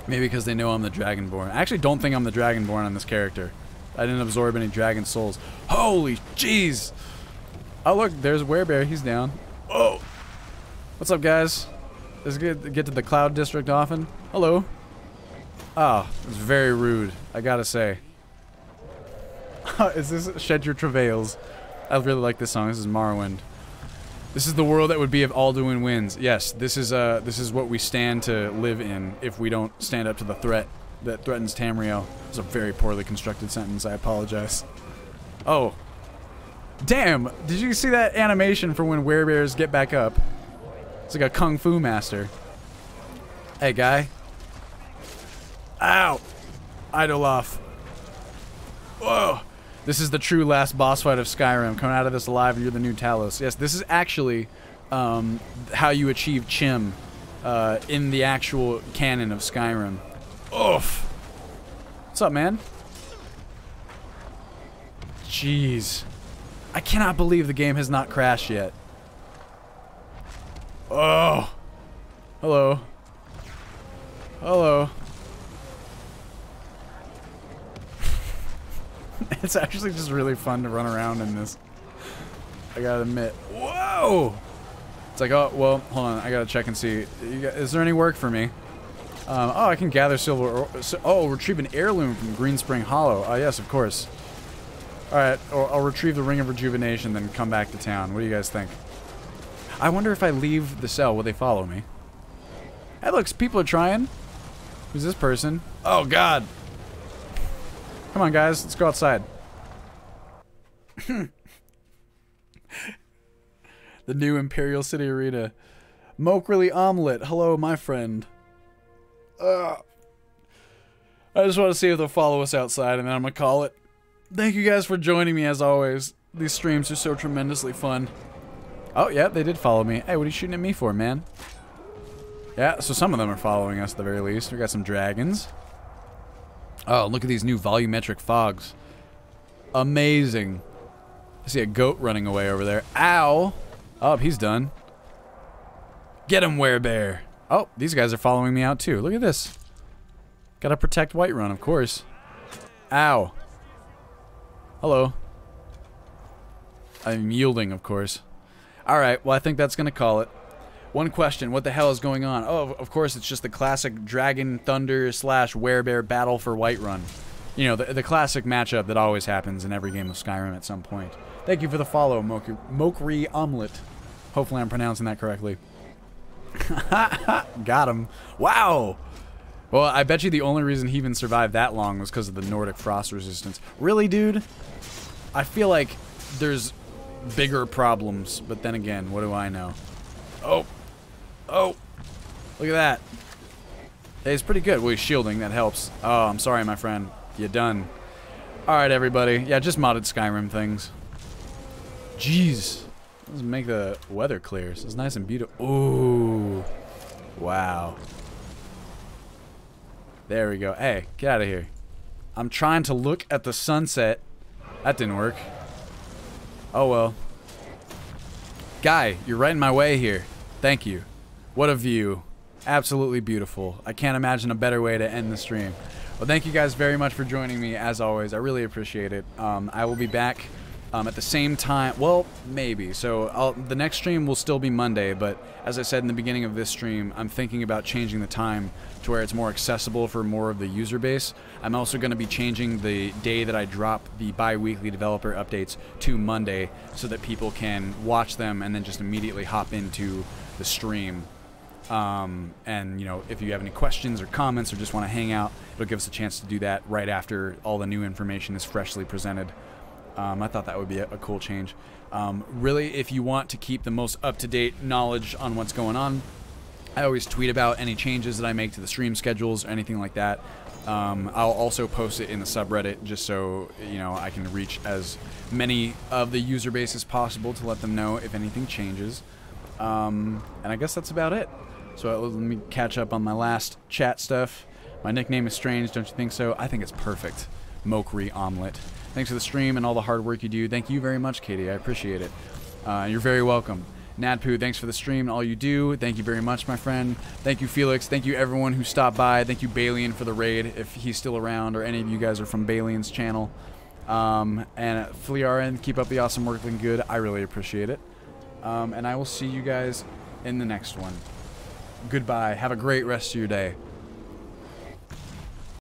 Maybe because they know I'm the Dragonborn. I actually don't think I'm the Dragonborn on this character. I didn't absorb any dragon souls. Holy jeez! Oh look, there's Werebear. He's down. Oh! What's up, guys? Is it good to get to the Cloud District often? Hello. Oh, it's very rude, I gotta say. Is this Shed Your Travails? I really like this song. This is Morrowind. This is the world that would be if Alduin wins. Yes, this is what we stand to live in if we don't stand up to the threat that threatens Tamriel. It's a very poorly constructed sentence. I apologize. Oh. Damn! Did you see that animation for when werebears get back up? It's like a kung fu master. Hey, guy. Ow! Idoloff. Whoa! This is the true last boss fight of Skyrim. Coming out of this alive, you're the new Talos. Yes, this is actually how you achieve Chim in the actual canon of Skyrim. Oof! What's up, man? Jeez. I cannot believe the game has not crashed yet. Oh! Hello. Hello. It's actually just really fun to run around in this. I gotta admit. Whoa! It's like, oh, well, hold on. I gotta check and see. Is there any work for me? Oh, I can gather silver. Oh, retrieve an heirloom from Green Spring Hollow. Oh, yes, of course. Alright, I'll retrieve the Ring of Rejuvenation, then come back to town. What do you guys think? I wonder if I leave the cell, will they follow me? Hey, look, people are trying. Who's this person? Oh, God. Come on, guys. Let's go outside. The new Imperial City Arena. Mokrily Omelet. Hello, my friend. I just want to see if they'll follow us outside, and then I'm going to call it. Thank you guys for joining me, as always. These streams are so tremendously fun. Oh, yeah, they did follow me. Hey, what are you shooting at me for, man? Yeah, so some of them are following us at the very least. We got some dragons. Oh, look at these new volumetric fogs. Amazing. I see a goat running away over there. Ow! Oh, he's done. Get him, Werebear. Oh, these guys are following me out too. Look at this. Gotta protect Whiterun, of course. Ow. Hello. I'm yielding, of course. Alright, well, I think that's gonna call it. One question, what the hell is going on? Oh, of course, it's just the classic Dragon Thunder / Werebear battle for Whiterun. You know, the classic matchup that always happens in every game of Skyrim at some point. Thank you for the follow, Mokri Omelet. Hopefully I'm pronouncing that correctly. Got him. Wow! Well, I bet you the only reason he even survived that long was because of the Nordic frost resistance. Really, dude? I feel like there's bigger problems, but then again, what do I know? Oh! Oh! Look at that. Hey, it's pretty good. Well, he's shielding. That helps. Oh, I'm sorry, my friend. You done. Alright, everybody. Yeah, just modded Skyrim things. Jeez. Let's make the weather clear. So it's nice and beautiful. Ooh. Wow. There we go. Hey, get out of here. I'm trying to look at the sunset. That didn't work. Oh, well. Guy, you're right in my way here. Thank you. What a view. Absolutely beautiful. I can't imagine a better way to end the stream. Well, thank you guys very much for joining me, as always. I really appreciate it. I will be back at the same time. Well, maybe. So the next stream will still be Monday, but as I said in the beginning of this stream, I'm thinking about changing the time to where it's more accessible for more of the user base. I'm also going to be changing the day that I drop the bi-weekly developer updates to Monday so that people can watch them and then just immediately hop into the stream. And, you know, if you have any questions or comments or just want to hang out, it'll give us a chance to do that right after all the new information is freshly presented. I thought that would be a cool change. Really, if you want to keep the most up-to-date knowledge on what's going on, I always tweet about any changes that I make to the stream schedules or anything like that. I'll also post it in the subreddit just so, you know, I can reach as many of the user base as possible to let them know if anything changes. And I guess that's about it. So let me catch up on my last chat stuff. My nickname is strange, don't you think so? I think it's perfect. Mokri Omelet. Thanks for the stream and all the hard work you do. Thank you very much, Katie. I appreciate it. You're very welcome. Nadpoo, thanks for the stream and all you do. Thank you very much, my friend. Thank you, Felix. Thank you, everyone who stopped by. Thank you, Balian, for the raid, if he's still around or any of you guys are from Balian's channel. And Flearin, keep up the awesome work, looking good. I really appreciate it. And I will see you guys in the next one. Goodbye. Have a great rest of your day.